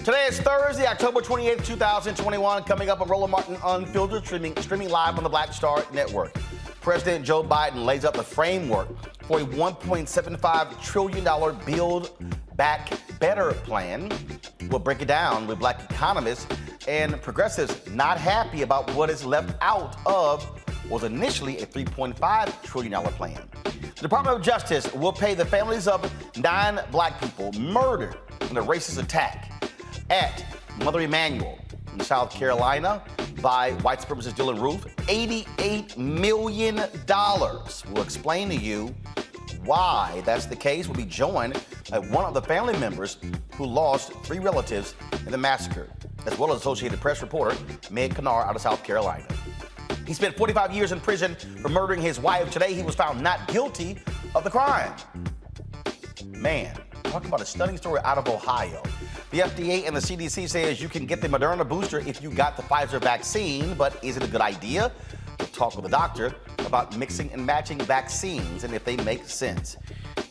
Today is Thursday, October 28th, 2021. Coming up on Roland Martin Unfiltered, streaming live on the Black Star Network. President Joe Biden lays out the framework for a $1.75 trillion Build Back Better plan. We'll break it down with black economists and progressives not happy about what is left out of what was initially a $3.5 trillion plan. The Department of Justice will pay the families of 9 black people murdered in a racist attack at Mother Emanuel in South Carolina by white supremacist Dylan Roof $88 million. We'll explain to you why that's the case. We'll be joined by one of the family members who lost 3 relatives in the massacre, as well as Associated Press reporter Meg Kinnard out of South Carolina. He spent 45 years in prison for murdering his wife. Today, he was found not guilty of the crime. Man, talk about a stunning story out of Ohio. The FDA and the CDC says you can get the Moderna booster if you got the Pfizer vaccine, but is it a good idea? We'll talk with a doctor about mixing and matching vaccines and if they make sense.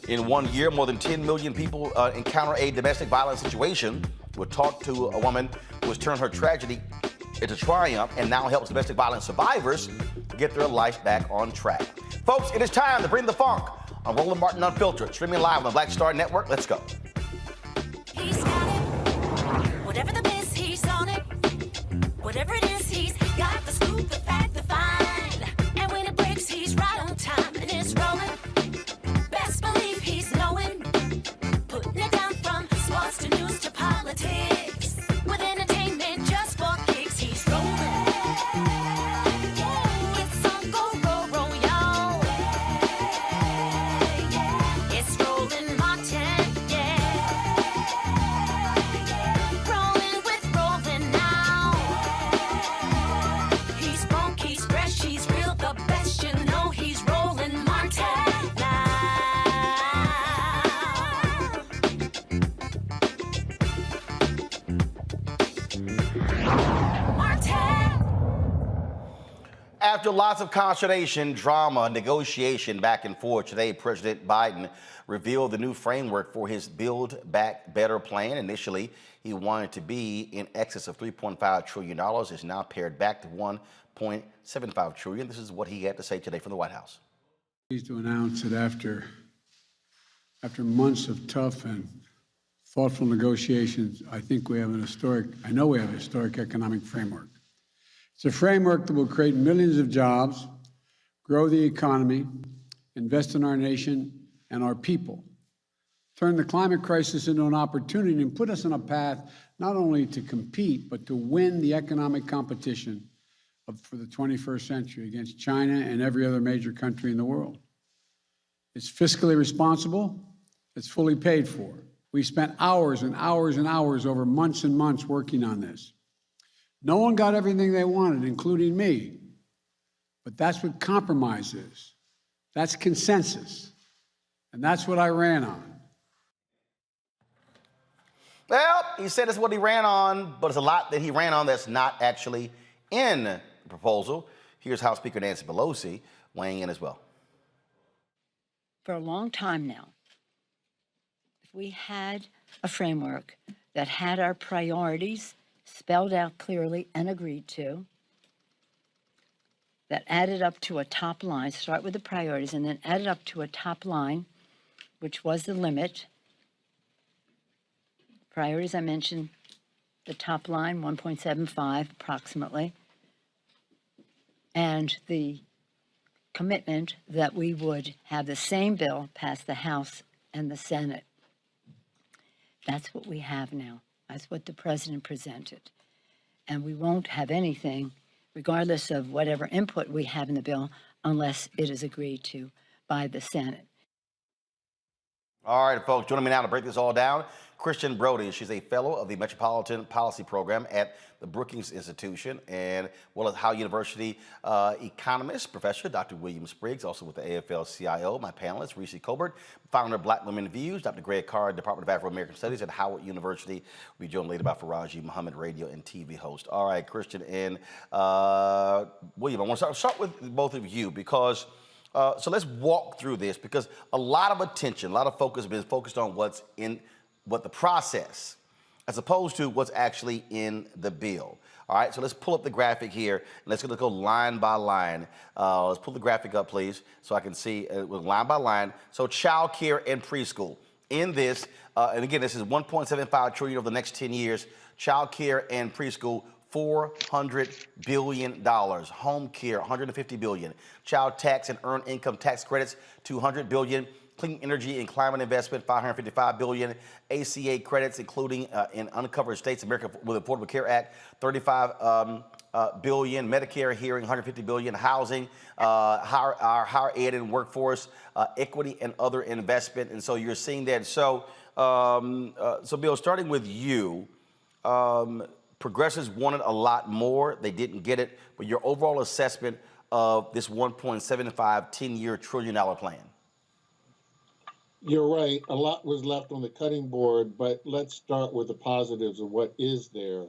In 1 year, more than 10 million people encounter a domestic violence situation. We'll talk to a woman who has turned her tragedy into triumph and now helps domestic violence survivors get their life back on track. Folks, it is time to bring the funk on Roland Martin Unfiltered, streaming live on the Black Star Network. Let's go. He's got it. Whatever the miss, he's on it. Whatever it is, he's got the scoop, the fact, the find. And when it breaks, he's right on time and it's rolling. Best believe he's knowing. Putting it down from sports to news to politics. With entertainment just for kicks, he's rolling. It's on go, roll, y'all. It's Roland Martin, rolling with Roland now. He's funk, he's fresh, he's real, the best, you know he's Roland Martin now. After lots of consternation, drama, negotiation back and forth, today President Biden revealed the new framework for his Build Back Better plan. Initially, he wanted to be in excess of $3.5 trillion. It's now pared back to $1.75 trillion. This is what he had to say today from the White House. Pleased to announce that after months of tough and thoughtful negotiations, I know we have a historic economic framework. It's a framework that will create millions of jobs, grow the economy, invest in our nation and our people, turn the climate crisis into an opportunity and put us on a path not only to compete, but to win the economic competition for the 21st century against China and every other major country in the world. It's fiscally responsible. It's fully paid for. We spent hours and hours and hours over months and months working on this. No one got everything they wanted, including me. But that's what compromise is. That's consensus. And that's what I ran on. Well, he said it's what he ran on, but it's a lot that he ran on that's not actually in the proposal. Here's House Speaker Nancy Pelosi weighing in as well. for a long time now, if we had a framework that had our priorities spelled out clearly and agreed to, that added up to a top line, start with the priorities, and then added up to a top line, which was the limit. Priorities, I mentioned the top line, 1.75 approximately, and the commitment that we would have the same bill pass the House and the Senate. That's what we have now. That's what the president presented. And we won't have anything, regardless of whatever input we have in the bill, unless it is agreed to by the Senate. All right, folks, joining me now to break this all down, Christian Brody. She's a fellow of the Metropolitan Policy Program at the Brookings Institution, and well as Howard University economist, professor Dr. William Spriggs, also with the AFL-CIO. My panelist, Reese Colbert, founder of Black Women Views, Dr. Greg Carr, Department of Afro-American Studies at Howard University. We'll be joined later by Faraji Muhammad, radio and TV host. All right, Christian and William, I want to start with both of you because so let's walk through this because a lot of attention, a lot of focus has been focused on what the process, as opposed to what's actually in the bill. All right, so let's pull up the graphic here. And let's go line by line. Let's pull the graphic up, please, so I can see line by line. So child care and preschool. In this, and again, this is $1.75 trillion over the next 10 years. Child care and preschool, $400 billion. Home care, $150 billion. Child tax and earned income tax credits, $200 billion. Clean energy and climate investment, $555 billion. ACA credits, including in uncovered states, America with Affordable Care Act, $35 billion. Medicare hearing, $150 billion. Housing, our higher ed and workforce, equity and other investment. And so you're seeing that. So, Bill, starting with you, progressives wanted a lot more. They didn't get it. But your overall assessment of this $1.75 10-year trillion plan. You're right. A lot was left on the cutting board, but let's start with the positives of what is there.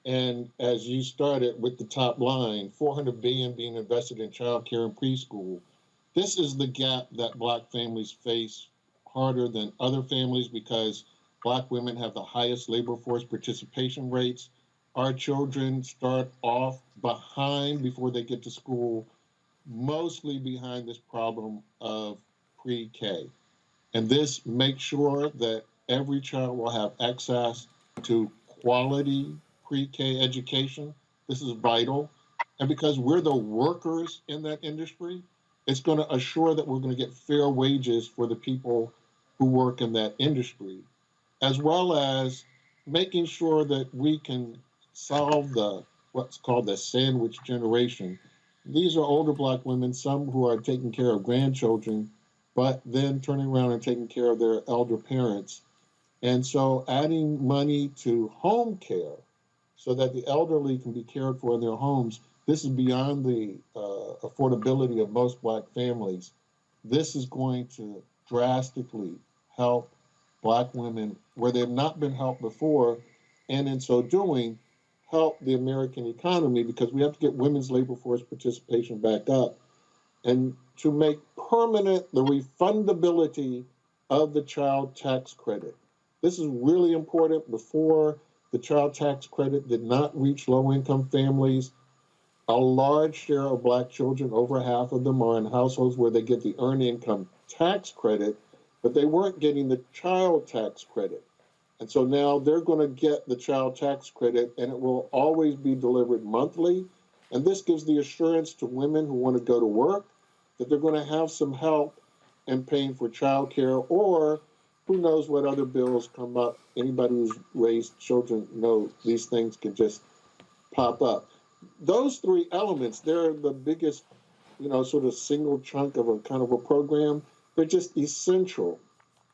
And as you started with the top line, $400 billion being invested in child care and preschool. This is the gap that Black families face harder than other families because Black women have the highest labor force participation rates. Our children start off behind before they get to school, mostly behind this problem of pre-K. And this makes sure that every child will have access to quality pre-K education. This is vital. And because we're the workers in that industry, it's going to assure that we're going to get fair wages for the people who work in that industry, as well as making sure that we can solve what's called the sandwich generation. These are older Black women, some who are taking care of grandchildren, but then turning around and taking care of their elder parents. And so adding money to home care so that the elderly can be cared for in their homes, this is beyond the affordability of most Black families. This is going to drastically help Black women where they've not been helped before, and in so doing, help the American economy because we have to get women's labor force participation back up and to make permanent the refundability of the child tax credit. This is really important. Before, the child tax credit did not reach low-income families. A large share of Black children, over half of them, are in households where they get the earned income tax credit, but they weren't getting the child tax credit. And so now they're going to get the child tax credit, and it will always be delivered monthly. And this gives the assurance to women who want to go to work that they're going to have some help in paying for child care, or who knows what other bills come up. Anybody who's raised children know these things can just pop up. Those three elements, they're the biggest, sort of single chunk of a kind of a program. They're just essential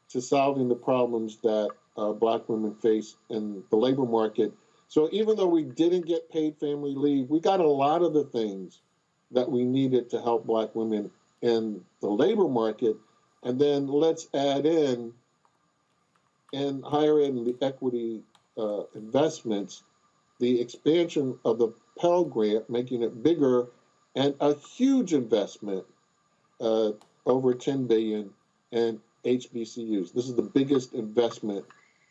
to solving the problems that Black women face in the labor market. So even though we didn't get paid family leave, we got a lot of the things that we needed to help Black women in the labor market. And then let's add in higher ed and the equity investments, the expansion of the Pell Grant, making it bigger, and a huge investment over 10 billion in HBCUs. This is the biggest investment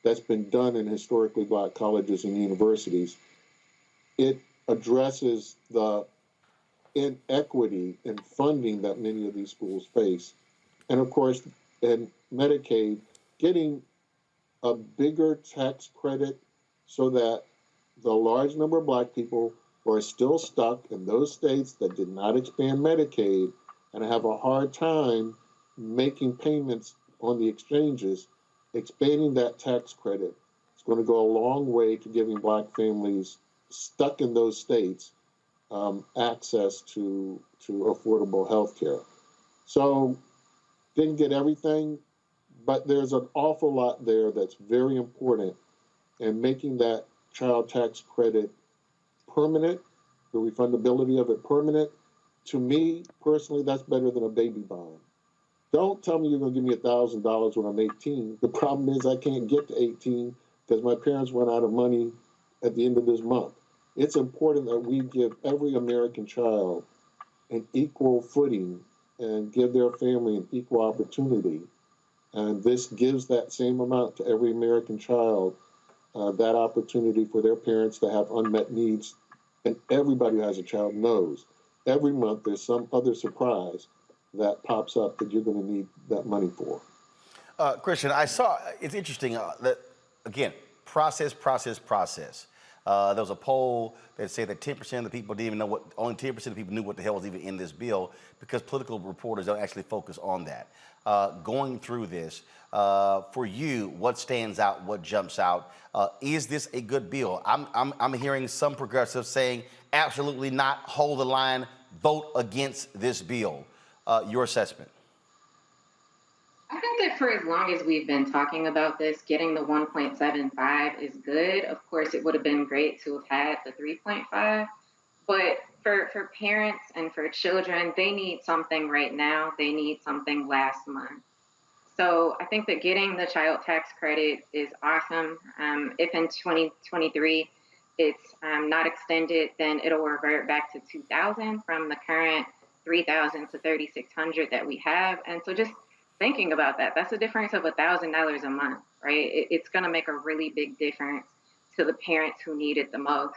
that's been done in historically black colleges and universities. It addresses the inequity in funding that many of these schools face. And of course, in Medicaid, getting a bigger tax credit so that the large number of black people who are still stuck in those states that did not expand Medicaid and have a hard time making payments on the exchanges, expanding that tax credit is going to go a long way to giving black families stuck in those states access to affordable health care. So didn't get everything, but there's an awful lot there that's very important, and making that child tax credit permanent, the refundability of it permanent, to me personally, that's better than a baby bond. Don't tell me you're going to give me $1,000 when I'm 18. The problem is I can't get to 18 because my parents run out of money at the end of this month. It's important that we give every American child an equal footing and give their family an equal opportunity. And this gives that same amount to every American child, that opportunity for their parents to have unmet needs. And everybody who has a child knows every month there's some other surprise that pops up that you're going to need that money for. Christian, I saw, it's interesting that, again, process. There was a poll that said that 10% of the people didn't even know what, only 10% of the people knew what the hell was even in this bill, because political reporters don't actually focus on that. Going through this, for you, what stands out, what jumps out? Is this a good bill? I'm hearing some progressives saying absolutely not, hold the line, vote against this bill. Your assessment? I think that for as long as we've been talking about this, getting the 1.75 is good. Of course, it would have been great to have had the 3.5, but for parents and for children, they need something right now. They need something last month. So I think that getting the child tax credit is awesome. If in 2023 it's not extended, then it'll revert back to 2,000 from the current 3,000 to 3,600 that we have. And so just thinking about that, that's a difference of $1,000 a month, right? It's going to make a really big difference to the parents who need it the most.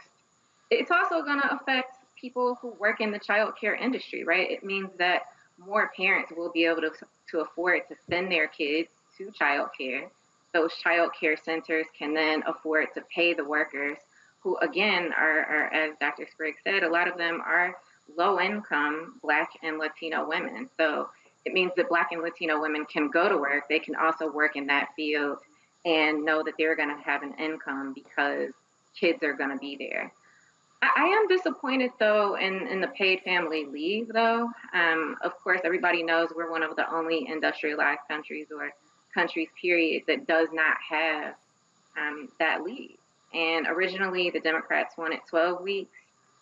It's also going to affect people who work in the child care industry, right? It means that more parents will be able to afford to send their kids to child care. Those child care centers can then afford to pay the workers who, again, are, as Dr. Spriggs said, a lot of them are low-income Black and Latino women. So it means that Black and Latino women can go to work. They can also work in that field and know that they're going to have an income because kids are going to be there. I am disappointed, though, in the paid family leave, though. Of course, everybody knows we're one of the only industrialized countries, or countries, period, that does not have that leave. And originally, the Democrats wanted 12 weeks.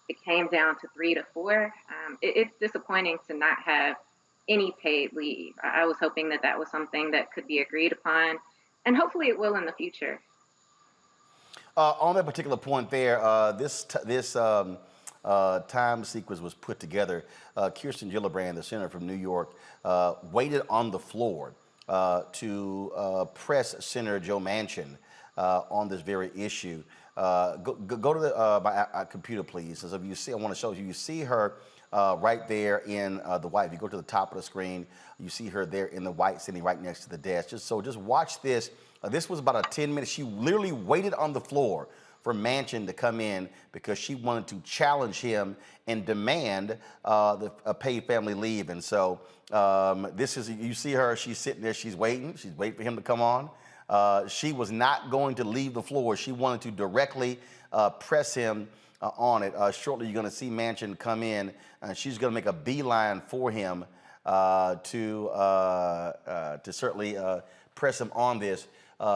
It came down to 3 to 4. It's disappointing to not have any paid leave. I was hoping that that was something that could be agreed upon, and hopefully it will in the future. On that particular point there, this time sequence was put together. Kirsten Gillibrand, the senator from New York, waited on the floor to press Senator Joe Manchin on this very issue. Go to my computer, please. So if you see, I want to show you. You see her right there in the white. If you go to the top of the screen, you see her there in the white, sitting right next to the desk. Just watch this. This was about a 10-minute. She literally waited on the floor for Manchin to come in because she wanted to challenge him and demand a paid family leave. And so this is, you see her, she's sitting there, she's waiting for him to come on. She was not going to leave the floor. She wanted to directly press him on it. Shortly, you're going to see Manchin come in, and she's going to make a beeline for him to certainly press him on this.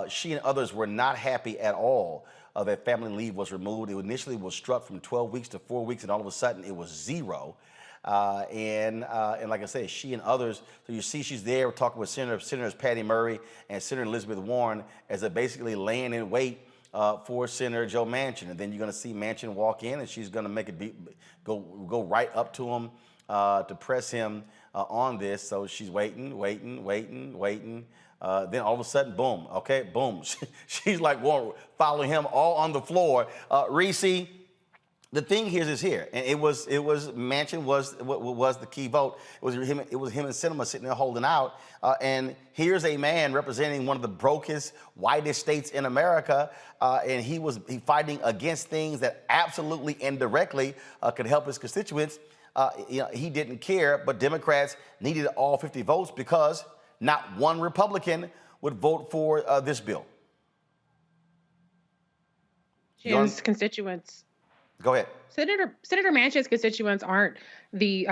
She and others were not happy at all that family leave was removed. It initially was struck from 12 weeks to 4 weeks, and all of a sudden it was 0. And like I said, she and others, so you see she's there talking with Senators Patty Murray and Senator Elizabeth Warren as they're basically laying in wait for Senator Joe Manchin. And then you're going to see Manchin walk in, and she's going to make it go right up to him to press him on this. So she's waiting. Then all of a sudden, boom. Okay, boom. She's like following him all on the floor. Reese. The thing here is here, and it was Manchin was the key vote. It was him and Sinema sitting there holding out, and here's a man representing one of the brokest, whitest states in America, and he fighting against things that absolutely and directly could help his constituents. He didn't care, but Democrats needed all 50 votes because not one Republican would vote for this bill. His constituents. Go ahead. Senator Manchin's constituents aren't the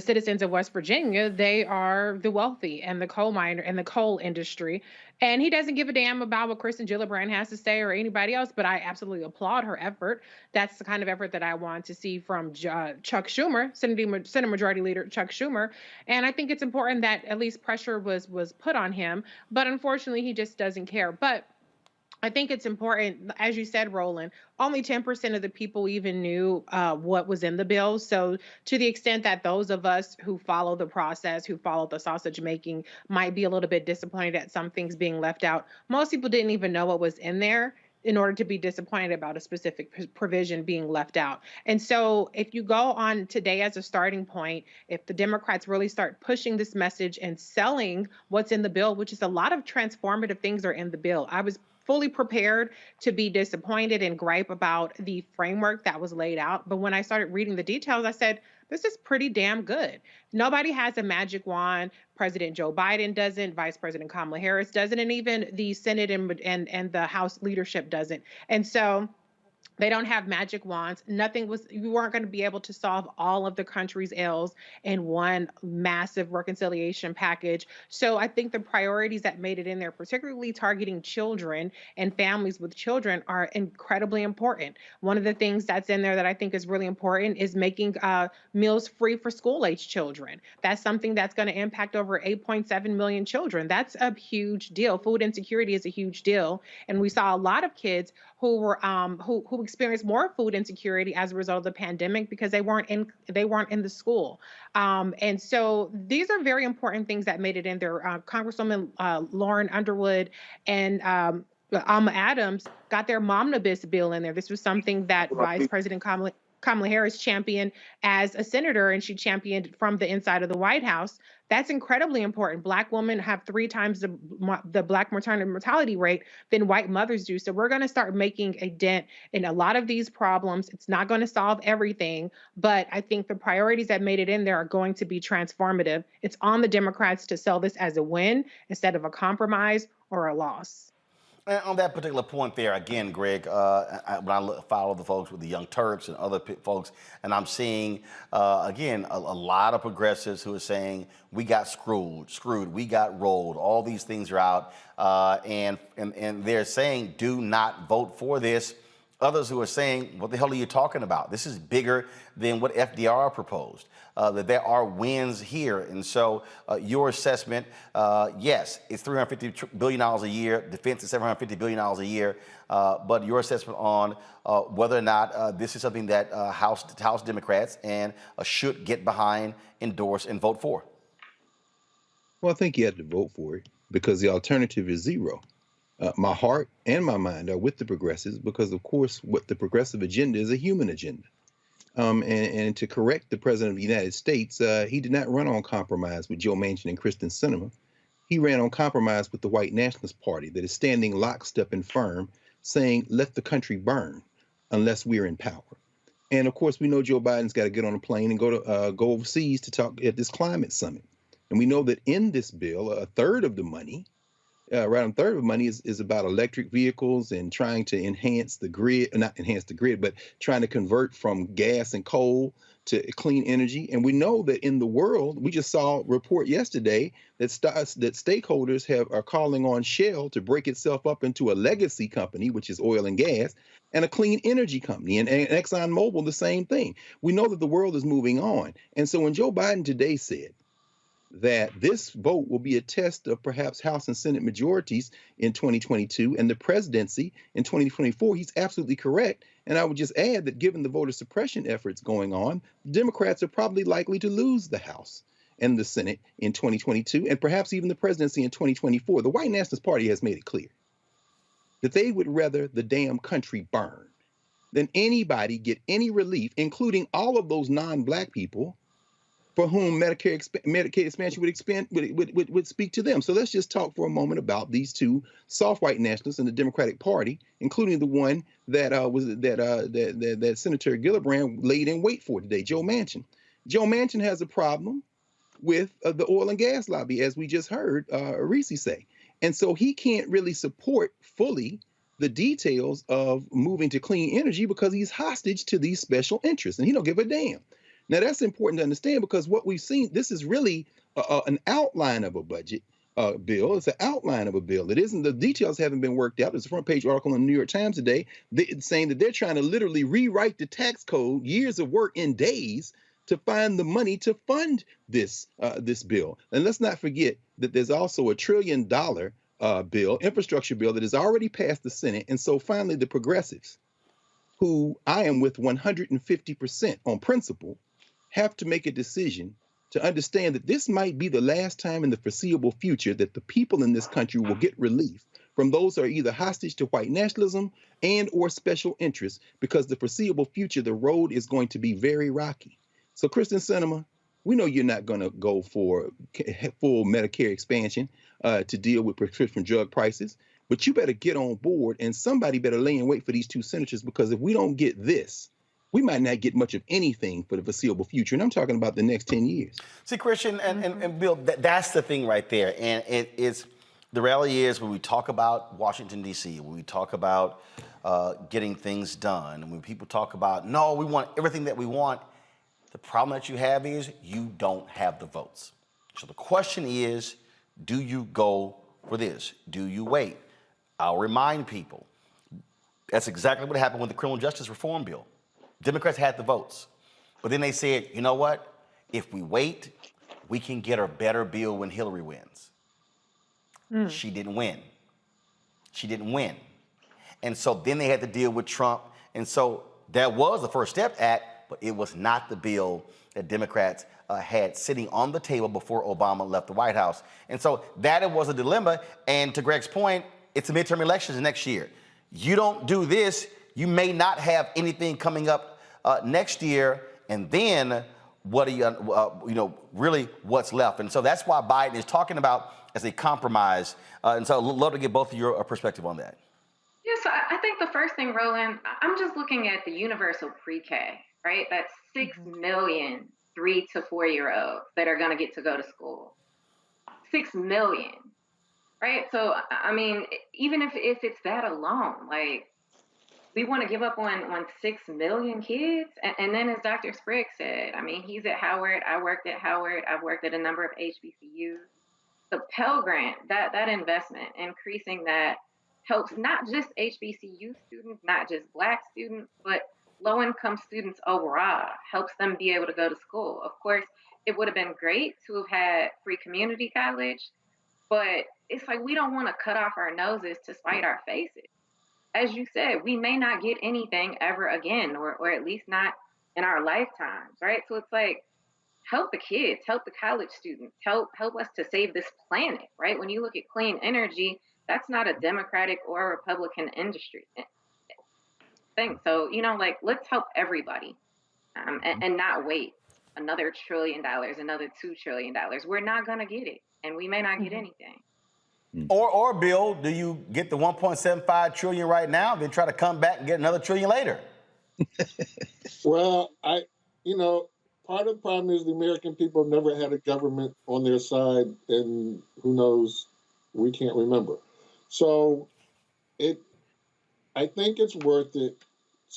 citizens of West Virginia. They are the wealthy and the coal miner and the coal industry. And he doesn't give a damn about what Kristen Gillibrand has to say or anybody else. But I absolutely applaud her effort. That's the kind of effort that I want to see from Chuck Schumer, Senate Majority Leader Chuck Schumer. And I think it's important that at least pressure was put on him. But unfortunately, he just doesn't care. But I think it's important, as you said, Roland, only 10% of the people even knew what was in the bill. So to the extent that those of us who follow the process, who follow the sausage making, might be a little bit disappointed at some things being left out, most people didn't even know what was in there in order to be disappointed about a specific provision being left out. And so if you go on today as a starting point, if the Democrats really start pushing this message and selling what's in the bill, which is a lot of transformative things are in the bill. I was fully prepared to be disappointed and gripe about the framework that was laid out. But when I started reading the details, I said, this is pretty damn good. Nobody has a magic wand. President Joe Biden doesn't, Vice President Kamala Harris doesn't, and even the Senate and the House leadership doesn't. And so they don't have magic wands. You weren't going to be able to solve all of the country's ills in one massive reconciliation package. So I think the priorities that made it in there, particularly targeting children and families with children, are incredibly important. One of the things that's in there that I think is really important is making meals free for school-age children. That's something that's going to impact over 8.7 million children. That's a huge deal. Food insecurity is a huge deal. And we saw a lot of kids who were who experienced more food insecurity as a result of the pandemic because they weren't in the school. And so these are very important things that made it in there. Congresswoman Lauren Underwood and Alma Adams got their Momnibus bill in there. This was something that Vice President Kamala Harris championed as a senator, and she championed from the inside of the White House. That's incredibly important. Black women have 3 times the Black maternal mortality rate than white mothers do. So we're going to start making a dent in a lot of these problems. It's not going to solve everything, but I think the priorities that made it in there are going to be transformative. It's on the Democrats to sell this as a win instead of a compromise or a loss. And on that particular point there, again, Greg, when I follow the folks with the Young Turks and other folks, and I'm seeing, again, a lot of progressives who are saying, we got screwed, we got rolled, all these things are out, and they're saying, do not vote for this. Others who are saying, what the hell are you talking about? This is bigger than what FDR proposed, that there are wins here. And so your assessment, yes, it's $350 billion a year. Defense is $750 billion a year. But your assessment on whether or not this is something that House Democrats and should get behind, endorse, and vote for. Well, I think you have to vote for it because the alternative is zero. My heart and my mind are with the progressives because, of course, what the progressive agenda is a human agenda. And to correct the president of the United States, he did not run on compromise with Joe Manchin and Kristen Sinema. He ran on compromise with the White Nationalist Party that is standing lockstep and firm, saying, let the country burn unless we're in power. And, of course, we know Joe Biden's got to get on a plane and go overseas to talk at this climate summit. And we know that in this bill, a third of the money, around a third of the money is about electric vehicles and trying to enhance the grid, not enhance the grid, but trying to convert from gas and coal to clean energy. And we know that in the world, we just saw a report yesterday that stakeholders are calling on Shell to break itself up into a legacy company, which is oil and gas, and a clean energy company. And ExxonMobil, the same thing. We know that the world is moving on. And so when Joe Biden today said that this vote will be a test of perhaps House and Senate majorities in 2022 and the presidency in 2024, he's absolutely correct. And I would just add that given the voter suppression efforts going on, Democrats are probably likely to lose the House. and the Senate in 2022, and perhaps even the presidency in 2024, the White Nationalist Party has made it clear that they would rather the damn country burn than anybody get any relief, including all of those non-Black people for whom Medicaid expansion would speak to them. So let's just talk for a moment about these two soft white nationalists in the Democratic Party, including the one that that Senator Gillibrand laid in wait for today, Joe Manchin. Joe Manchin has a problem with the oil and gas lobby, as we just heard Reese say, and so he can't really support fully the details of moving to clean energy because he's hostage to these special interests, and he don't give a damn. Now, that's important to understand because what we've seen, this is really an outline of a budget bill. It's an outline of a bill. It isn't, the details haven't been worked out. There's a front page article in the New York Times today saying that they're trying to literally rewrite the tax code, years of work in days, to find the money to fund this bill. And let's not forget that there's also a $1 trillion bill, infrastructure bill, that has already passed the Senate. And so finally, the progressives, who I am with 150% on principle, have to make a decision to understand that this might be the last time in the foreseeable future that the people in this country will get relief from those who are either hostage to white nationalism and or special interests, because the foreseeable future, the road is going to be very rocky. So Kristen Sinema, we know you're not going to go for full Medicare expansion to deal with prescription drug prices, but you better get on board, and somebody better lay in wait for these two senators, because if we don't get this, we might not get much of anything for the foreseeable future. And I'm talking about the next 10 years. See, Christian and Bill, that's the thing right there. And the reality is when we talk about Washington, D.C., when we talk about getting things done, and when people talk about, no, we want everything that we want, the problem that you have is you don't have the votes. So the question is, do you go for this? Do you wait? I'll remind people, that's exactly what happened with the criminal justice reform bill. Democrats had the votes, but then they said, you know what? If we wait, we can get a better bill when Hillary wins. She didn't win. She didn't win. And so then they had to deal with Trump. And so that was the First Step Act, but it was not the bill that Democrats had sitting on the table before Obama left the White House. And so that was a dilemma. And to Greg's point, it's the midterm elections next year. You don't do this, you may not have anything coming up next year, and then what are you, really what's left? And so that's why Biden is talking about as a compromise. And so I'd love to get both of your perspective on that. Yeah, so I think the first thing, Roland, I'm just looking at the universal pre-K, right? That's 6 million 3 to 4 year olds that are going to get to go to school. 6 million, right? So, I mean, even if it's that alone, like, we want to give up on 6 million kids. And then as Dr. Spriggs said, I mean, he's at Howard. I worked at Howard. I've worked at a number of HBCUs. The Pell Grant, that investment, increasing that, helps not just HBCU students, not just Black students, but low-income students overall, helps them be able to go to school. Of course, it would have been great to have had free community college, but it's like we don't want to cut off our noses to spite our faces. As you said, we may not get anything ever again, or at least not in our lifetimes, right? So it's like, help the kids, help the college students, help us to save this planet, right? When you look at clean energy, that's not a Democratic or a Republican industry thing. So, like, let's help everybody and not wait another $1 trillion, another $2 trillion. We're not going to get it, and we may not get anything. Or Bill, do you get the 1.75 trillion right now, then try to come back and get another trillion later? Well, part of the problem is the American people have never had a government on their side, and who knows, we can't remember. So I think it's worth it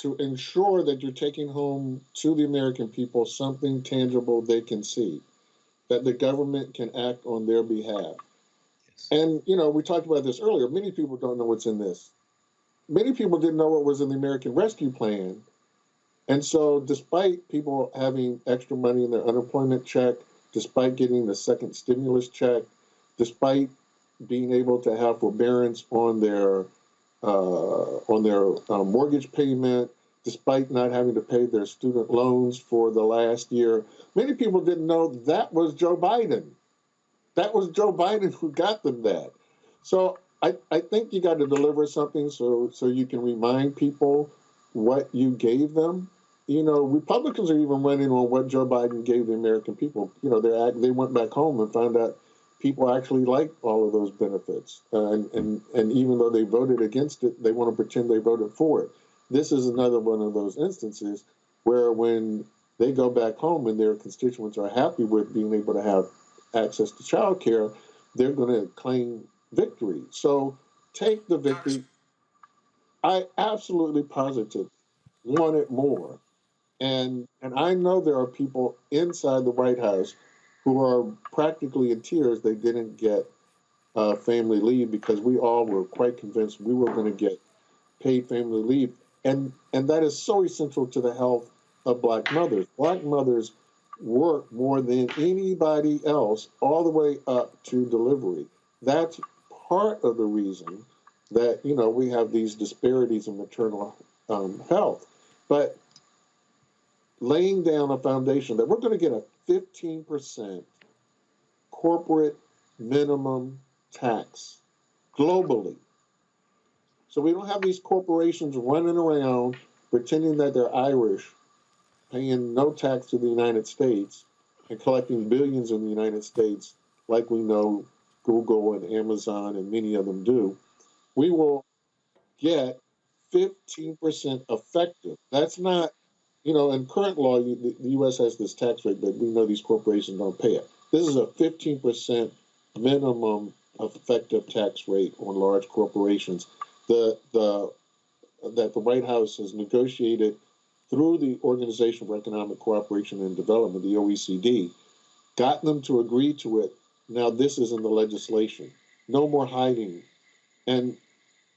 to ensure that you're taking home to the American people something tangible they can see, that the government can act on their behalf. And, we talked about this earlier. Many people don't know what's in this. Many people didn't know what was in the American Rescue Plan. And so despite people having extra money in their unemployment check, despite getting the second stimulus check, despite being able to have forbearance on their mortgage payment, despite not having to pay their student loans for the last year. Many people didn't know that was Joe Biden. That was Joe Biden who got them that. So I think you got to deliver something so you can remind people what you gave them. You know, Republicans are even running on what Joe Biden gave the American people. You know, they went back home and found out people actually like all of those benefits. And even though they voted against it, they want to pretend they voted for it. This is another one of those instances where when they go back home and their constituents are happy with being able to have access to child care, they're going to claim victory. So take the victory. I absolutely positive want it more. And I know there are people inside the White House who are practically in tears they didn't get family leave, because we all were quite convinced we were going to get paid family leave. And that is so essential to the health of Black mothers. Black mothers work more than anybody else all the way up to delivery. That's part of the reason that, you know, we have these disparities in maternal health. But laying down a foundation that we're going to get a 15% corporate minimum tax globally. So we don't have these corporations running around pretending that they're Irish, paying no tax to the United States and collecting billions in the United States, like we know Google and Amazon and many of them do. We will get 15% effective. That's not, you know, in current law, the U.S. has this tax rate, but we know these corporations don't pay it. This is a 15% minimum effective tax rate on large corporations. That the White House has negotiated through the Organization for Economic Cooperation and Development, the OECD, got them to agree to it. Now this is in the legislation. No more hiding. And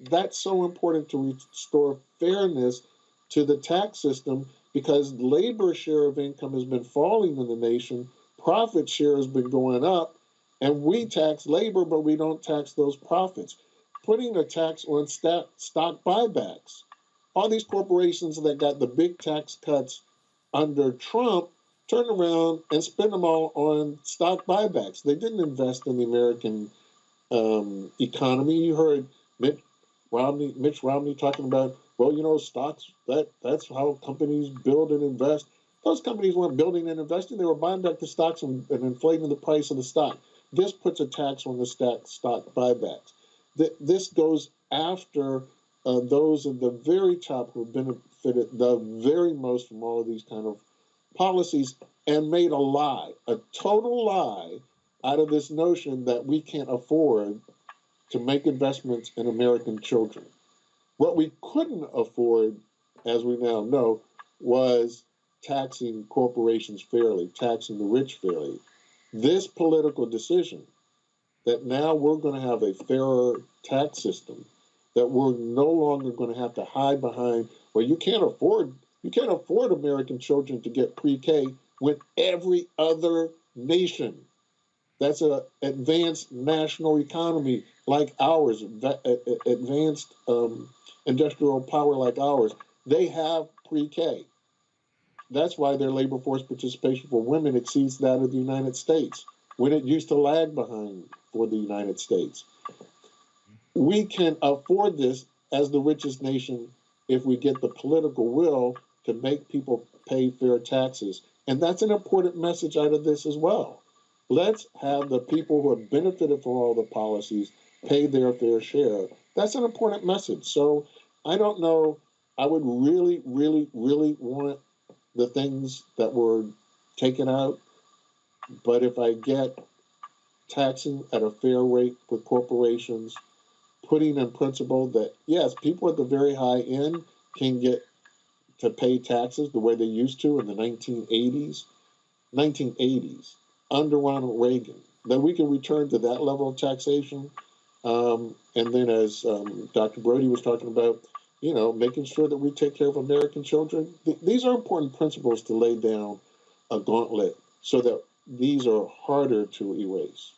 that's so important to restore fairness to the tax system, because labor share of income has been falling in the nation, profit share has been going up, and we tax labor, but we don't tax those profits. Putting a tax on stock buybacks. All these corporations that got the big tax cuts under Trump turned around and spent them all on stock buybacks. They didn't invest in the American economy. You heard Mitch Romney talking about, well, you know, stocks, that's how companies build and invest. Those companies weren't building and investing. They were buying back the stocks and inflating the price of the stock. This puts a tax on the stock buybacks. This goes after those at the very top who have benefited the very most from all of these kind of policies, and made a total lie, out of this notion that we can't afford to make investments in American children. What we couldn't afford, as we now know, was taxing corporations fairly, taxing the rich fairly. This political decision that now we're going to have a fairer tax system, that we're no longer going to have to hide behind, well, you can't afford American children to get pre-K, when every other nation that's an advanced national economy like ours, advanced industrial power like ours, they have pre-K. That's why their labor force participation for women exceeds that of the United States, when it used to lag behind for the United States. We can afford this as the richest nation if we get the political will to make people pay fair taxes. And that's an important message out of this as well. Let's have the people who have benefited from all the policies pay their fair share. That's an important message. So I don't know. I would really, really, really want the things that were taken out. But if I get taxing at a fair rate with corporations, putting in principle that, yes, people at the very high end can get to pay taxes the way they used to in the 1980s, under Ronald Reagan, that we can return to that level of taxation. And then, as Dr. Brody was talking about, you know, making sure that we take care of American children. These are important principles to lay down a gauntlet so that these are harder to erase.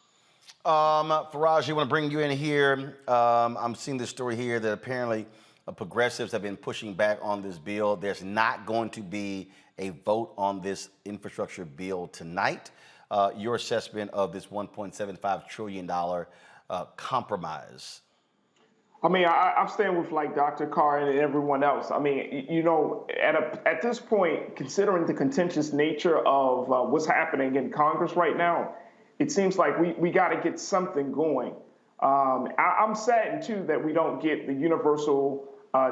Faraz, I want to bring you in here. I'm seeing this story here that apparently Progressives have been pushing back on this bill. There's not going to be a vote on this infrastructure bill tonight. Your assessment of this $1.75 trillion compromise? I mean, I'm staying with like Dr. Carr and everyone else. I mean, you know, at this point, considering the contentious nature of what's happening in Congress right now, it seems like we got to get something going. I'm saddened too that we don't get the universal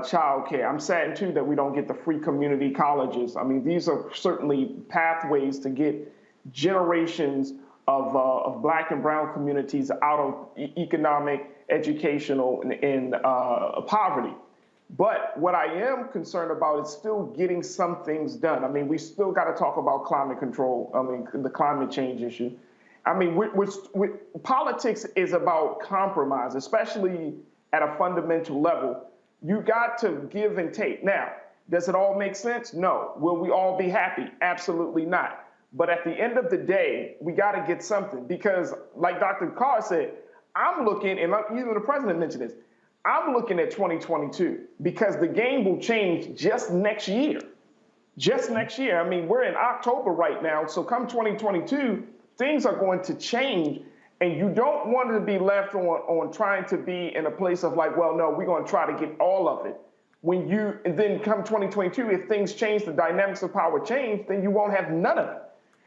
child care. I'm saddened too that we don't get the free community colleges. I mean, these are certainly pathways to get generations of Black and brown communities out of economic, educational, and poverty. But what I am concerned about is still getting some things done. I mean, we still got to talk about climate control. I mean, the climate change issue. I mean, politics is about compromise, especially at a fundamental level. You got to give and take. Now, does it all make sense? No. Will we all be happy? Absolutely not. But at the end of the day, we got to get something because, like Dr. Carr said, I'm looking, and even the president mentioned this, I'm looking at 2022 because the game will change just next year. Just next year. I mean, we're in October right now, so come 2022, things are going to change, and you don't want to be left on trying to be in a place of like, well, no, we're going to try to get all of it. And then come 2022, if things change, the dynamics of power change, then you won't have none of it.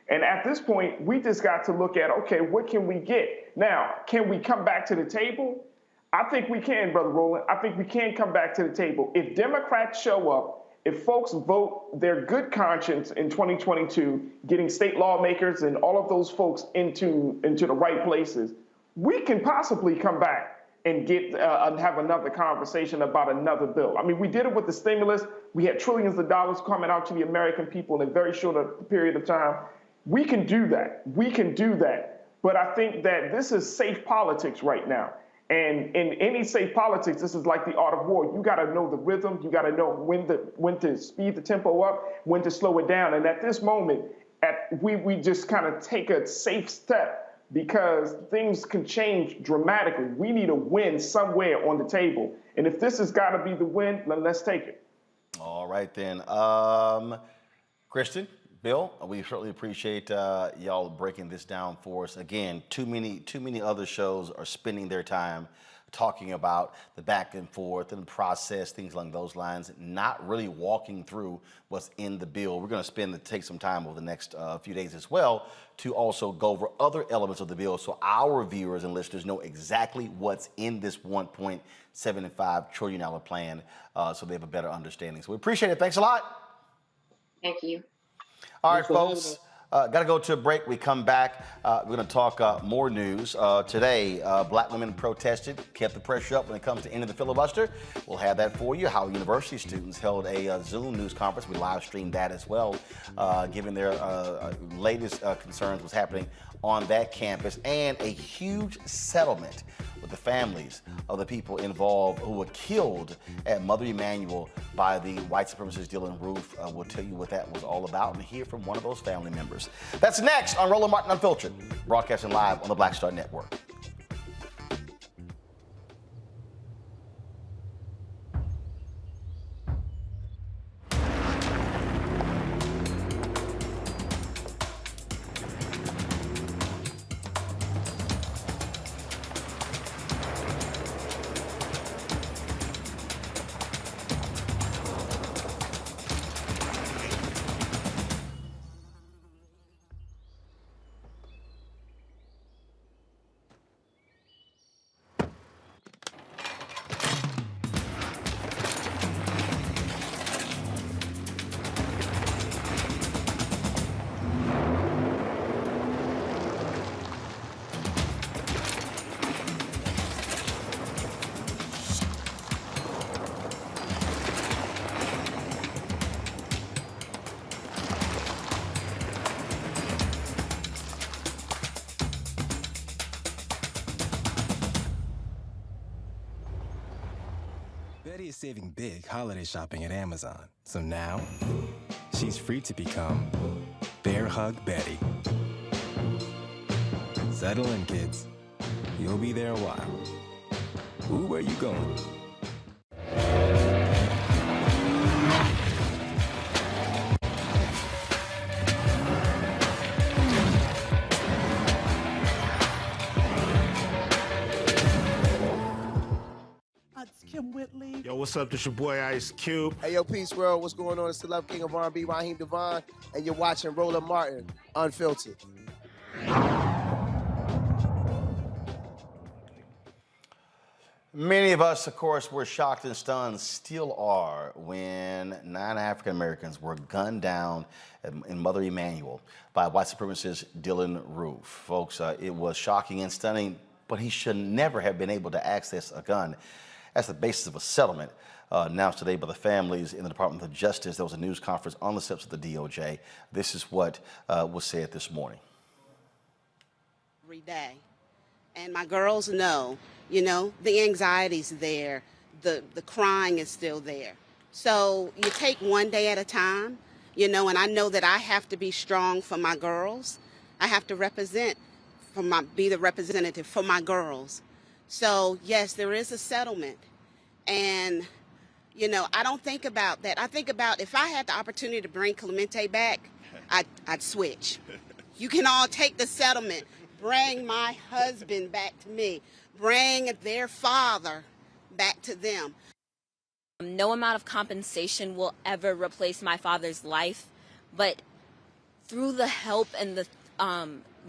And at this point, we just got to look at, okay, what can we get? Now, can we come back to the table? I think we can, Brother Roland. I think we can come back to the table. If Democrats show up, if folks vote their good conscience in 2022, getting state lawmakers and all of those folks into the right places, we can possibly come back and have another conversation about another bill. I mean, we did it with the stimulus. We had trillions of dollars coming out to the American people in a very short period of time. We can do that. We can do that. But I think that this is safe politics right now. And in any safe politics, this is like the art of war. You got to know the rhythm. You got to know when to speed the tempo up, when to slow it down. And at this moment, we just kind of take a safe step because things can change dramatically. We need a win somewhere on the table. And if this has got to be the win, then let's take it. All right, then. Kristen, Bill, we certainly appreciate y'all breaking this down for us. Again, too many other shows are spending their time talking about the back and forth and process, things along those lines, not really walking through what's in the bill. We're going to take some time over the next few days as well to also go over other elements of the bill so our viewers and listeners know exactly what's in this $1.75 trillion plan so they have a better understanding. So we appreciate it. Thanks a lot. Thank you. All right, folks, got to go to a break. We come back. We're going to talk more news. Today, Black women protested, kept the pressure up when it comes to ending the filibuster. We'll have that for you. How university students held a Zoom news conference. We live streamed that as well, giving their latest concerns what's happening on that campus, and a huge settlement with the families of the people involved who were killed at Mother Emanuel by the white supremacist Dylan Roof. We'll tell you what that was all about and hear from one of those family members. That's next on Roland Martin Unfiltered, broadcasting live on the Black Star Network. Betty is saving big holiday shopping at Amazon. So now, she's free to become Bear Hug Betty. Settle in, kids. You'll be there a while. Ooh, where you going? what's up? This your boy Ice Cube. Hey, yo, Peace World. What's going on? It's the Love King of R&B, Raheem Devon, and you're watching Roland Martin, Unfiltered. Many of us, of course, were shocked and stunned, still are, when 9 African Americans were gunned down in Mother Emanuel by white supremacist Dylan Roof. Folks, it was shocking and stunning, but he should never have been able to access a gun. That's the basis of a settlement announced today by the families in the Department of Justice. There was a news conference on the steps of the DOJ. This is what was said this morning. Every day. And my girls know, the anxiety's there, the crying is still there. So you take one day at a time, and I know that I have to be strong for my girls. I have to be the representative for my girls. So yes, there is a settlement. And, I don't think about that. I think about if I had the opportunity to bring Clemente back, I'd switch. You can all take the settlement. Bring my husband back to me. Bring their father back to them. No amount of compensation will ever replace my father's life, but through the help and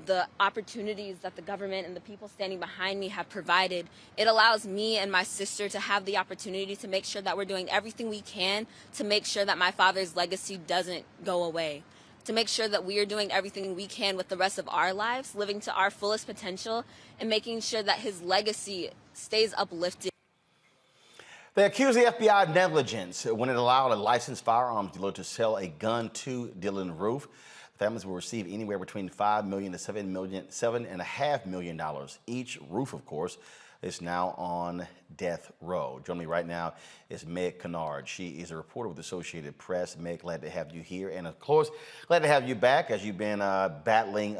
the opportunities that the government and the people standing behind me have provided, it allows me and my sister to have the opportunity to make sure that we're doing everything we can to make sure that my father's legacy doesn't go away. To make sure that we are doing everything we can with the rest of our lives, living to our fullest potential, and making sure that his legacy stays uplifted. They accuse the FBI of negligence when it allowed a licensed firearms dealer to sell a gun to Dylan Roof. Families will receive anywhere between $5 million to $7.5 million each. Roof, of course, is now on death row. Joining me right now is Meg Kennard. She is a reporter with the Associated Press. Meg, glad to have you here. And of course, glad to have you back as you've been battling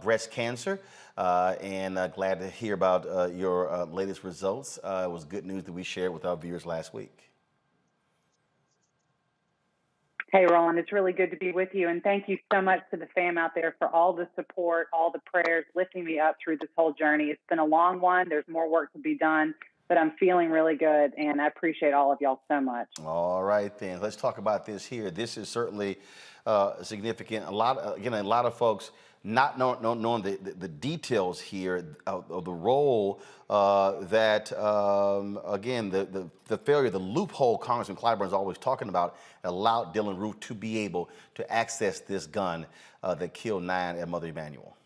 breast cancer. And glad to hear about your latest results. It was good news that we shared with our viewers last week. Hey, Roland, it's really good to be with you. And thank you so much to the fam out there for all the support, all the prayers, lifting me up through this whole journey. It's been a long one. There's more work to be done, but I'm feeling really good. And I appreciate all of y'all so much. All right, then. Let's talk about this here. This is certainly significant. A lot of folks not knowing the details here of the role that, again, the failure, the loophole Congressman Clyburn is always talking about allowed Dylan Roof to be able to access this gun that killed 9 at Mother Emanuel.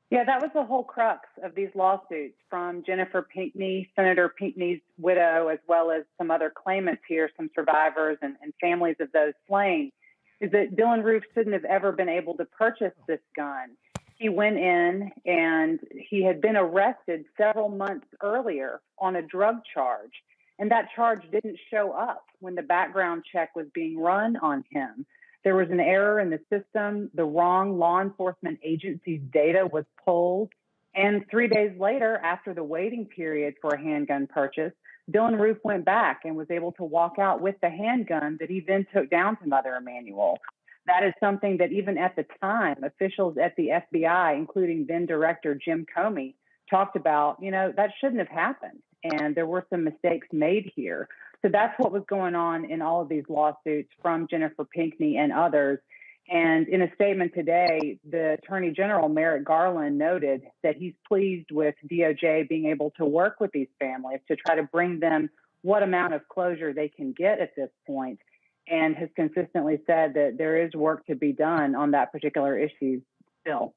Yeah, that was the whole crux of these lawsuits from Jennifer Pinckney, Senator Pinckney's widow, as well as some other claimants here, some survivors and families of those slain, is that Dylan Roof shouldn't have ever been able to purchase this gun. He went in and he had been arrested several months earlier on a drug charge. And that charge didn't show up when the background check was being run on him. There was an error in the system. The wrong law enforcement agency's data was pulled. And 3 days later, after the waiting period for a handgun purchase, Dylan Roof went back and was able to walk out with the handgun that he then took down to Mother Emanuel. That is something that even at the time, officials at the FBI, including then Director Jim Comey, talked about, that shouldn't have happened. And there were some mistakes made here. So that's what was going on in all of these lawsuits from Jennifer Pinckney and others. And in a statement today, the Attorney General, Merrick Garland, noted that he's pleased with DOJ being able to work with these families to try to bring them what amount of closure they can get at this point, and has consistently said that there is work to be done on that particular issue still.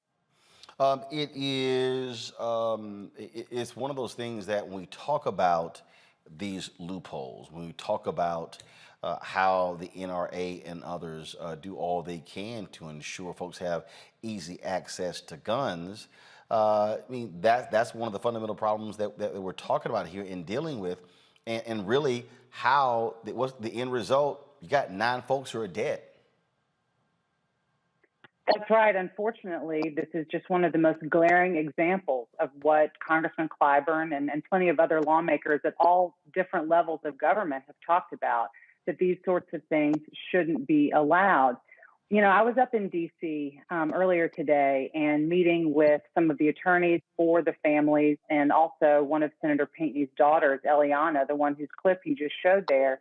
It's one of those things that when we talk about these loopholes, when we talk about how the NRA and others do all they can to ensure folks have easy access to guns, that's one of the fundamental problems that we're talking about here in dealing with, and really how what's the end result. You got 9 folks who are dead. That's right. Unfortunately, this is just one of the most glaring examples of what Congressman Clyburn and plenty of other lawmakers at all different levels of government have talked about, that these sorts of things shouldn't be allowed. I was up in D.C. Earlier today and meeting with some of the attorneys for the families and also one of Senator Pinckney's daughters, Eliana, the one whose clip you just showed there.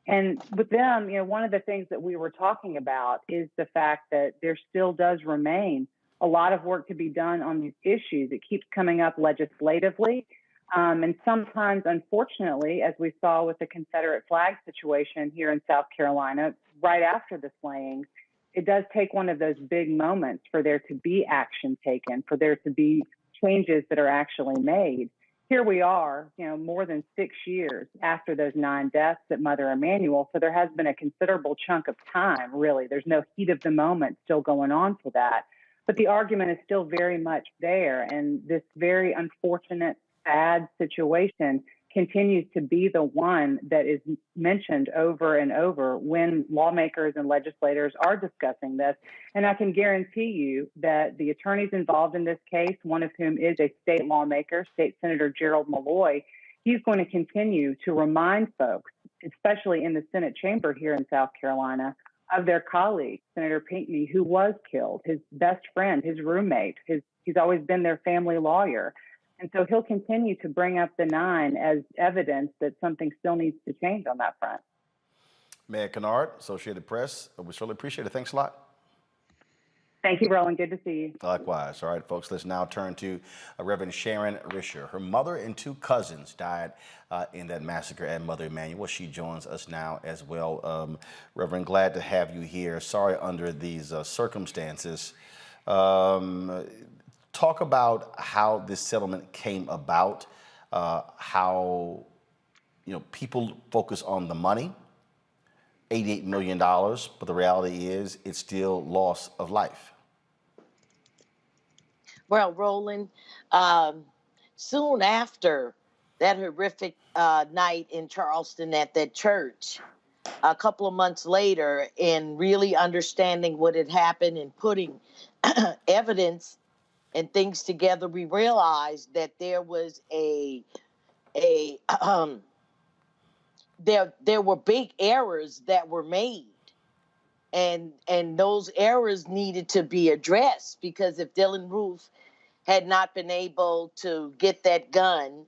And with them, one of the things that we were talking about is the fact that there still does remain a lot of work to be done on these issues. It keeps coming up legislatively. And sometimes, unfortunately, as we saw with the Confederate flag situation here in South Carolina, right after the slayings, it does take one of those big moments for there to be action taken, for there to be changes that are actually made. Here we are, more than 6 years after those 9 deaths at Mother Emanuel. So there has been a considerable chunk of time, really. There's no heat of the moment still going on for that. But the argument is still very much there. And this very unfortunate, sad situation continues to be the one that is mentioned over and over when lawmakers and legislators are discussing this. And I can guarantee you that the attorneys involved in this case, one of whom is a state lawmaker, State Senator Gerald Malloy, he's going to continue to remind folks, especially in the Senate chamber here in South Carolina, of their colleague, Senator Pinckney, who was killed, his best friend, his roommate. He's always been their family lawyer. And so he'll continue to bring up the 9 as evidence that something still needs to change on that front. Mayor Kennard, Associated Press, we certainly appreciate it. Thanks a lot. Thank you, Roland. Good to see you. Likewise. All right, folks, let's now turn to Reverend Sharon Risher. Her mother and 2 cousins died in that massacre at Mother Emanuel. She joins us now as well. Reverend, glad to have you here. Sorry under these circumstances. Talk about how this settlement came about, how people focus on the money, $88 million, but the reality is it's still loss of life. Well, Roland, soon after that horrific night in Charleston at that church, a couple of months later, in really understanding what had happened and putting evidence and things together, we realized that there was there were big errors that were made, and those errors needed to be addressed, because if Dylan Roof had not been able to get that gun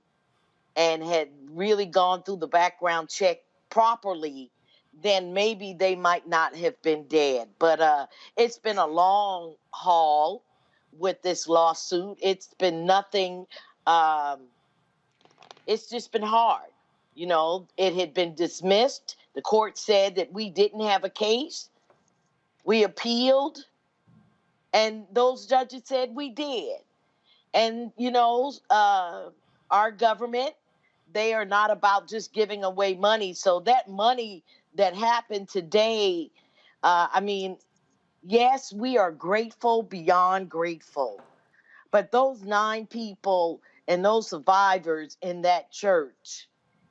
and had really gone through the background check properly, then maybe they might not have been dead. But it's been a long haul with this lawsuit. It's been nothing. It's just been hard. It had been dismissed. The court said that we didn't have a case. We appealed, and those judges said we did. And, our government, they are not about just giving away money. So that money that happened today, yes, we are grateful beyond grateful. But those 9 people and those survivors in that church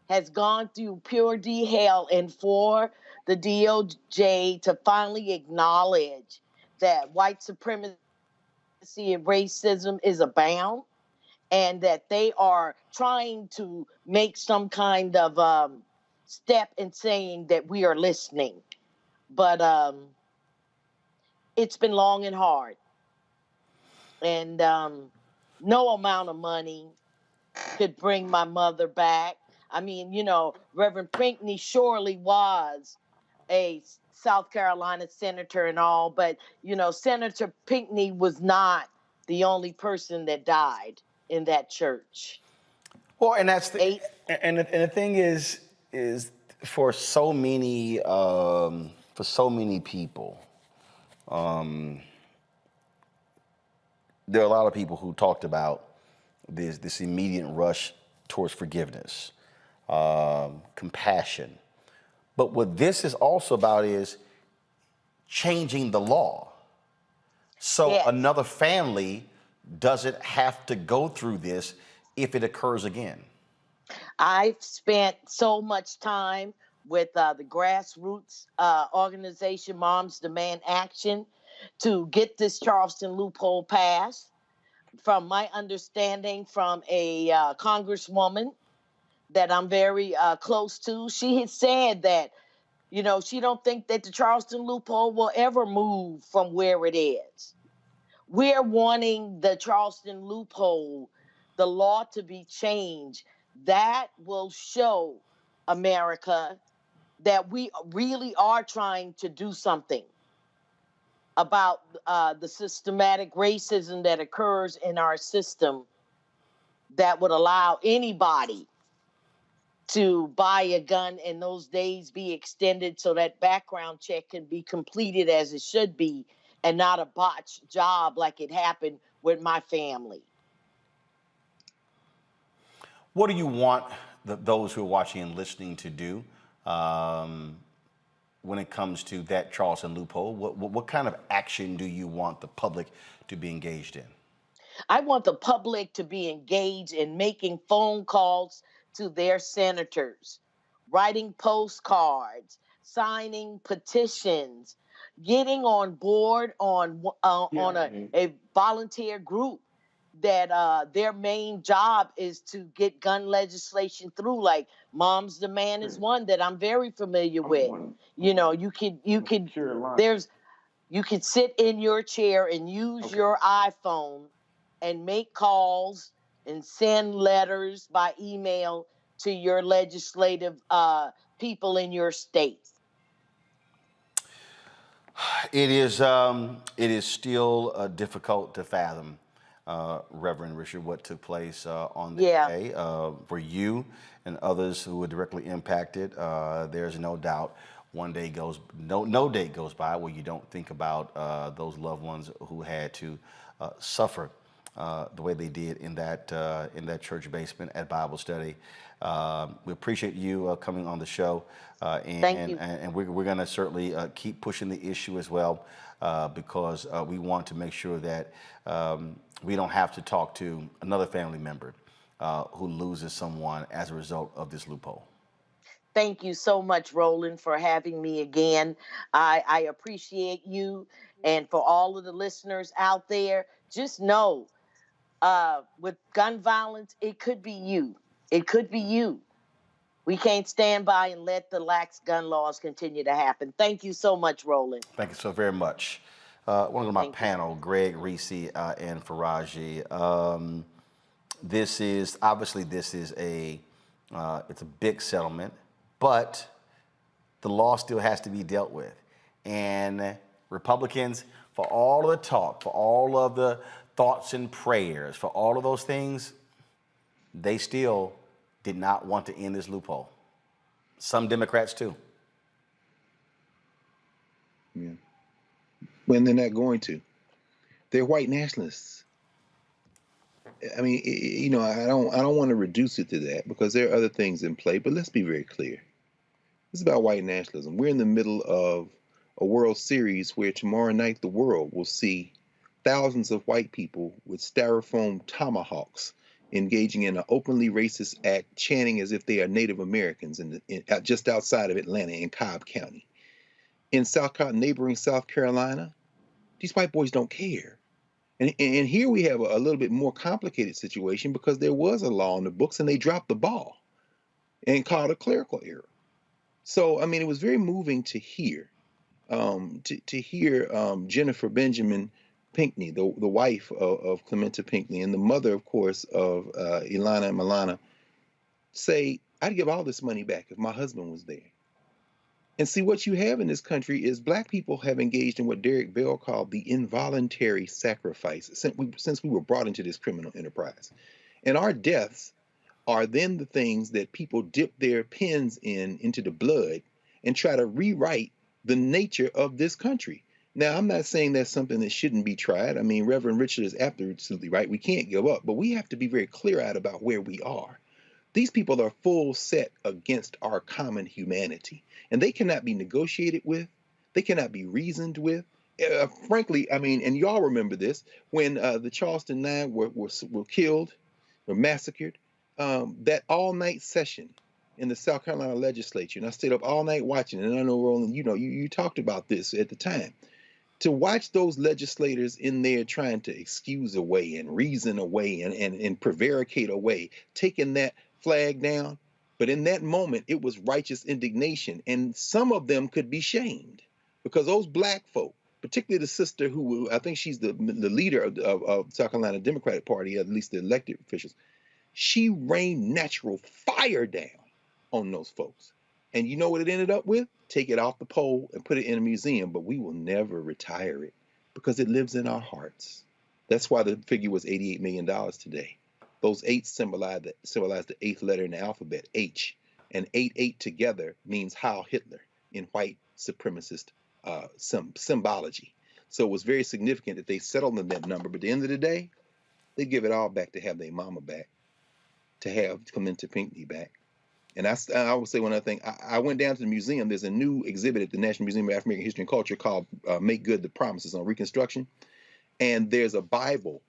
has gone through pure hell, and for the DOJ to finally acknowledge that white supremacy and racism is abound, and that they are trying to make some kind of step in saying that we are listening. But it's been long and hard. And no amount of money could bring my mother back. Reverend Pinckney surely was a South Carolina senator and all, but, Senator Pinckney was not the only person that died in that church. Well, and that's the thing is for so many people, there are a lot of people who talked about this immediate rush towards forgiveness, compassion. But what this is also about is changing the law. So Yes. Another family doesn't have to go through this if it occurs again. I've spent so much time with the grassroots organization, Moms Demand Action, to get this Charleston loophole passed. From my understanding from a congresswoman that I'm very close to, she had said that You know, she don't think that the Charleston loophole will ever move from where it is. We're wanting the Charleston loophole, the law to be changed. That will show America that we really are trying to do something about the systematic racism that occurs in our system that would allow anybody to buy a gun and those days be extended so that background check can be completed as it should be and not a botched job like it happened with my family. What do you want those who are watching and listening to do when it comes to that Charleston loophole? What kind of action do you want the public to be engaged in? I want the public to be engaged in making phone calls to their senators, writing postcards, signing petitions, getting on board on a volunteer group that their main job is to get gun legislation through. Like Mom's Demand is one that I'm very familiar with. You know, you could sit in your chair and use your iPhone and make calls and send letters by email to your legislative people in your state. It is still difficult to fathom, Reverend Richard, what took place on that day for you and others who were directly impacted. There's no doubt no day goes by where you don't think about those loved ones who had to suffer the way they did in that church basement at Bible study. We appreciate you coming on the show, Thank you. And we're going to certainly keep pushing the issue as well, because we want to make sure that we don't have to talk to another family member who loses someone as a result of this loophole. Thank you so much, Roland, for having me again. I appreciate you, and for all of the listeners out there, just know with gun violence, it could be you. It could be you. We can't stand by and let the lax gun laws continue to happen. Thank you so much, Roland. Thank you so very much. One of my panel, Greg, Reese, and Faraji. This is it's a big settlement, but the law still has to be dealt with. And Republicans, for all of the talk, for all of the thoughts and prayers, for all of those things, they still did not want to end this loophole. Some Democrats too. Yeah. When they're not going to. They're white nationalists. I mean, you know, I don't want to reduce it to that because there are other things in play, but let's be very clear. It's about white nationalism. We're in the middle of a World Series where tomorrow night the world will see thousands of white people with styrofoam tomahawks engaging in an openly racist act, chanting as if they are Native Americans just outside of Atlanta in Cobb County. In neighboring South Carolina, these white boys don't care. And here we have a little bit more complicated situation because there was a law in the books and they dropped the ball and called a clerical error. So, I mean, it was very moving to hear, Jennifer Benjamin Pinckney, the wife of Clementa Pinckney and the mother, of course, of Ilana and Milana, say, I'd give all this money back if my husband was there. And see, what you have in this country is black people have engaged in what Derek Bell called the involuntary sacrifice since we were brought into this criminal enterprise. And our deaths are then the things that people dip their pens into the blood and try to rewrite the nature of this country. Now, I'm not saying that's something that shouldn't be tried. I mean, Reverend Richard is absolutely right. We can't give up, but we have to be very clear-eyed about where we are. These people are full set against our common humanity, and they cannot be negotiated with. They cannot be reasoned with. Frankly, I mean, and y'all remember this, when the Charleston Nine were killed, were massacred, that all-night session in the South Carolina legislature, and I stayed up all night watching, and I know, Roland, you know, you talked about this at the time. To watch those legislators in there trying to excuse away and reason away and prevaricate away, taking that flag down, But in that moment, it was righteous indignation. And some of them could be shamed because those black folk, particularly the sister who I think she's the leader of South Carolina Democratic Party, at least the elected officials, she rained natural fire down on those folks. And you know what it ended up with? Take it off the pole and put it in a museum, but we will never retire it because it lives in our hearts. That's why the figure was $88 million today. Those 8 symbolize the 8th letter in the alphabet, H. And 8 together means Heil Hitler in white supremacist symbology. So it was very significant that they settled on that number. But at the end of the day, they give it all back to have their mama back, to have Clementa Pinckney back. And I would say one other thing. I went down to the museum. There's a new exhibit at the National Museum of African American History and Culture called Make Good the Promises on Reconstruction. And there's a Bible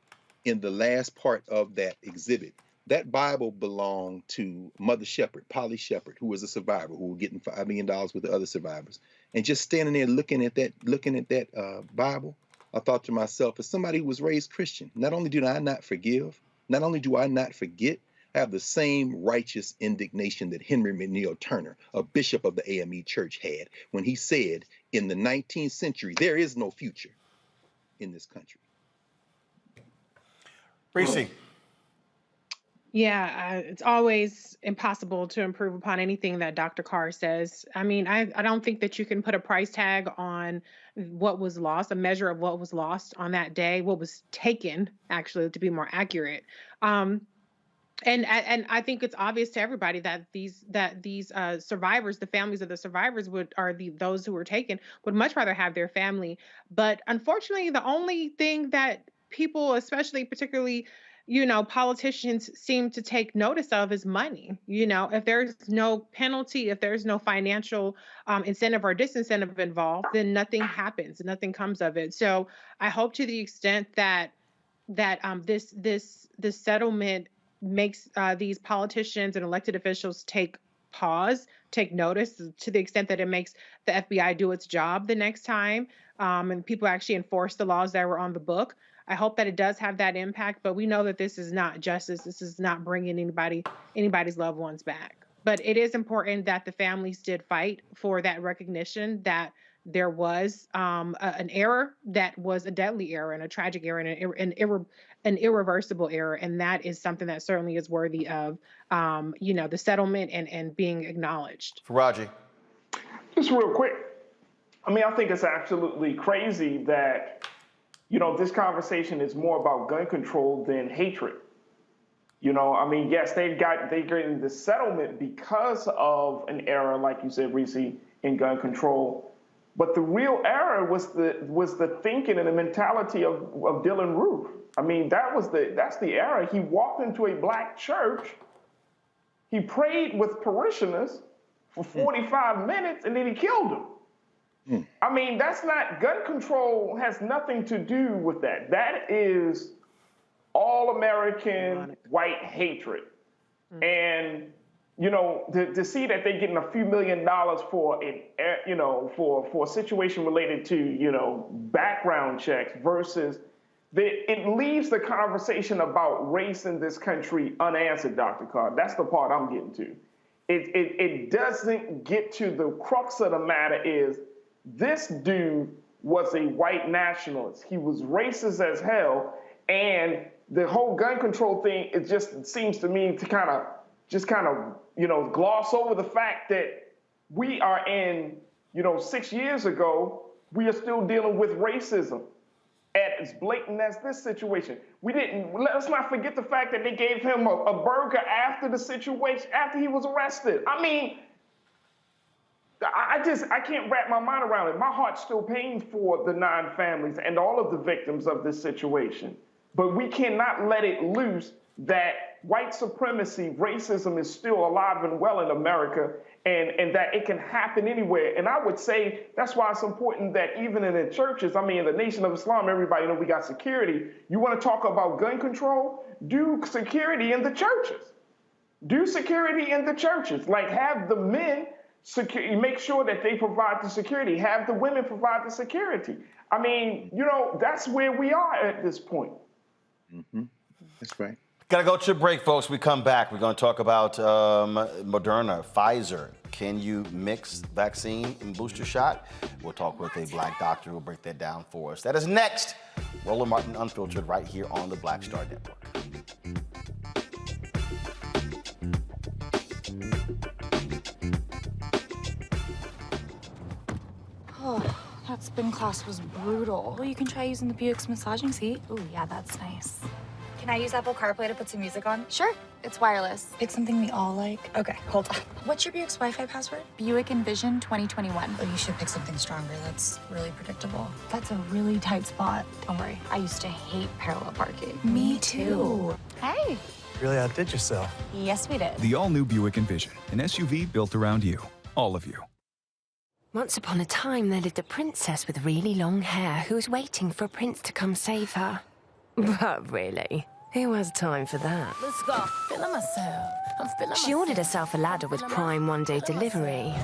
in the last part of that exhibit. That Bible belonged to Mother Shepherd, Polly Shepherd, who was a survivor, who was getting $5 million with the other survivors. And just standing there looking at that Bible, I thought to myself, as somebody who was raised Christian, not only do I not forgive, not only do I not forget, I have the same righteous indignation that Henry McNeil Turner, a bishop of the AME Church, had when he said in the 19th century, there is no future in this country. Reese. Yeah, it's always impossible to improve upon anything that Dr. Carr says. I mean, I don't think that you can put a price tag on what was lost, a measure of what was lost on that day, what was taken, actually, to be more accurate. And I think it's obvious to everybody that these survivors, the families of the survivors those who were taken, would much rather have their family. But unfortunately, the only thing that people, especially particularly, politicians seem to take notice of is money. If there's no penalty, if there's no financial incentive or disincentive involved, then nothing happens, nothing comes of it. So I hope to the extent that this settlement makes these politicians and elected officials take notice, to the extent that it makes the FBI do its job the next time, and people actually enforce the laws that were on the book. I hope that it does have that impact, but we know that this is not justice. This is not bringing anybody's loved ones back. But it is important that the families did fight for that recognition that there was an error that was a deadly error and a tragic error and an irreversible error. And that is something that certainly is worthy of, the settlement and being acknowledged. Faraji. Just real quick. I mean, I think it's absolutely crazy that, this conversation is more about gun control than hatred. I mean, yes, they got the settlement because of an error, like you said, Reese, in gun control. But the real error was the thinking and the mentality of Dylan Roof. I mean, that's the error. He walked into a black church. He prayed with parishioners for 45 minutes, and then he killed them. I mean, gun control has nothing to do with that. That is all-American white hatred. And, to see that they're getting a few $1 million for for a situation related to, background checks versus it leaves the conversation about race in this country unanswered, Dr. Carr. That's the part I'm getting to. It doesn't get to the crux of the matter is this dude was a white nationalist. He was racist as hell. And the whole gun control thing, it just seems to me to kind of gloss over the fact that we are in, 6 years ago, we are still dealing with racism as blatant as this situation. Let's not forget the fact that they gave him a burger after the situation, after he was arrested. I mean, I can't wrap my mind around it. My heart's still pained for the 9 families and all of the victims of this situation. But we cannot let it loose that white supremacy, racism is still alive and well in America, and that it can happen anywhere. And I would say that's why it's important that even in the churches, I mean, in the Nation of Islam, everybody we got security. You want to talk about gun control? Do security in the churches. Do security in the churches. Like have the men make sure that they provide the security. Have the women provide the security. I mean, that's where we are at this point. Mm-hmm. That's right. Got to go to a break, folks. We come back. We're going to talk about Moderna, Pfizer. Can you mix vaccine and booster shot? We'll talk with a black doctor who will break that down for us. That is next. Roland Martin Unfiltered right here on the Black Star Network. Oh, that spin class was brutal. Well, you can try using the Buick's massaging seat. Oh, yeah, that's nice. Can I use Apple CarPlay to put some music on? Sure. It's wireless. Pick something we all like. Okay, hold on. What's your Buick's Wi-Fi password? Buick Envision 2021. Oh, you should pick something stronger. That's really predictable. That's a really tight spot. Don't worry. I used to hate parallel parking. Me too. Hey. Really outdid yourself. Yes, we did. The all-new Buick Envision, an SUV built around you. All of you. Once upon a time, there lived a princess with really long hair who was waiting for a prince to come save her. But really, who has time for that? Let's go. Feeling myself. I'm feeling She ordered herself a ladder with Prime one-day delivery,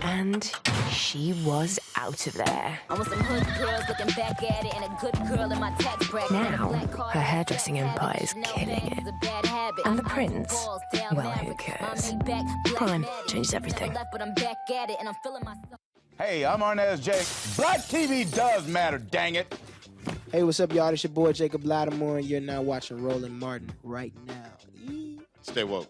and she was out of there. I want some hood girls looking back at it and a good girl in my tax bracket. Now, her hairdressing empire is killing it. And the prince? Well, who cares? Prime changes everything. Hey, I'm Arnez J. Black TV does matter, dang it. Hey, what's up, y'all? It's your boy Jacob Lattimore, and you're now watching Roland Martin right now. Stay woke.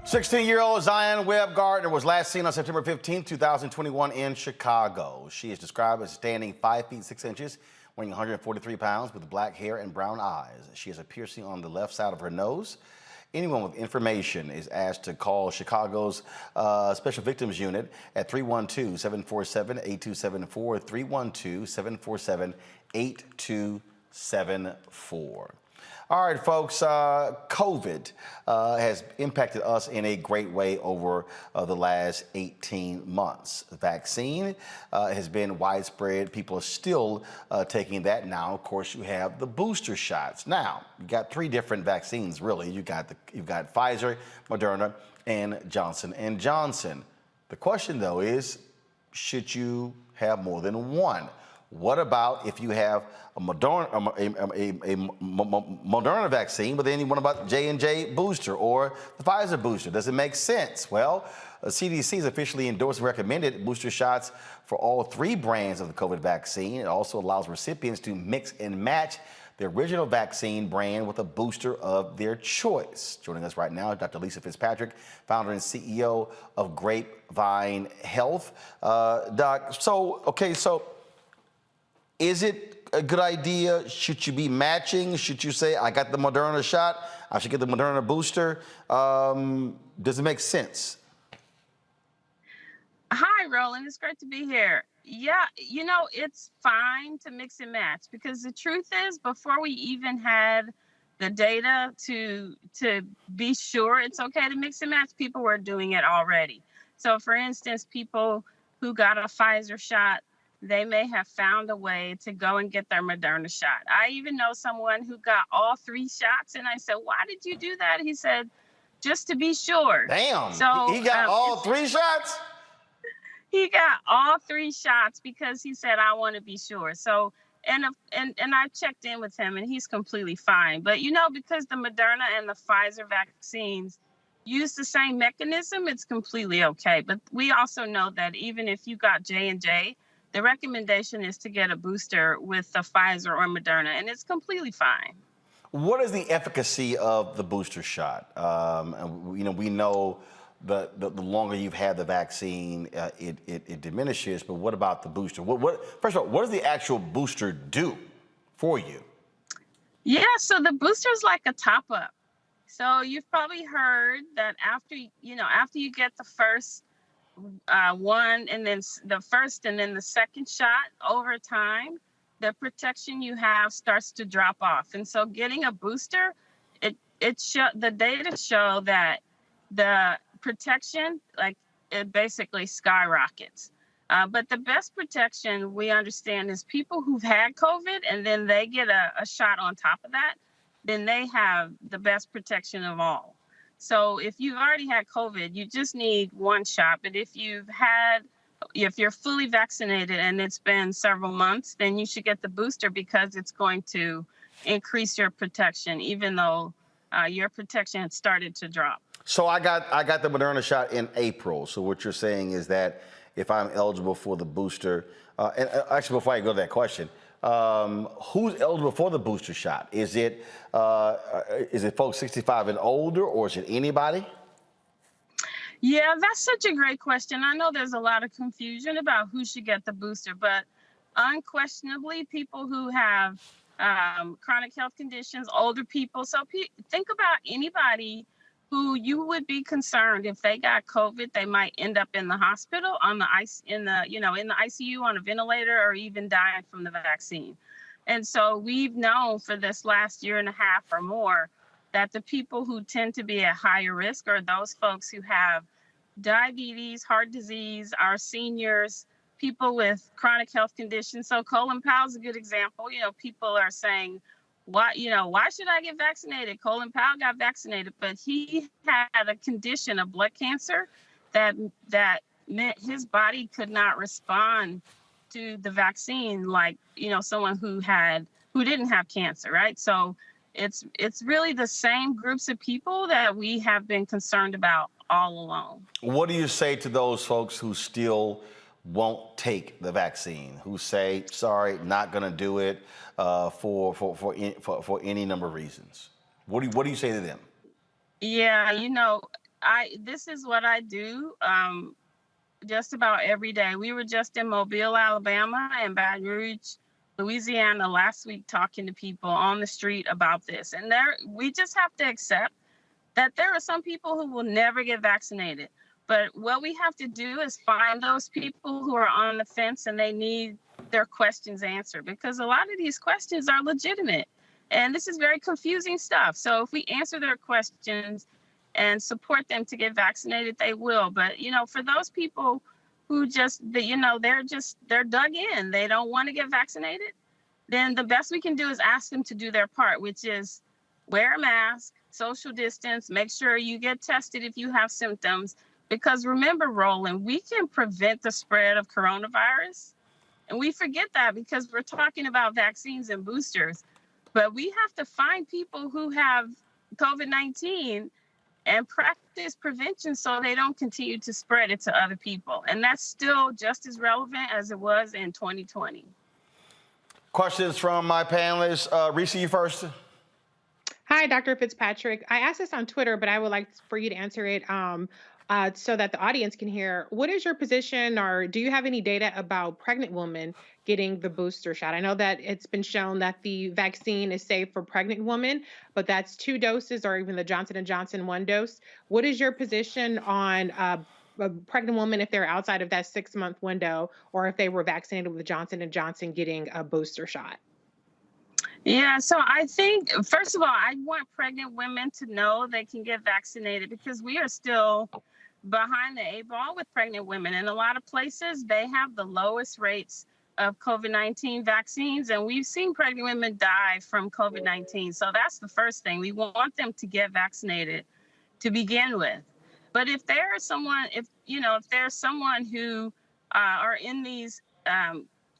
16-year-old Zion Webb Gardner was last seen on September 15, 2021 in Chicago. She is described as standing 5 feet 6 inches, weighing 143 pounds, with black hair and brown eyes. She has a piercing on the left side of her nose. Anyone with information is asked to call Chicago's Special Victims Unit at 312-747-8274, 312-747-8274. All right, folks, COVID has impacted us in a great way over the last 18 months. The vaccine has been widespread. People are still taking that now. Of course, you have the booster shots. Now, you got three different vaccines, really. You've got Pfizer, Moderna, and Johnson & Johnson. The question, though, is should you have more than one? What about if you have a Moderna vaccine, but then what about J&J booster or the Pfizer booster? Does it make sense? Well, CDC has officially endorsed and recommended booster shots for all three brands of the COVID vaccine. It also allows recipients to mix and match the original vaccine brand with a booster of their choice. Joining us right now, Dr. Lisa Fitzpatrick, founder and CEO of Grapevine Health. Doc, so is it a good idea? Should you be matching? Should you say, I got the Moderna shot, I should get the Moderna booster? Does it make sense? Hi, Roland. It's great to be here. Yeah, it's fine to mix and match because the truth is, before we even had the data to be sure it's okay to mix and match, people were doing it already. So, for instance, people who got a Pfizer shot, they may have found a way to go and get their Moderna shot. I even know someone who got all three shots, and I said, why did you do that? He said, just to be sure. Damn, so, he got all three shots? He got all three shots because he said, I want to be sure. So, and I checked in with him, and he's completely fine. But, because the Moderna and the Pfizer vaccines use the same mechanism, it's completely okay. But we also know that even if you got J&J, the recommendation is to get a booster with the Pfizer or Moderna, and it's completely fine. What is the efficacy of the booster shot? We know the longer you've had the vaccine, it diminishes. But what about the booster? First of all, what does the actual booster do for you? Yeah, so the booster is like a top up. So you've probably heard that after you get the first one and then the first and then the second shot, over time, the protection you have starts to drop off. And so getting a booster, the data show that the protection, it basically skyrockets. But the best protection we understand is people who've had COVID and then they get a shot on top of that, then they have the best protection of all. So if you've already had COVID, you just need one shot. But if you're fully vaccinated and it's been several months, then you should get the booster because it's going to increase your protection, even though your protection had started to drop. So I got the Moderna shot in April. So what you're saying is that if I'm eligible for the booster, and actually before I go to that question, who's eligible for the booster shot? Is it folks 65 and older, or is it anybody? Yeah, that's such a great question. I know there's a lot of confusion about who should get the booster, but unquestionably, people who have chronic health conditions, older people. So think about anybody who you would be concerned if they got COVID, they might end up in the hospital in the ICU on a ventilator, or even dying from the vaccine. And so we've known for this last year and a half or more that the people who tend to be at higher risk are those folks who have diabetes, heart disease, our seniors, people with chronic health conditions. So Colin Powell's a good example. People are saying, why should I get vaccinated? Colin Powell got vaccinated, but he had a condition, a blood cancer, that meant his body could not respond to the vaccine like, someone who didn't have cancer, right? So it's really the same groups of people that we have been concerned about all along. What do you say to those folks who still won't take the vaccine, who say, sorry, not going to do it for any number of reasons? What do you say to them? Yeah, this is what I do just about every day. We were just in Mobile, Alabama, and Baton Rouge, Louisiana last week talking to people on the street about this. And we just have to accept that there are some people who will never get vaccinated. But what we have to do is find those people who are on the fence and they need their questions answered, because a lot of these questions are legitimate. And this is very confusing stuff. So if we answer their questions and support them to get vaccinated, they will. But, for those people who they're dug in, they don't want to get vaccinated, then the best we can do is ask them to do their part, which is wear a mask, social distance, make sure you get tested if you have symptoms. Because remember, Roland, we can prevent the spread of coronavirus. And we forget that because we're talking about vaccines and boosters. But we have to find people who have COVID-19 and practice prevention so they don't continue to spread it to other people. And that's still just as relevant as it was in 2020. Questions from my panelists. Reese, you first. Hi, Dr. Fitzpatrick. I asked this on Twitter, but I would like for you to answer it so that the audience can hear. What is your position, or do you have any data about pregnant women getting the booster shot? I know that it's been shown that the vaccine is safe for pregnant women, but that's 2 doses, or even the Johnson & Johnson 1 dose. What is your position on a pregnant woman if they're outside of that 6-month window, or if they were vaccinated with Johnson & Johnson getting a booster shot? Yeah, so I think, first of all, I want pregnant women to know they can get vaccinated, because we are still behind the 8 ball with pregnant women. In a lot of places, they have the lowest rates of COVID-19 vaccines, and we've seen pregnant women die from COVID-19. So that's the first thing. We want them to get vaccinated to begin with. But if there's someone who are in these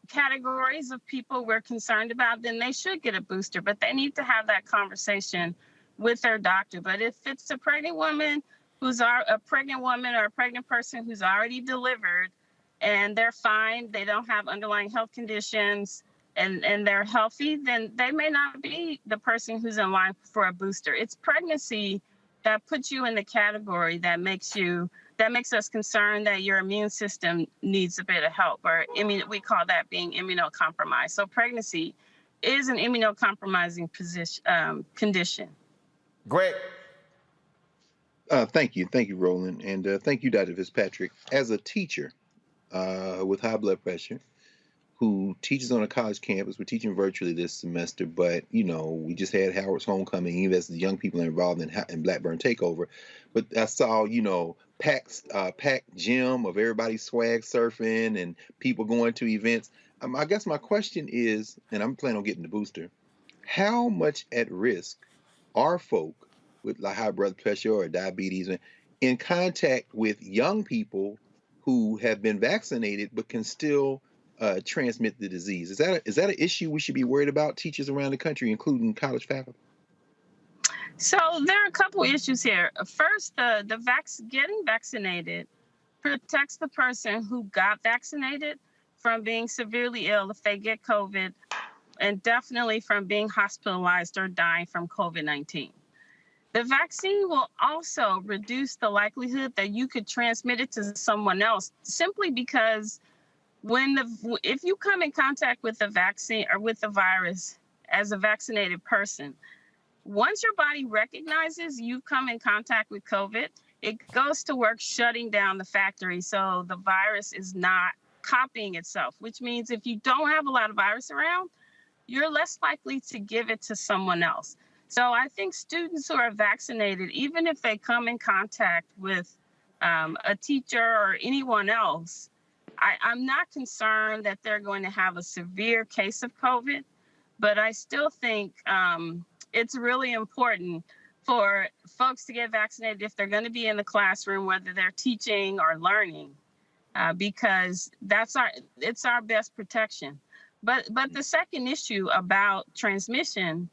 categories of people we're concerned about, then they should get a booster, but they need to have that conversation with their doctor. But if it's a pregnant woman or a pregnant person who's already delivered and they're fine, they don't have underlying health conditions, and they're healthy, then they may not be the person who's in line for a booster. It's pregnancy that puts you in the category that makes us concerned that your immune system needs a bit of help, or we call that being immunocompromised. So pregnancy is an immunocompromising condition. Great. Thank you, Roland, and thank you, Dr. Fitzpatrick. As a teacher with high blood pressure who teaches on a college campus, we're teaching virtually this semester, but we just had Howard's homecoming, even as the young people are involved in Blackburn Takeover. But I saw, packed gym of everybody swag surfing and people going to events. I guess my question is, and I'm planning on getting the booster, how much at risk are folk with like high blood pressure or diabetes in contact with young people who have been vaccinated but can still transmit the disease? Is that an issue we should be worried about, teachers around the country, including college faculty? So there are a couple issues here. First, getting vaccinated protects the person who got vaccinated from being severely ill if they get COVID, and definitely from being hospitalized or dying from COVID-19. The vaccine will also reduce the likelihood that you could transmit it to someone else, simply because if you come in contact with the vaccine or with the virus as a vaccinated person, once your body recognizes you've come in contact with COVID, it goes to work shutting down the factory so the virus is not copying itself, which means if you don't have a lot of virus around, you're less likely to give it to someone else. So I think students who are vaccinated, even if they come in contact with a teacher or anyone else, I'm not concerned that they're going to have a severe case of COVID, but I still think it's really important for folks to get vaccinated if they're going to be in the classroom, whether they're teaching or learning, because it's our best protection. But the second issue about transmission,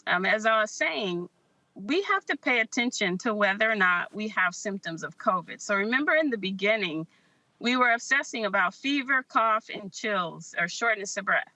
as I was saying, we have to pay attention to whether or not we have symptoms of COVID. So remember in the beginning, we were obsessing about fever, cough, and chills or shortness of breath.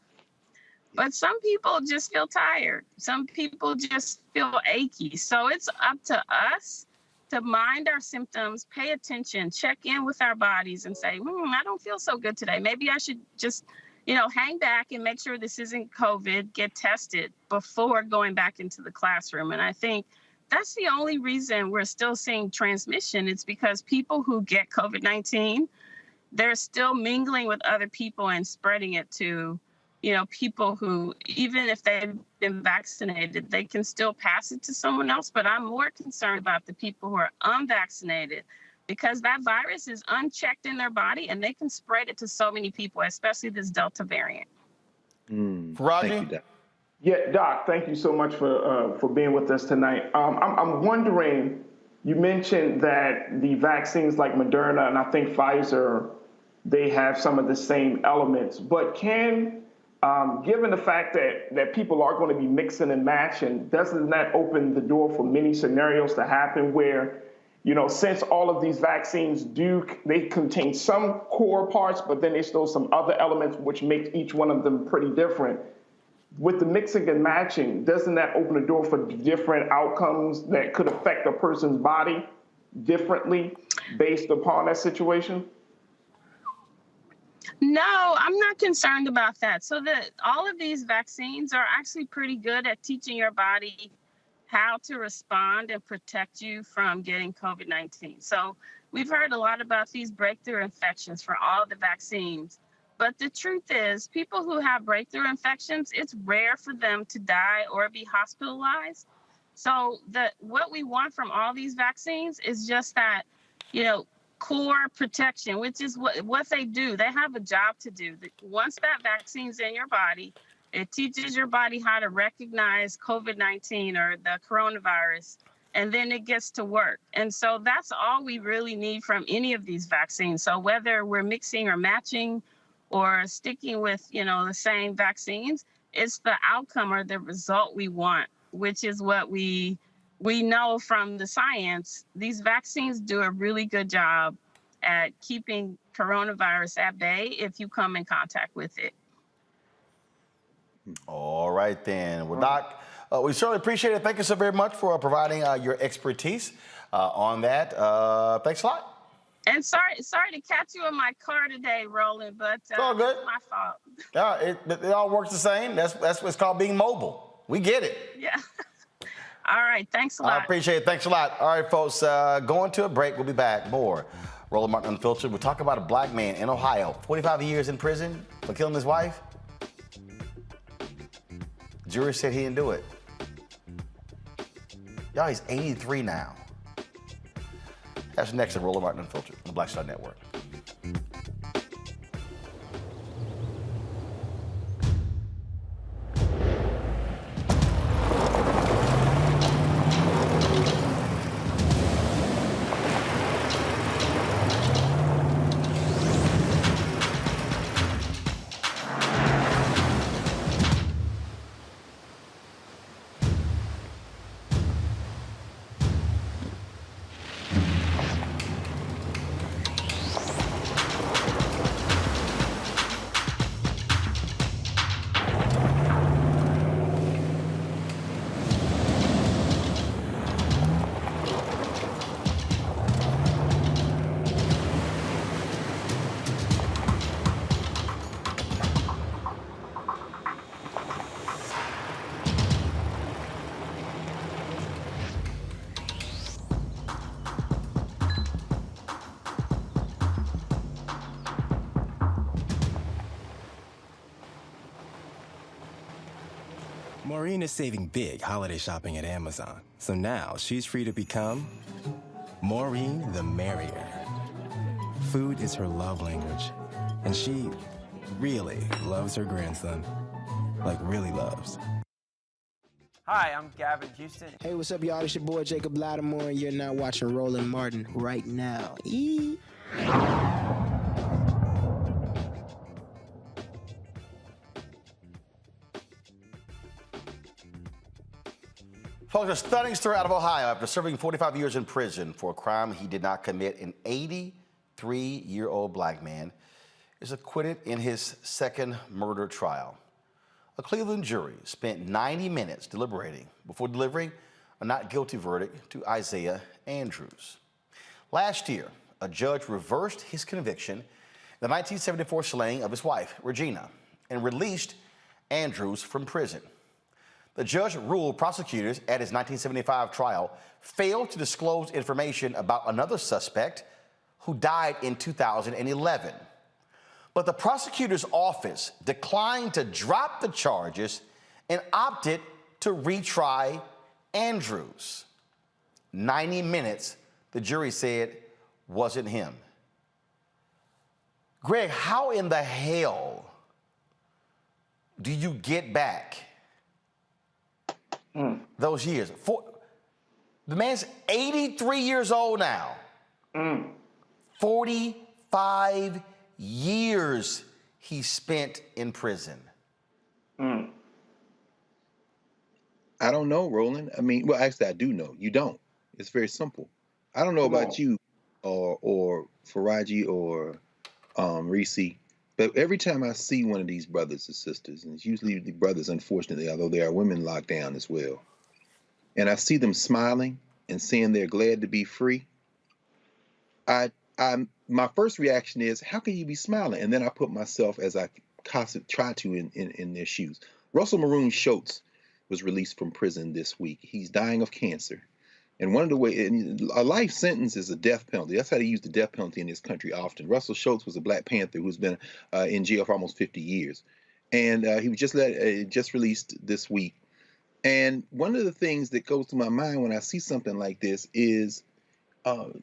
But some people just feel tired. Some people just feel achy. So it's up to us to mind our symptoms, pay attention, check in with our bodies and say, I don't feel so good today. Maybe I should just, hang back and make sure this isn't COVID, get tested before going back into the classroom. And I think that's the only reason we're still seeing transmission. It's because people who get COVID-19, they're still mingling with other people and spreading it to people who, even if they've been vaccinated, they can still pass it to someone else. But I'm more concerned about the people who are unvaccinated, because that virus is unchecked in their body and they can spread it to so many people, especially this Delta variant. Roger? Thank you, Doc. Yeah, Doc, thank you so much for being with us tonight. I'm wondering, you mentioned that the vaccines like Moderna and I think Pfizer, they have some of the same elements, but given the fact that people are going to be mixing and matching, doesn't that open the door for many scenarios to happen where, since all of these vaccines they contain some core parts, but then there's still some other elements which make each one of them pretty different. With the mixing and matching, doesn't that open the door for different outcomes that could affect a person's body differently based upon that situation? No, I'm not concerned about that. So all of these vaccines are actually pretty good at teaching your body how to respond and protect you from getting COVID-19. So we've heard a lot about these breakthrough infections for all the vaccines. But the truth is, people who have breakthrough infections, it's rare for them to die or be hospitalized. So what we want from all these vaccines is just that, core protection, which is what they do. They have a job to do. Once that vaccine's in your body, it teaches your body how to recognize COVID-19 or the coronavirus, and then it gets to work. And so that's all we really need from any of these vaccines. So whether we're mixing or matching or sticking with, the same vaccines, it's the outcome or the result we want, which is what we know from the science. These vaccines do a really good job at keeping coronavirus at bay if you come in contact with it. All right, then. Well, Doc, we certainly appreciate it. Thank you so very much for providing your expertise on that. Thanks a lot. And sorry to catch you in my car today, Roland, but it's all good. It's my fault. Yeah, it all works the same. That's what's called being mobile. We get it. Yeah. All right. Thanks a lot. I appreciate it. Thanks a lot. All right, folks, going to a break. We'll be back. More Roland Martin Unfiltered. We'll talk about a black man in Ohio, 45 years in prison for killing his wife. Jury said he didn't do it. Y'all, he's 83 now. That's next at Roland Martin Unfiltered on the Black Star Network. Maureen is saving big holiday shopping at Amazon, so now she's free to become Maureen the Merrier. Food is her love language, and she really loves her grandson. Like, really loves. Hi, I'm Gavin Houston. Hey, what's up, y'all? It's your boy Jacob Lattimore, and you're now watching Roland Martin right now. Eee. Folks, a stunning story out of Ohio. After serving 45 years in prison for a crime he did not commit, an 83-year-old black man is acquitted in his second murder trial. A Cleveland jury spent 90 minutes deliberating before delivering a not guilty verdict to Isaiah Andrews. Last year, a judge reversed his conviction in the 1974 slaying of his wife, Regina, and released Andrews from prison. The judge ruled prosecutors at his 1975 trial failed to disclose information about another suspect who died in 2011. But the prosecutor's office declined to drop the charges and opted to retry Andrews. 90 minutes, the jury said, wasn't him. Greg, how in the hell do you get back those years? The man's 83 years old now. 45 years he spent in prison. I don't know, Roland. I mean, well, actually, I do know. You don't. It's very simple. I don't know about you or Faraji or Reese, but every time I see one of these brothers and sisters, and it's usually the brothers, unfortunately, although there are women locked down as well, and I see them smiling and saying they're glad to be free, my first reaction is, how can you be smiling? And then I put myself, as I try to, in their shoes. Russell Maroon Schultz was released from prison this week. He's dying of cancer. And one of the ways, a life sentence is a death penalty. That's how they use the death penalty in this country often. Russell Schultz was a Black Panther who's been in jail for almost 50 years. And he was just released this week. And one of the things that goes through my mind when I see something like this is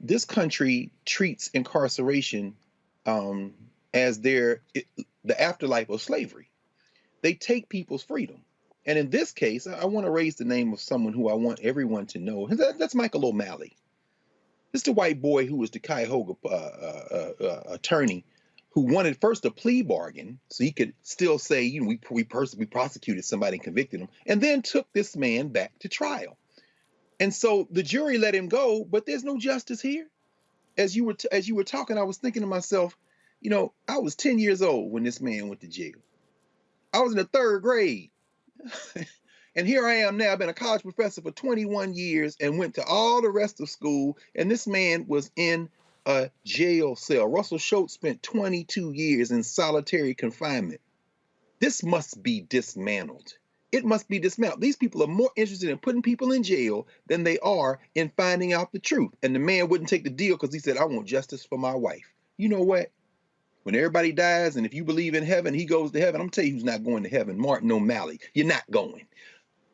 this country treats incarceration as the afterlife of slavery. They take people's freedom. And in this case, I want to raise the name of someone who I want everyone to know. That's Michael O'Malley. This is the white boy who was the Cuyahoga attorney who wanted first a plea bargain so he could still say, you know, we prosecuted somebody and convicted him, and then took this man back to trial. And so the jury let him go, but there's no justice here. As you were talking, I was thinking to myself, you know, I was 10 years old when this man went to jail. I was in the 3rd grade. And here I am now. I've been a college professor for 21 years and went to all the rest of school. And this man was in a jail cell. Russell Schultz spent 22 years in solitary confinement. This must be dismantled. It must be dismantled. These people are more interested in putting people in jail than they are in finding out the truth. And the man wouldn't take the deal because he said, I want justice for my wife. You know what? When everybody dies, and if you believe in heaven, he goes to heaven. I'm going to tell you who's not going to heaven. Martin O'Malley. You're not going.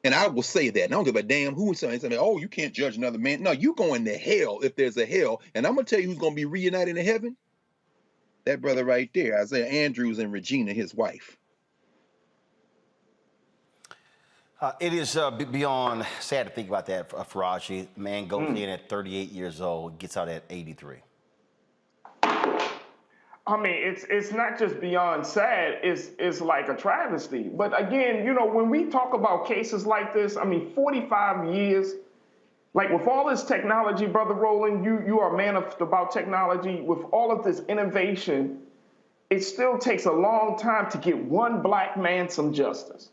And I will say that. And I don't give a damn who is saying, oh, you can't judge another man. No, you going to hell if there's a hell. And I'm going to tell you who's going to be reunited in heaven. That brother right there, Isaiah Andrews and Regina, his wife. It is beyond sad to think about that, Faraji. Man goes in at 38 years old, gets out at 83. I mean, it's not just beyond sad, it's like a travesty. But again, you know, when we talk about cases like this, I mean, 45 years, like with all this technology, Brother Roland, you are a man about technology. With all of this innovation, it still takes a long time to get one black man some justice.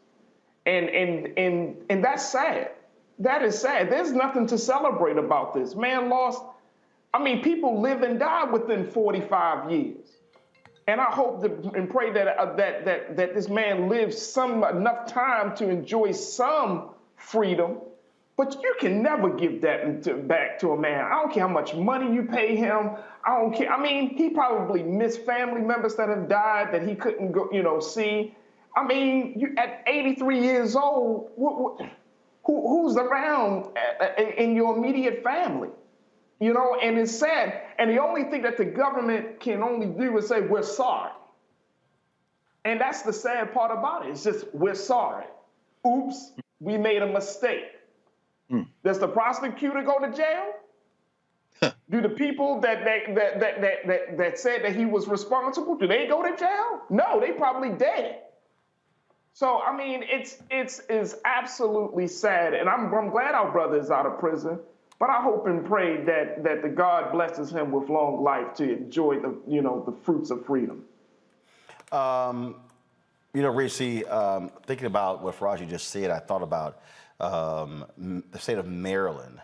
And that's sad. That is sad. There's nothing to celebrate about this. Man lost, I mean, people live and die within 45 years. And I hope and pray that that this man lives enough time to enjoy some freedom. But you can never give that back to a man. I don't care how much money you pay him. I don't care. I mean, he probably missed family members that have died that he couldn't go, you know, see. I mean, you at 83 years old, who's around in your immediate family? You know, and it's sad. And the only thing that the government can only do is say, we're sorry. And that's the sad part about it. It's just, we're sorry. Oops, we made a mistake. Does the prosecutor go to jail? Do the people that said that he was responsible, do they go to jail? No, they probably dead. So, I mean, it's absolutely sad. And I'm glad our brother is out of prison. But I hope and pray that the God blesses him with long life to enjoy the fruits of freedom. You know, Reese, thinking about what Faraji just said, I thought about the state of Maryland.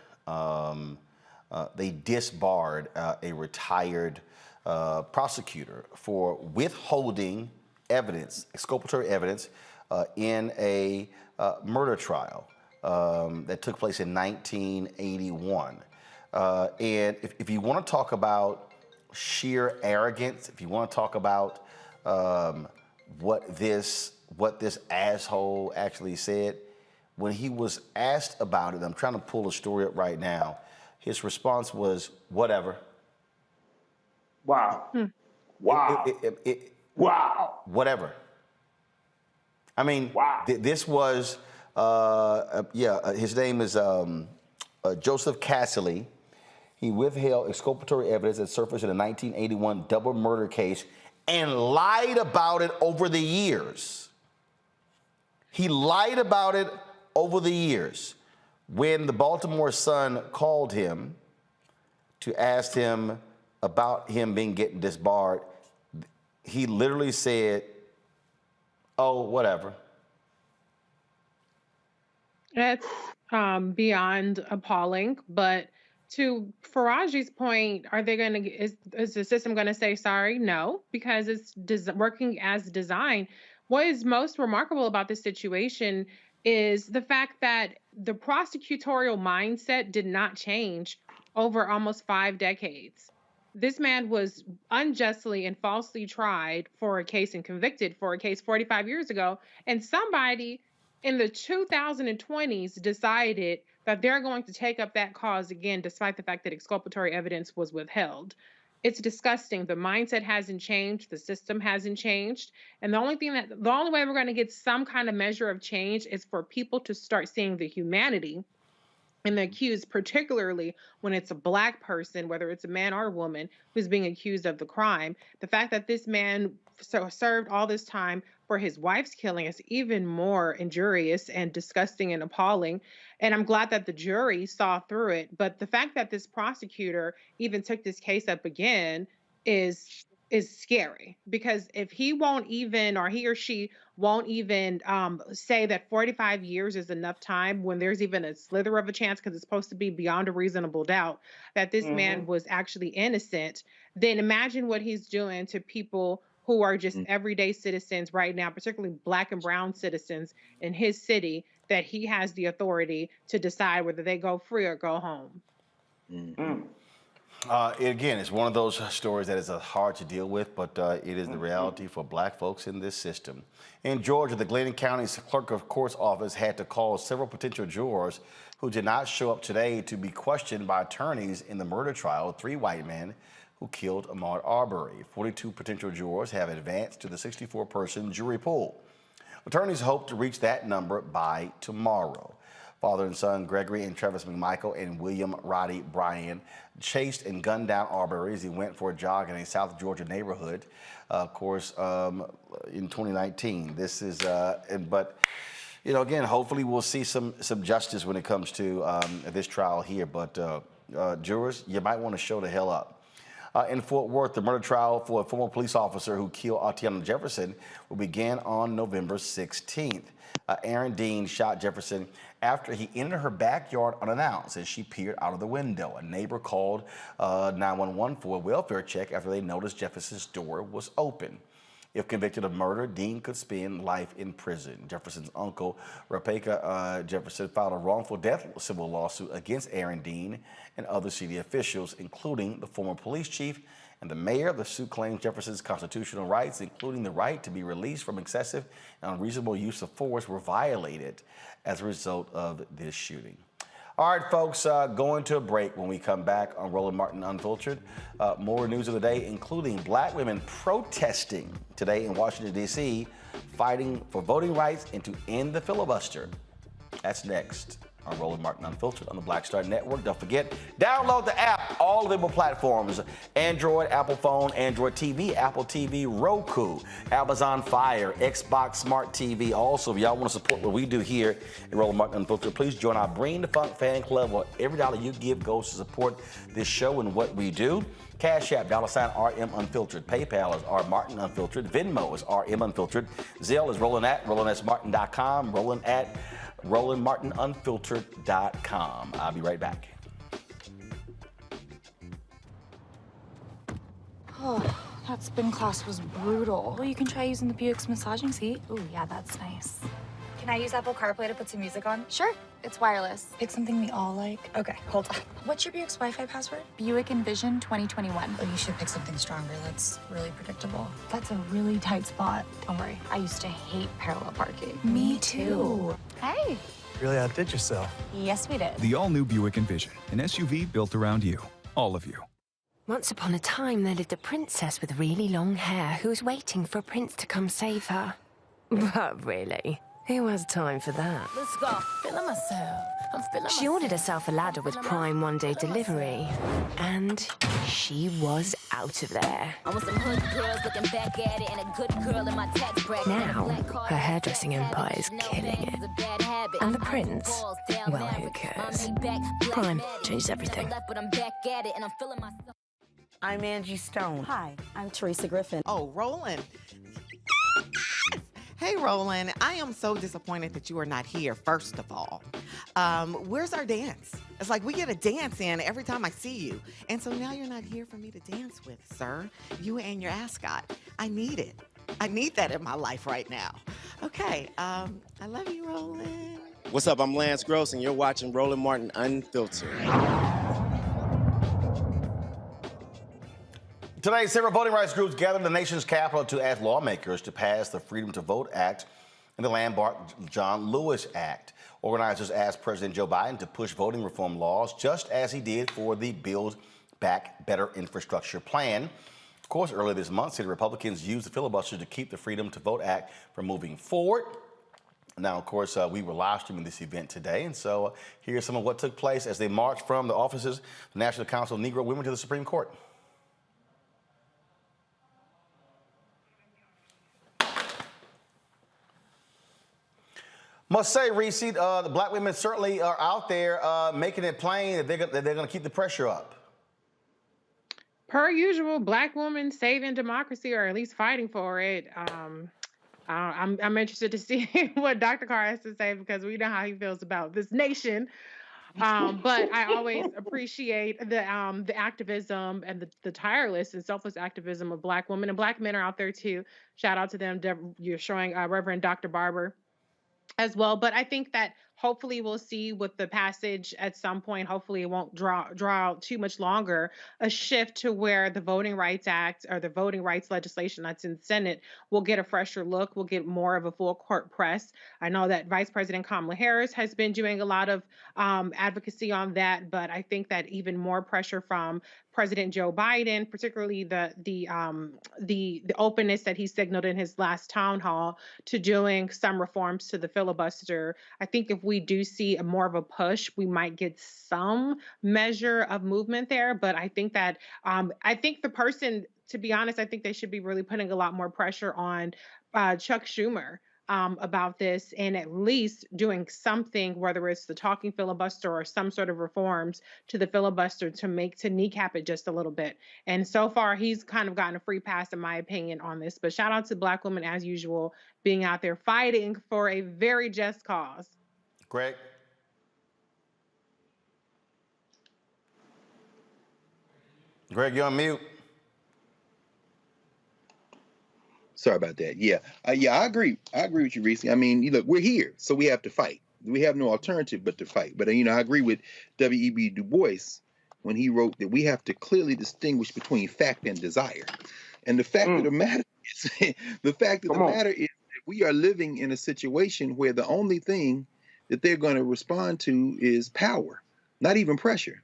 They disbarred a retired prosecutor for withholding evidence, exculpatory evidence, in a murder trial that took place in 1981. And if you want to talk about sheer arrogance, if you want to talk about what this asshole actually said, when he was asked about it, I'm trying to pull the story up right now, his response was, whatever. Wow. Wow. Wow. Whatever. I mean, wow. This was, his name is Joseph Cassilly. He withheld exculpatory evidence that surfaced in a 1981 double murder case and lied about it over the years. He lied about it over the years. When the Baltimore Sun called him to ask him about him getting disbarred, he literally said, oh, whatever. That's beyond appalling. But to Faraji's point, are they going to? Is the system going to say sorry? No, because it's working as designed. What is most remarkable about this situation is the fact that the prosecutorial mindset did not change over almost 5 decades. This man was unjustly and falsely tried for a case and convicted for a case 45 years ago, and somebody in the 2020s decided that they're going to take up that cause again, despite the fact that exculpatory evidence was withheld. It's disgusting. The mindset hasn't changed. The system hasn't changed. And the only way we're going to get some kind of measure of change is for people to start seeing the humanity in the accused, particularly when it's a Black person, whether it's a man or a woman, who's being accused of the crime. The fact that this man served all this time for his wife's killing is even more injurious and disgusting and appalling. And I'm glad that the jury saw through it. But the fact that this prosecutor even took this case up again is scary, because if he won't even, or he or she won't even say that 45 years is enough time, when there's even a slither of a chance, because it's supposed to be beyond a reasonable doubt, that this man was actually innocent, then imagine what he's doing to people who are just everyday citizens right now, particularly Black and brown citizens in his city, that he has the authority to decide whether they go free or go home. Again, it's one of those stories that is hard to deal with, but it is the reality for black folks in this system. In Georgia, the Glenn County's clerk of court's office had to call several potential jurors who did not show up today to be questioned by attorneys in the murder trial of 3 white men who killed Ahmaud Arbery. 42 potential jurors have advanced to the 64-person jury pool. Attorneys hope to reach that number by tomorrow. Father and son Gregory and Travis McMichael and William Roddy Bryan chased and gunned down Arbery as he went for a jog in a South Georgia neighborhood, of course, in 2019. This is, but you know, again, hopefully we'll see some justice when it comes to this trial here. But jurors, you might want to show the hell up. In Fort Worth, the murder trial for a former police officer who killed Atiana Jefferson will begin on November 16th. Aaron Dean shot Jefferson after he entered her backyard unannounced as she peered out of the window. A neighbor called 911 for a welfare check after they noticed Jefferson's door was open. If convicted of murder, Dean could spend life in prison. Jefferson's uncle, Rebecca Jefferson, filed a wrongful death civil lawsuit against Aaron Dean and other city officials, including the former police chief and the mayor. The suit claims Jefferson's constitutional rights, including the right to be released from excessive and unreasonable use of force, were violated as a result of this shooting. All right, folks, going to a break. When we come back on Roland Martin Unfiltered, more news of the day, including black women protesting today in Washington, D.C., fighting for voting rights and to end the filibuster. That's next on Roland Martin Unfiltered on the Black Star Network. Don't forget, download the app, all available platforms: Android, Apple phone, Android TV, Apple TV, Roku, Amazon Fire, Xbox Smart TV. Also, if y'all want to support what we do here at Roland Martin Unfiltered, please join our Bring the Funk fan club, where every dollar you give goes to support this show and what we do. Cash App, $RM Unfiltered. PayPal is R Martin Unfiltered. Venmo is RM Unfiltered. Zelle is RolandSMartin.com. Roland at RolandMartinUnfiltered.com. I'll be right back. Oh, that spin class was brutal. Well, you can try using the Buick's massaging seat. Ooh, yeah, that's nice. Can I use Apple CarPlay to put some music on? Sure, it's wireless. It's something we all like. Okay, hold on. What's your Buick's Wi-Fi password? Buick Envision 2021. Oh, you should pick something stronger. That's really predictable. That's a really tight spot. Don't worry, I used to hate parallel parking. Me too. Hey. Really outdid yourself. Yes, we did. The all-new Buick Envision, an SUV built around you, all of you. Once upon a time, there lived a princess with really long hair who was waiting for a prince to come save her. But really, who has time for that? Let's go. Feeling myself. I'm feeling She ordered herself a ladder with Prime one-day delivery, and she was out of there. I want some hood girls looking back at it and a good girl in my tax bracket. Now, her hairdressing empire is killing it. And the prince, well, who cares? Prime changes everything. I'm Angie Stone. Hi, I'm Teresa Griffin. Oh, Roland. Hey, Roland, I am so disappointed that you are not here, first of all. Where's our dance? It's like we get a dance in every time I see you. And so now you're not here for me to dance with, sir. You and your ascot. I need it. I need that in my life right now. Okay, I love you, Roland. What's up? I'm Lance Gross, and you're watching Roland Martin Unfiltered. Today, several voting rights groups gathered in the nation's capital to ask lawmakers to pass the Freedom to Vote Act and the Landmark-John Lewis Act. Organizers asked President Joe Biden to push voting reform laws just as he did for the Build Back Better infrastructure plan. Of course, earlier this month, Senate Republicans used the filibuster to keep the Freedom to Vote Act from moving forward. Now, of course, we were live streaming this event today, and so here's some of what took place as they marched from the offices of the National Council of Negro Women to the Supreme Court. Must say, Reese, the black women certainly are out there making it plain that they're going to keep the pressure up. Per usual, black women saving democracy, or at least fighting for it. I'm interested to see what Dr. Carr has to say, because we know how he feels about this nation. But I always appreciate the activism and the tireless and selfless activism of black women, and black men are out there too. Shout out to them. You're showing Reverend Dr. Barber as well. But I think that hopefully we'll see with the passage at some point, hopefully it won't draw out too much longer, a shift to where the Voting Rights Act or the voting rights legislation that's in the Senate will get a fresher look, will get more of a full court press. I know that Vice President Kamala Harris has been doing a lot of advocacy on that, but I think that even more pressure from President Joe Biden, particularly the openness that he signaled in his last town hall to doing some reforms to the filibuster. I think if we do see a more of a push, we might get some measure of movement there. But I think that I think the person, to be honest, I think they should be really putting a lot more pressure on Chuck Schumer about this and at least doing something, whether it's the talking filibuster or some sort of reforms to the filibuster to kneecap it just a little bit. And so far, he's kind of gotten a free pass, in my opinion, on this. But shout out to Black women, as usual, being out there fighting for a very just cause. Greg? Greg, you're on mute. Sorry about that. Yeah, I agree. I agree with you, Reese. I mean, look, we're here, so we have to fight. We have no alternative but to fight. But I agree with W.E.B. Du Bois when he wrote that we have to clearly distinguish between fact and desire. And the fact of the matter is, that we are living in a situation where the only thing that they're going to respond to is power, not even pressure.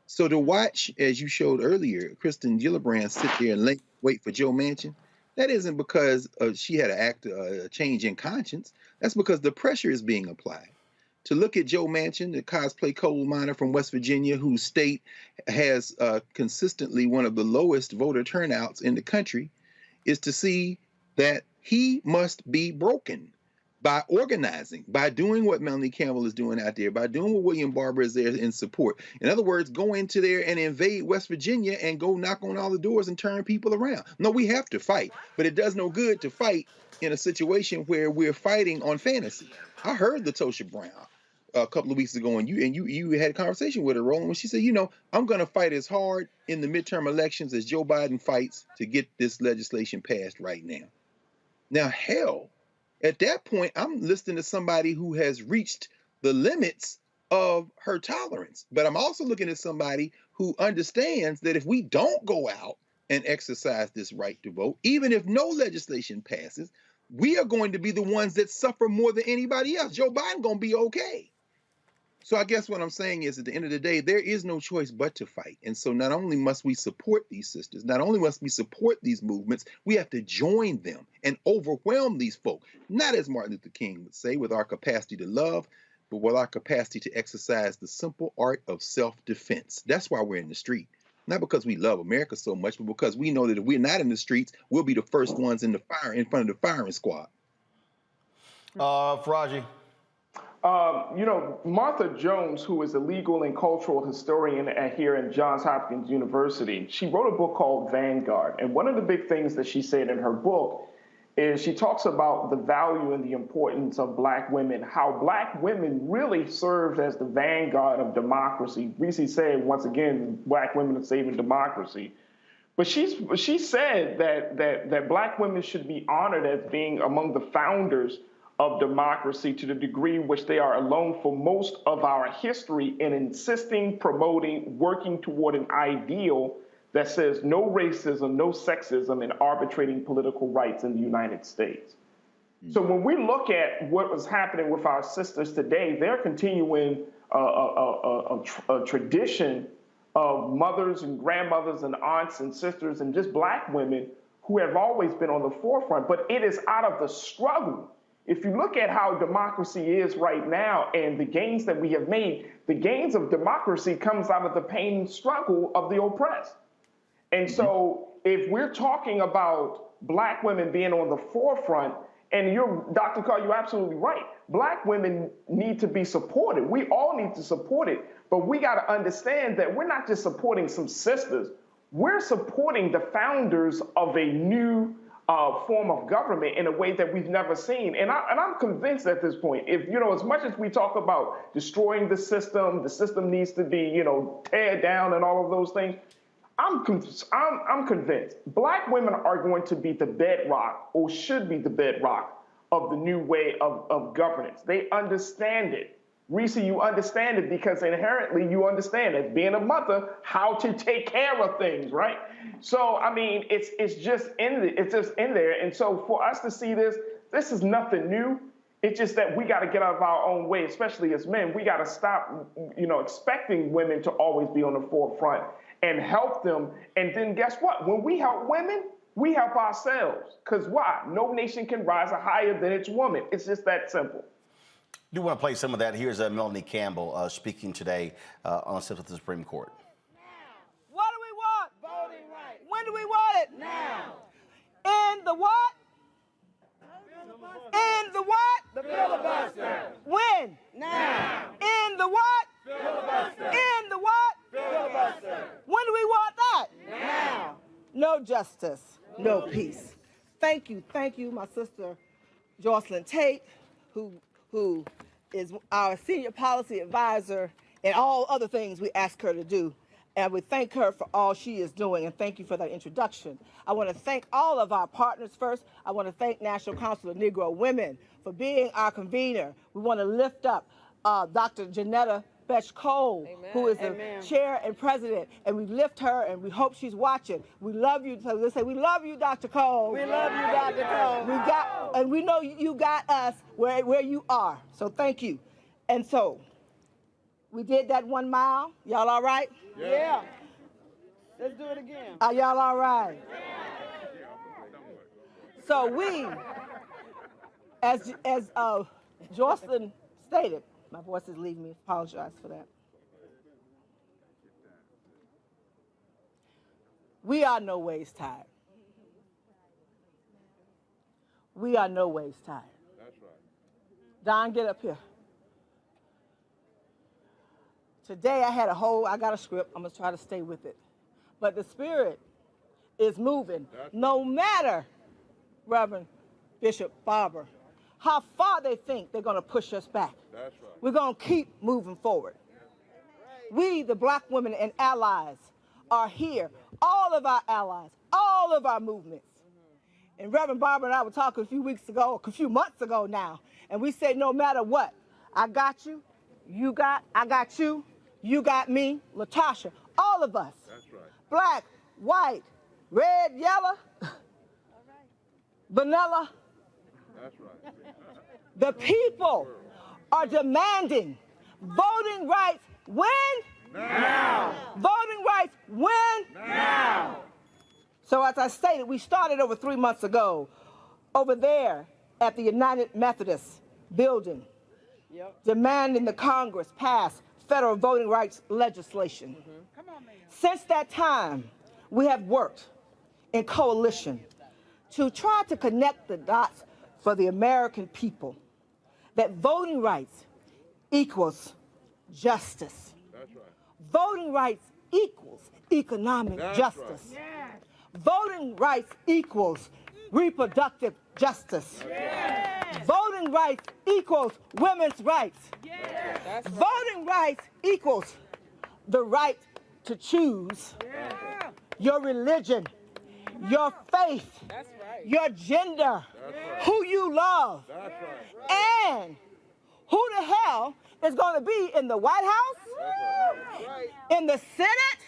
So to watch, as you showed earlier, Kristen Gillibrand sit there and wait for Joe Manchin, that isn't because she had a change in conscience. That's because the pressure is being applied. To look at Joe Manchin, the cosplay coal miner from West Virginia, whose state has consistently one of the lowest voter turnouts in the country, is to see that he must be broken by organizing, by doing what Melanie Campbell is doing out there, by doing what William Barber is there in support. In other words, go into there and invade West Virginia and go knock on all the doors and turn people around. No, we have to fight, but it does no good to fight in a situation where we're fighting on fantasy. I heard LaTosha Brown a couple of weeks ago, and you had a conversation with her, Roland, when she said, I'm going to fight as hard in the midterm elections as Joe Biden fights to get this legislation passed right now. Now, hell, at that point, I'm listening to somebody who has reached the limits of her tolerance. But I'm also looking at somebody who understands that if we don't go out and exercise this right to vote, even if no legislation passes, we are going to be the ones that suffer more than anybody else. Joe Biden going to be okay. So I guess what I'm saying is, at the end of the day, there is no choice but to fight. And so not only must we support these sisters, not only must we support these movements, we have to join them and overwhelm these folk. Not, as Martin Luther King would say, with our capacity to love, but with our capacity to exercise the simple art of self-defense. That's why we're in the street. Not because we love America so much, but because we know that if we're not in the streets, we'll be the first ones in front of the firing squad. Faraji. Martha Jones, who is a legal and cultural historian here at Johns Hopkins University, she wrote a book called Vanguard. And one of the big things that she said in her book is she talks about the value and the importance of Black women, how Black women really served as the vanguard of democracy. Reese said, once again, Black women are saving democracy. But she said that Black women should be honored as being among the founders of democracy to the degree which they are alone for most of our history in insisting, promoting, working toward an ideal that says no racism, no sexism, and arbitrating political rights in the United States. So when we look at what was happening with our sisters today, they're continuing a tradition of mothers and grandmothers and aunts and sisters and just Black women who have always been on the forefront. But it is out of the struggle. If you look at how democracy is right now and the gains that we have made, the gains of democracy comes out of the pain and struggle of the oppressed. And so if we're talking about Black women being on the forefront, and Dr. Carr, you're absolutely right. Black women need to be supported. We all need to support it. But we got to understand that we're not just supporting some sisters. We're supporting the founders of a new form of government in a way that we've never seen. And I'm convinced at this point, if, as much as we talk about destroying the system needs to be, teared down and all of those things, I'm convinced Black women are going to be the bedrock, or should be the bedrock, of the new way of governance. They understand it. Reese, you understand it because inherently you understand, as being a mother, how to take care of things, right? So I mean, it's just in there. And so for us to see this is nothing new. It's just that we got to get out of our own way, especially as men. We got to stop, expecting women to always be on the forefront and help them. And then guess what? When we help women, we help ourselves. Because why? No nation can rise higher than its woman. It's just that simple. I do want to play some of that. Here's Melanie Campbell speaking today on steps of the Supreme Court. What do we want? Voting rights. When do we want it? Now. In the what? In the what? The filibuster. When? Now. In the what? Filibuster. In the what? Filibuster. When do we want that? Now. No justice, no peace. Thank you, my sister Jocelyn Tate, who is our senior policy advisor and all other things we ask her to do. And we thank her for all she is doing, and thank you for that introduction. I want to thank all of our partners first. I want to thank National Council of Negro Women for being our convener. We want to lift up Dr. Janetta Betch-Cole, who is the chair and president, and we lift her, and we hope she's watching. We love you. So they say, we love you, Dr. Cole. We love you, Dr. Cole. And we know you got us where you are. So thank you. And so we did that 1 mile. Y'all all right? Yeah. Let's do it again. Are y'all all right? So we, as Jocelyn stated, my voice is leaving me. Apologize for that. We are no ways tired. We are no ways tired. That's right. Don, get up here. Today I got a script. I'm going to try to stay with it. But the spirit is moving. No matter, Reverend Bishop Barber, how far they think they're going to push us back. That's right. We're going to keep moving forward. We, the black women and allies, are here. All of our allies, all of our movements. And Reverend Barber and I were talking a few months ago now, and we said no matter what, I got you, I got you, you got me, Latasha, all of us. That's right. Black, white, red, yellow, vanilla. That's right. The people are demanding voting rights when? Now. Voting rights when? Now. So as I stated, we started over 3 months ago over there at the United Methodist building, demanding the Congress pass federal voting rights legislation. Since that time, we have worked in coalition to try to connect the dots for the American people that voting rights equals justice. That's right. Voting rights equals economic justice. Right. Voting rights equals reproductive justice. Voting rights equals women's rights. Voting rights equals the right to choose your religion, your faith, your gender, who you love, and who the hell is going to be in the White House, in the Senate,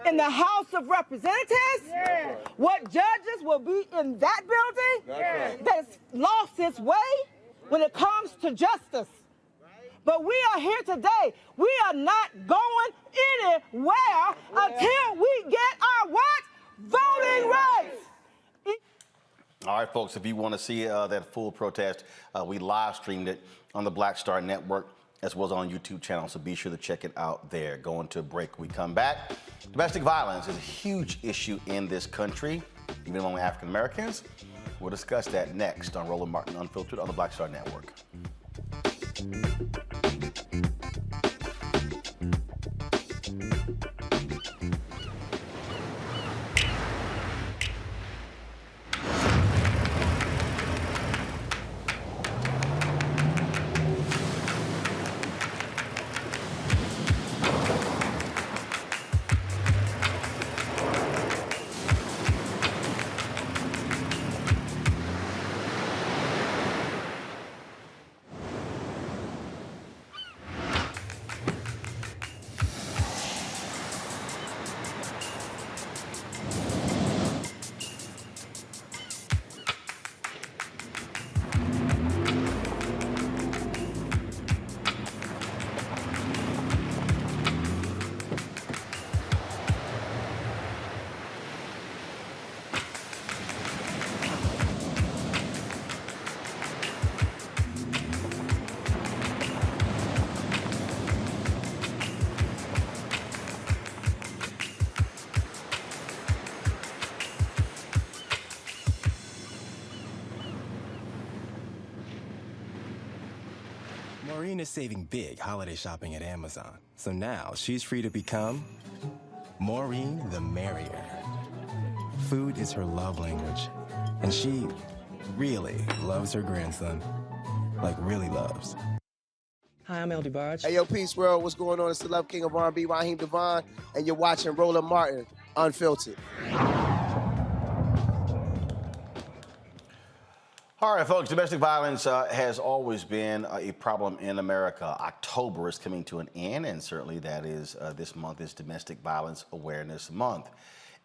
in the House of Representatives, what judges will be in that building that's lost its way when it comes to justice. But we are here today. We are not going anywhere until we get our what? Voting rights. All right, folks, if you want to see that full protest, we live streamed it on the Black Star Network as well as on YouTube channel, so be sure to check it out there. Going to a break, we come back. Domestic violence is a huge issue in this country, even among African Americans. We'll discuss that next on Roland Martin Unfiltered on the Black Star Network. is saving big holiday shopping at Amazon. So now she's free to become Maureen the Merrier. Food is her love language, and she really loves her grandson. Like, really loves. Hi, I'm El DeBarge. Hey, yo, Peace World. What's going on? It's the Love King of R&B, Raheem Devon, and you're watching Roland Martin, Unfiltered. All right, folks, domestic violence has always been a problem in America. October is coming to an end, and certainly that is this month is Domestic Violence Awareness Month.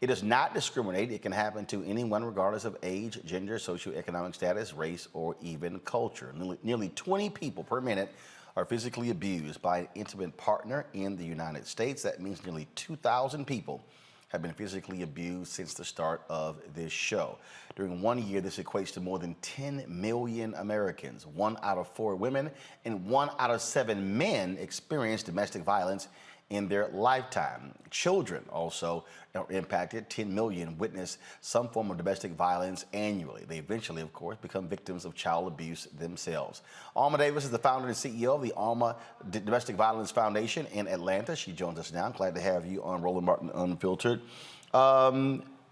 It does not discriminate. It can happen to anyone regardless of age, gender, socioeconomic status, race, or even culture. Nearly 20 people per minute are physically abused by an intimate partner in the United States. That means nearly 2,000 people have been physically abused since the start of this show. During 1 year, this equates to more than 10 million Americans. 1 out of 4 women and 1 out of 7 men experience domestic violence in their lifetime. Children also are impacted. 10 million witness some form of domestic violence annually. They eventually, of course, become victims of child abuse themselves. Alma Davis is the founder and CEO of the Alma Domestic Violence Foundation in Atlanta. She joins us now. I'm glad to have you on Roland Martin Unfiltered.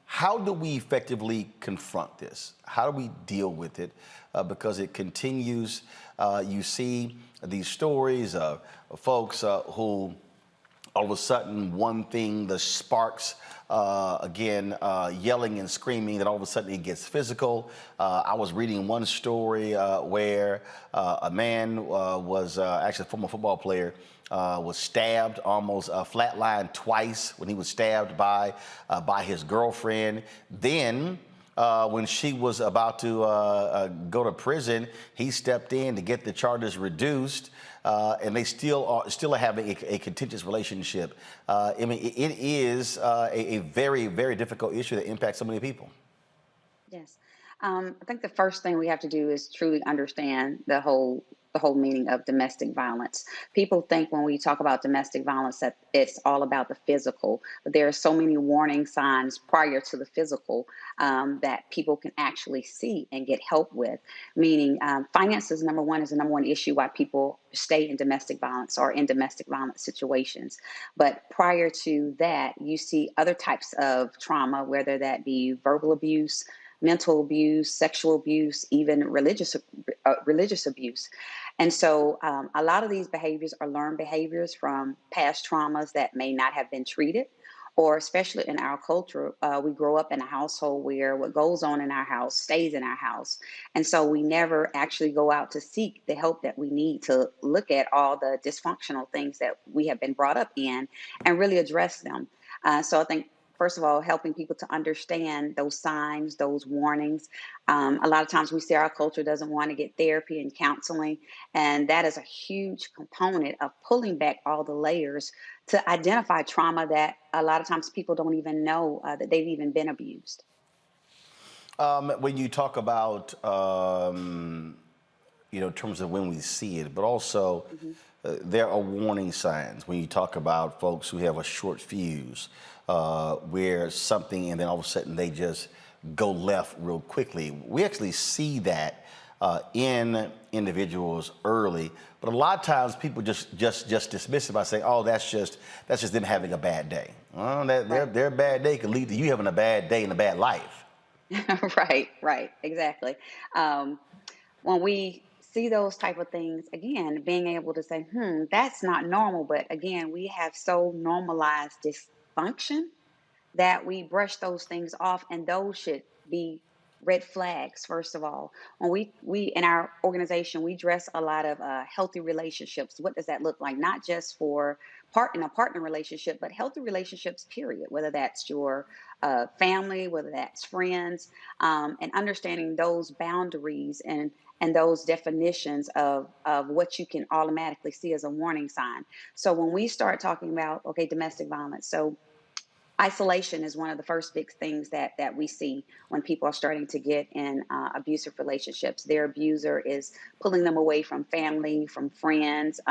How do we effectively confront this? How do we deal with it? Because it continues. You see these stories of folks who all of a sudden one thing, the sparks, yelling and screaming, that all of a sudden it gets physical. I was reading one story where a man was actually a former football player, was stabbed, almost flatlined twice when he was stabbed by his girlfriend. Then when she was about to go to prison, he stepped in to get the charges reduced. And they still are having a contentious relationship. I mean, it is a very, very difficult issue that impacts so many people. Yes. I think the first thing we have to do is truly understand the whole meaning of domestic violence. People think when we talk about domestic violence that it's all about the physical, but there are so many warning signs prior to the physical that people can actually see and get help with. Meaning, finances, is the number one issue why people stay in domestic violence or in domestic violence situations. But prior to that, you see other types of trauma, whether that be verbal abuse, mental abuse, sexual abuse, even religious abuse. And so a lot of these behaviors are learned behaviors from past traumas that may not have been treated, or especially in our culture, we grow up in a household where what goes on in our house stays in our house. And so we never actually go out to seek the help that we need to look at all the dysfunctional things that we have been brought up in and really address them. So I think, first of all, helping people to understand those signs, those warnings. A lot of times we see our culture doesn't want to get therapy and counseling, and that is a huge component of pulling back all the layers to identify trauma that a lot of times people don't even know that they've even been abused. When you talk about, in terms of when we see it, but also there are warning signs when you talk about folks who have a short fuse, where something, and then all of a sudden they just go left real quickly. We actually see that in individuals early, but a lot of times people just dismiss it by saying, "Oh, that's just them having a bad day." Well, their bad day could lead to you having a bad day and a bad life. Right, exactly. When we see those type of things, again, being able to say, that's not normal. But again, we have so normalized dysfunction that we brush those things off, and those should be red flags. First of all, when we in our organization, we address a lot of healthy relationships. What does that look like? Not just for partner relationship, but healthy relationships, period. Whether that's your family, whether that's friends, and understanding those boundaries and those definitions of what you can automatically see as a warning sign. So when we start talking about, okay, domestic violence, so isolation is one of the first big things that we see when people are starting to get in abusive relationships. Their abuser is pulling them away from family, from friends,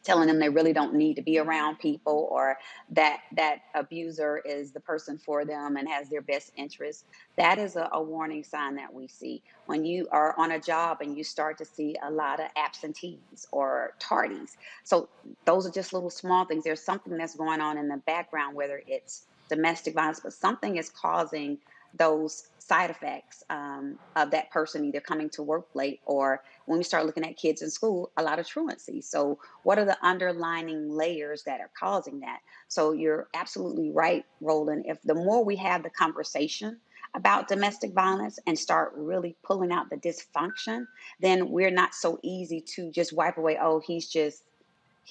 telling them they really don't need to be around people, or that that abuser is the person for them and has their best interests. That is a warning sign that we see. When you are on a job and you start to see a lot of absentees or tardies. So those are just little small things. There's something that's going on in the background, whether it's domestic violence, but something is causing those side effects of that person either coming to work late, or when we start looking at kids in school, a lot of truancy. So what are the underlining layers that are causing that? So you're absolutely right, Roland. If the more we have the conversation about domestic violence and start really pulling out the dysfunction, then we're not so easy to just wipe away, oh, he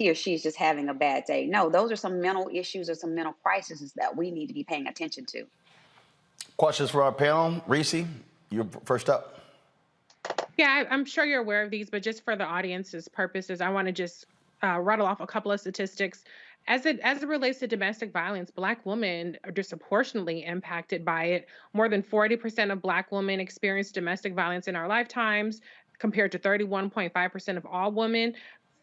or she's just having a bad day. No, those are some mental issues or some mental crises that we need to be paying attention to. Questions for our panel? Reese, you're first up. Yeah, I'm sure you're aware of these, but just for the audience's purposes, I want to just rattle off a couple of statistics. As it relates to domestic violence, Black women are disproportionately impacted by it. More than 40% of Black women experience domestic violence in our lifetimes, compared to 31.5% of all women.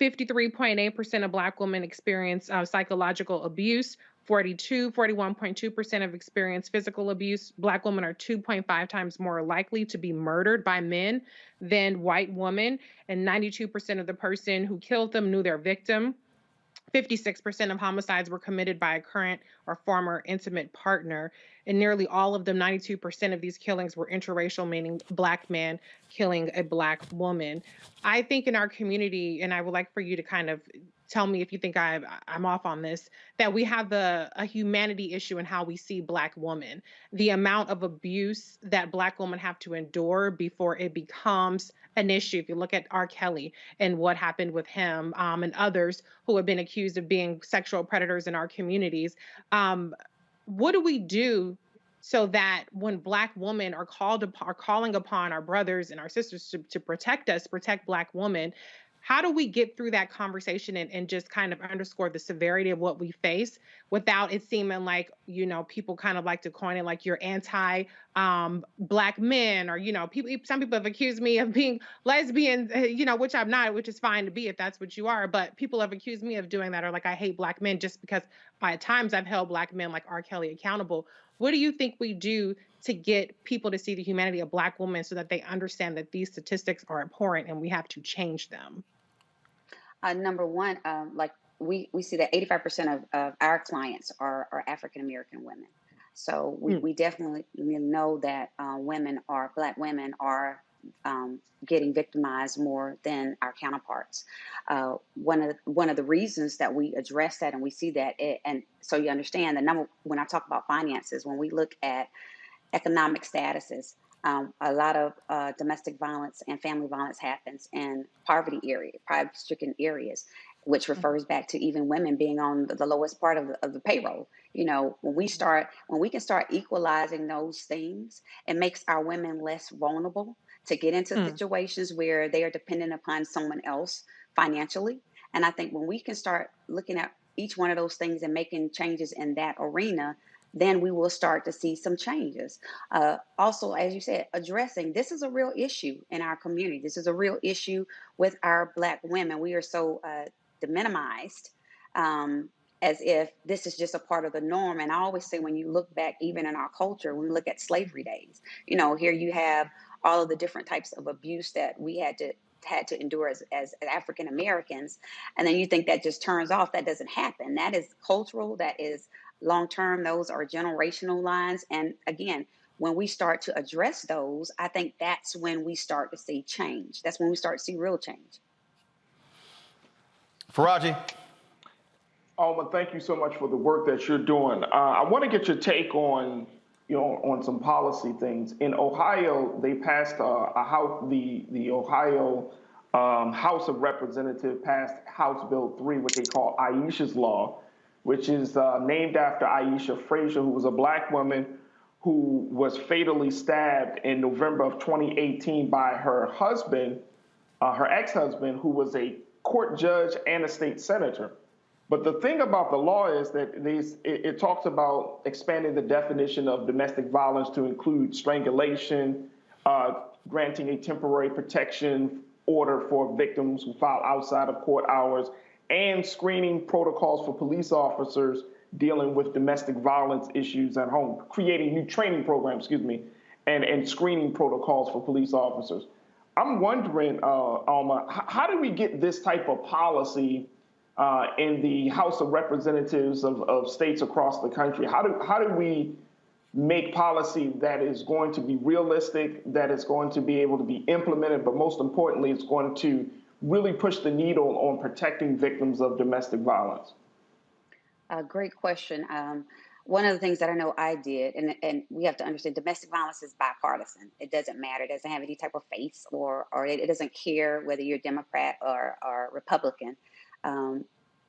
53.8% of Black women experience psychological abuse. 41.2% have experienced physical abuse. Black women are 2.5 times more likely to be murdered by men than white women, and 92% of the person who killed them knew their victim. 56% of homicides were committed by a current or former intimate partner, and nearly all of them, 92% of these killings, were interracial, meaning Black man killing a Black woman. I think in our community, and I would like for you to kind of tell me if you think I'm off on this, that we have a humanity issue in how we see Black women. The amount of abuse that Black women have to endure before it becomes an issue. If you look at R. Kelly and what happened with him, and others who have been accused of being sexual predators in our communities, what do we do so that when Black women are calling upon our brothers and our sisters to protect us, protect Black women? How do we get through that conversation and just kind of underscore the severity of what we face without it seeming like, people kind of like to coin it like you're anti Black men, or, some people have accused me of being lesbian, which I'm not, which is fine to be if that's what you are. But people have accused me of doing that, or like I hate Black men, just because at times I've held Black men like R. Kelly accountable. What do you think we do to get people to see the humanity of Black women so that they understand that these statistics are abhorrent and we have to change them? Number one, like we see that 85% of our clients are African American women. So we definitely know that Black women are getting victimized more than our counterparts. One of the reasons that we address that and we see that, and so you understand when I talk about finances, when we look at economic statuses, a lot of domestic violence and family violence happens in poverty-stricken areas, which refers back to even women being on the lowest part of the payroll. When we can start equalizing those things, it makes our women less vulnerable to get into situations where they are dependent upon someone else financially. And I think when we can start looking at each one of those things and making changes in that arena, then we will start to see some changes. Also, as you said, addressing this is a real issue in our community. This is a real issue with our Black women. We are so demonized as if this is just a part of the norm. And I always say, when you look back, even in our culture, when we look at slavery days, here you have all of the different types of abuse that we had to endure as African Americans. And then you think that just turns off. That doesn't happen. That is cultural. That is long-term. Those are generational lines. And again, when we start to address those, I think that's when we start to see change. That's when we start to see real change. Faraji. Alma, thank you so much for the work that you're doing. I want to get your take on some policy things. In Ohio, they passed the Ohio House of Representatives passed House Bill 3, what they call Aisha's Law, which is named after Aisha Frazier, who was a Black woman who was fatally stabbed in November of 2018 by her husband, her ex-husband, who was a court judge and a state senator. But the thing about the law is that it talks about expanding the definition of domestic violence to include strangulation, granting a temporary protection order for victims who file outside of court hours, and screening protocols for police officers dealing with domestic violence issues at home, creating new training programs, and screening protocols for police officers. I'm wondering, Alma, how do we get this type of policy in the House of Representatives of states across the country? How do we make policy that is going to be realistic, that is going to be able to be implemented, but most importantly, it's going to really push the needle on protecting victims of domestic violence? Great question. One of the things that I know I did, and we have to understand, domestic violence is bipartisan. It doesn't matter. It doesn't have any type of face, or it doesn't care whether you're Democrat or Republican.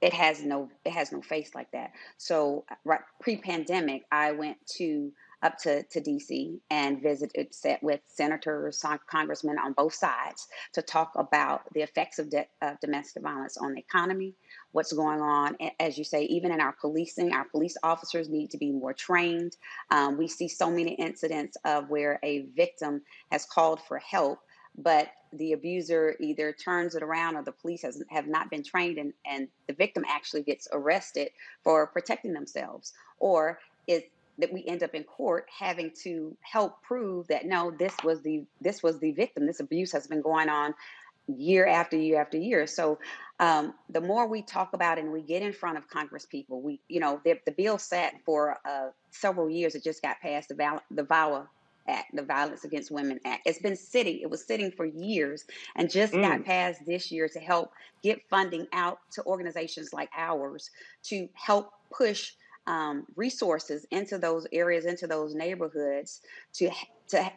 It has no face like that. So right, pre-pandemic, I went up to DC and sat with senators, congressmen on both sides to talk about the effects of domestic violence on the economy, what's going on. As you say, even in our policing, our police officers need to be more trained. We see so many incidents of where a victim has called for help, but the abuser either turns it around or the police have not been trained, and the victim actually gets arrested for protecting themselves, or that we end up in court having to help prove that no, this was the victim. This abuse has been going on year after year after year. So the more we talk about it and we get in front of Congress people, the bill sat for several years. It just got passed, the VAWA Act, the Violence Against Women Act. It was sitting for years and just got passed this year to help get funding out to organizations like ours to help push resources into those areas, into those neighborhoods, to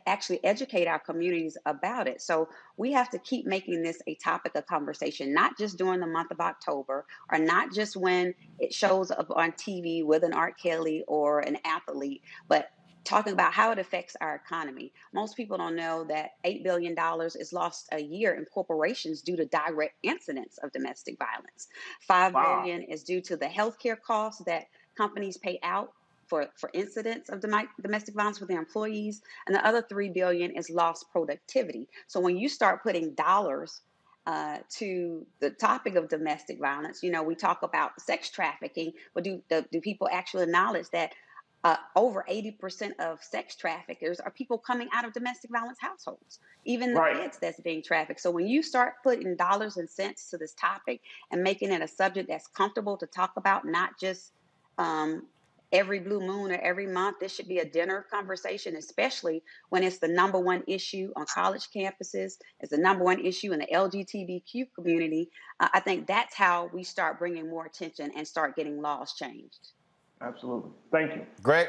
actually educate our communities about it. So we have to keep making this a topic of conversation, not just during the month of October, or not just when it shows up on TV with an R. Kelly or an athlete, but talking about how it affects our economy. Most people don't know that $8 billion is lost a year in corporations due to direct incidents of domestic violence. $5 billion is due to the healthcare costs that companies pay out for incidents of domestic violence with their employees, and the other $3 billion is lost productivity. So when you start putting dollars to the topic of domestic violence, we talk about sex trafficking, but do people actually acknowledge that over 80% of sex traffickers are people coming out of domestic violence households, even the kids that's being trafficked. So when you start putting dollars and cents to this topic and making it a subject that's comfortable to talk about, not just every blue moon or every month, this should be a dinner conversation, especially when it's the number one issue on college campuses, it's the number one issue in the LGBTQ community. I think that's how we start bringing more attention and start getting laws changed. Absolutely. Thank you. Greg?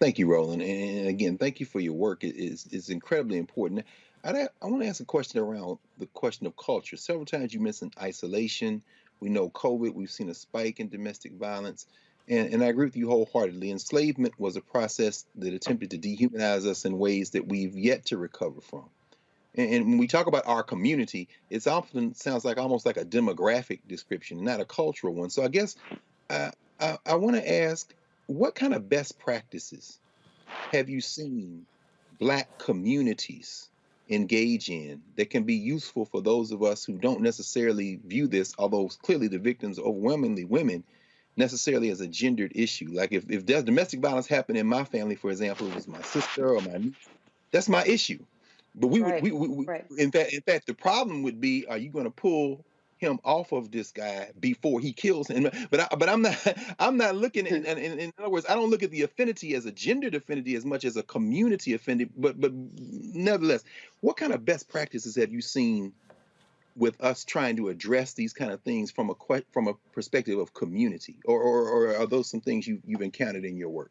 Thank you, Roland. And again, thank you for your work. It's incredibly important. I want to ask a question around the question of culture. Several times you mentioned isolation. We know COVID, we've seen a spike in domestic violence. And I agree with you wholeheartedly. Enslavement was a process that attempted to dehumanize us in ways that we've yet to recover from. And when we talk about our community, it often sounds like almost like a demographic description, not a cultural one. So I guess I want to ask, what kind of best practices have you seen Black communities engage in that can be useful for those of us who don't necessarily view this, although clearly the victims are overwhelmingly women, necessarily as a gendered issue? Like if there's domestic violence happened in my family, for example, it was my sister or my niece, that's my issue. But in fact, the problem would be, are you going to pull him off of this guy before he kills him? But I'm not looking at, in other words, I don't look at the affinity as a gendered affinity as much as a community affinity. But nevertheless, what kind of best practices have you seen with us trying to address these kind of things from a perspective of community, or are those some things you've encountered in your work?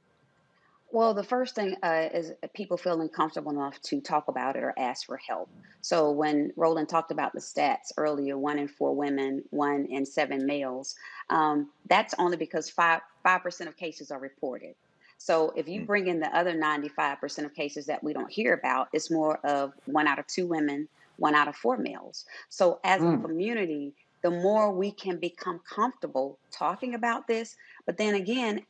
Well, the first thing is people feeling comfortable enough to talk about it or ask for help. So when Roland talked about the stats earlier, 1 in 4 women, 1 in 7 males, that's only because 5% of cases are reported. So if you bring in the other 95% of cases that we don't hear about, it's more of 1 out of 2 women, 1 out of 4 males. So as a community, the more we can become comfortable talking about this, but then again,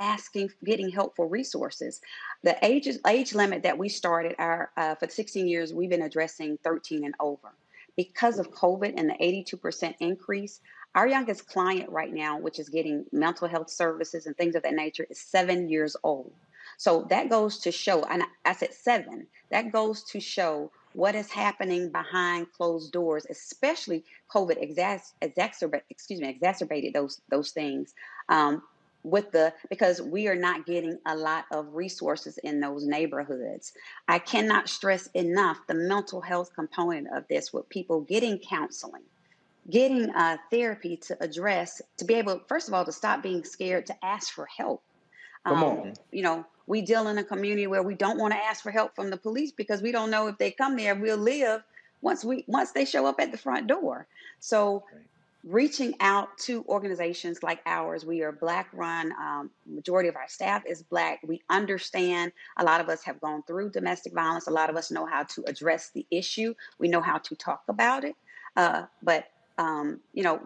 getting help for resources. The age limit that we started for 16 years, we've been addressing 13 and over. Because of COVID and the 82% increase, Our youngest client right now, which is getting mental health services and things of that nature, is 7 years old. So that goes to show, and I said 7, that goes to show what is happening behind closed doors, especially COVID exacerbated those things. Because we are not getting a lot of resources in those neighborhoods. I cannot stress enough the mental health component of this, with people getting counseling, getting therapy to address, to be able, first of all, to stop being scared to ask for help. Come on. We deal in a community where we don't want to ask for help from the police because we don't know if they come there, we'll live once they show up at the front door. So reaching out to organizations like ours, we are Black run. Majority of our staff is Black. We understand a lot of us have gone through domestic violence. A lot of us know how to address the issue. We know how to talk about it. But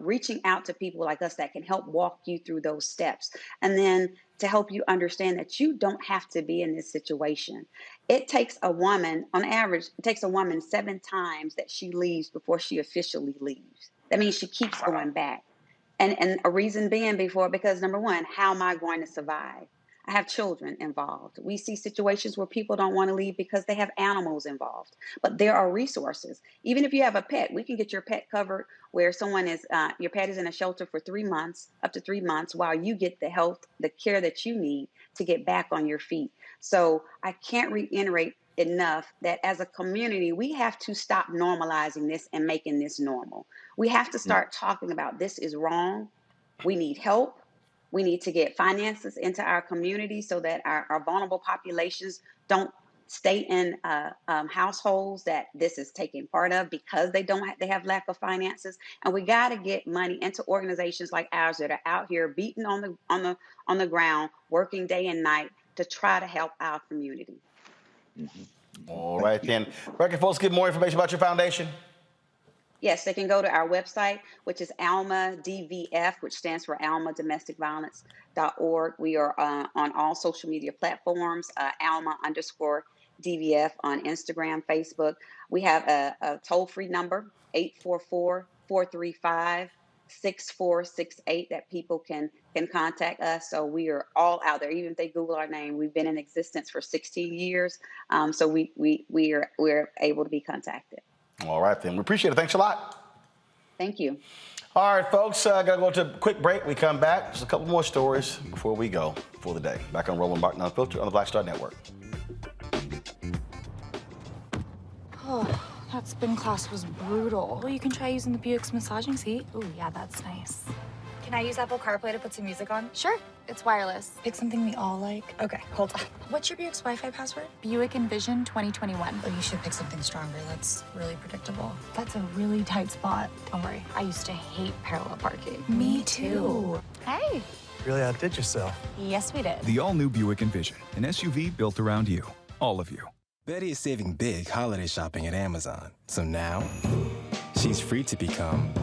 reaching out to people like us that can help walk you through those steps, and then to help you understand that you don't have to be in this situation. It takes a woman, on average, 7 times that she leaves before she officially leaves. That means she keeps going back. And a reason being because number one, how am I going to survive? I have children involved. We see situations where people don't want to leave because they have animals involved. But there are resources. Even if you have a pet, we can get your pet covered where your pet is in a shelter for 3 months, up to 3 months, while you get the care that you need to get back on your feet. So I can't reiterate enough that as a community, we have to stop normalizing this and making this normal. We have to start talking about this is wrong. We need help. We need to get finances into our community so that our vulnerable populations don't stay in households that this is taking part of because they have lack of finances. And we got to get money into organizations like ours that are out here beating on the ground, working day and night to try to help our community. All right, then. Where can folks get more information about your foundation? Yes, they can go to our website, which is ALMA DVF, which stands for almadomesticviolence.org. We are on all social media platforms, ALMA_DVF on Instagram, Facebook. We have a toll-free number, 844-435-6468, that people can contact us. So we are all out there. Even if they Google our name, we've been in existence for 16 years. So we're able to be contacted. All right, then. We appreciate it. Thanks a lot. Thank you. All right, folks, got to go to a quick break. We come back. Just a couple more stories before we go for the day. Back on Roland Martin Unfiltered on the Black Star Network. Oh, that spin class was brutal. Well, you can try using the Buick's massaging seat. Oh, yeah, that's nice. Can I use Apple CarPlay to put some music on? Sure. It's wireless. Pick something we all like. Okay, hold on. What's your Buick's Wi-Fi password? Buick Envision 2021. Oh, you should pick something stronger. That's really predictable. That's a really tight spot. Don't worry. I used to hate parallel parking. Me too. Hey. Really outdid yourself. Yes, we did. The all-new Buick Envision, an SUV built around you, all of you. Betty is saving big holiday shopping at Amazon. So now, she's free to become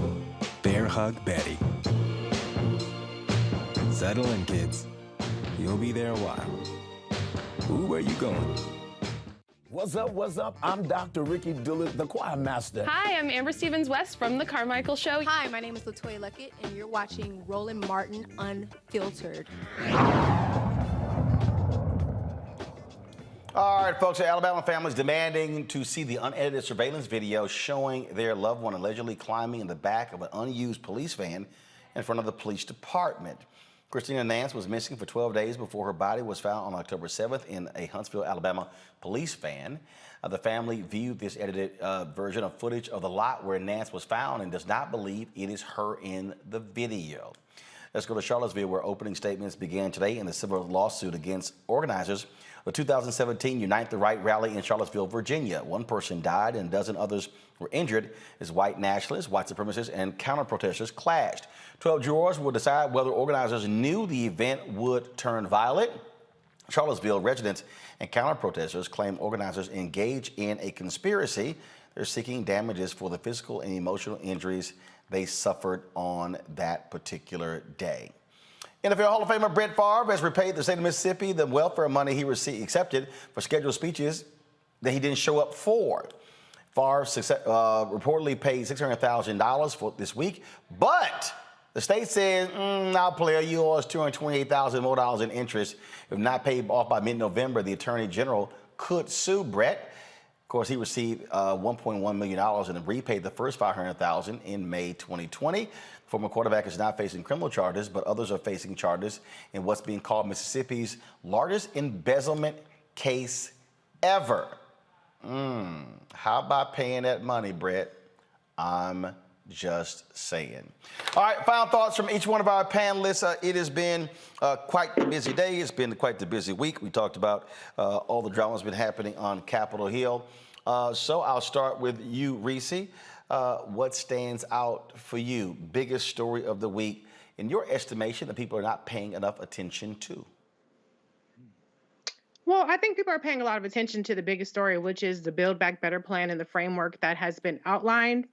Bear Hug Betty. Settle in, kids. You'll be there a while. Ooh, where you going? What's up, what's up? I'm Dr. Ricky Dillard, the choir master. Hi, I'm Amber Stevens-West from The Carmichael Show. Hi, my name is LaToya Luckett, and you're watching Roland Martin Unfiltered. All right, folks, Alabama families demanding to see the unedited surveillance video showing their loved one allegedly climbing in the back of an unused police van in front of the police department. Christina Nance was missing for 12 days before her body was found on October 7th in a Huntsville, Alabama police van. The family viewed this edited version of footage of the lot where Nance was found and does not believe it is her in the video. Let's go to Charlottesville, where opening statements began today in the civil lawsuit against organizers of the 2017 Unite the Right rally in Charlottesville, Virginia. One person died and a dozen others were injured as white nationalists, white supremacists, and counter-protesters clashed. 12 jurors will decide whether organizers knew the event would turn violent. Charlottesville residents and counter-protesters claim organizers engaged in a conspiracy. They're seeking damages for the physical and emotional injuries they suffered on that particular day. NFL Hall of Famer Brett Favre has repaid the state of Mississippi the welfare money he accepted for scheduled speeches that he didn't show up for. Favre reportedly paid $600,000 for this week, but The state says, now, player, you owe us $228,000 more in interest. If not paid off by mid-November, the Attorney General could sue Brett. Of course, he received $1.1 million and repaid the first $500,000 in May 2020. Former quarterback is not facing criminal charges, but others are facing charges in what's being called Mississippi's largest embezzlement case ever. How about paying that money, Brett? I'm just saying. All right, final thoughts from each one of our panelists. It has been quite the busy day. It's been quite the busy week. We talked about all the drama that's been happening on Capitol Hill. So I'll start with you, Reese. What stands out for you? Biggest story of the week, in your estimation, that people are not paying enough attention to? Well, I think people are paying a lot of attention to the biggest story, which is the Build Back Better plan and the framework that has been outlined.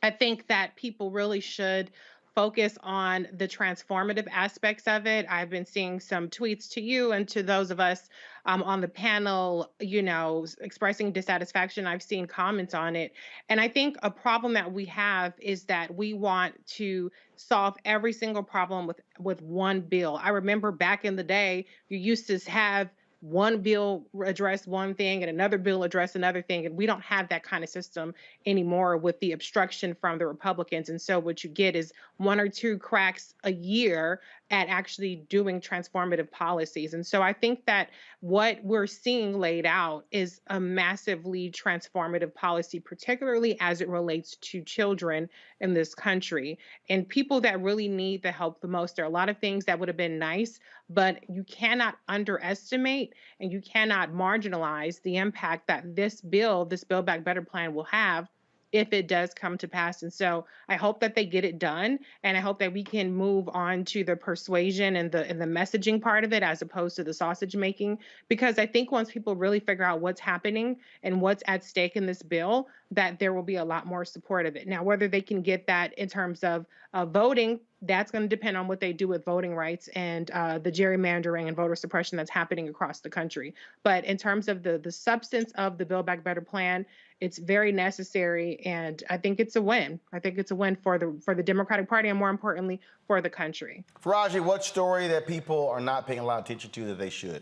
I think that people really should focus on the transformative aspects of it. I've been seeing some tweets to you and to those of us on the panel, expressing dissatisfaction. I've seen comments on it. And I think a problem that we have is that we want to solve every single problem with one bill. I remember back in the day, you used to have one bill address one thing and another bill address another thing. And we don't have that kind of system anymore with the obstruction from the Republicans. And so what you get is one or two cracks a year at actually doing transformative policies. And so I think that what we're seeing laid out is a massively transformative policy, particularly as it relates to children in this country and people that really need the help the most. There are a lot of things that would have been nice, but you cannot underestimate and you cannot marginalize the impact that this Build Back Better plan will have if it does come to pass. And so I hope that they get it done. And I hope that we can move on to the persuasion and the messaging part of it as opposed to the sausage making. Because I think once people really figure out what's happening and what's at stake in this bill, that there will be a lot more support of it. Now, whether they can get that in terms of voting, that's going to depend on what they do with voting rights and the gerrymandering and voter suppression that's happening across the country. But in terms of the substance of the Build Back Better plan, it's very necessary, and I think it's a win. I think it's a win for the Democratic Party and, more importantly, for the country. Faraji, what story that people are not paying a lot of attention to that they should?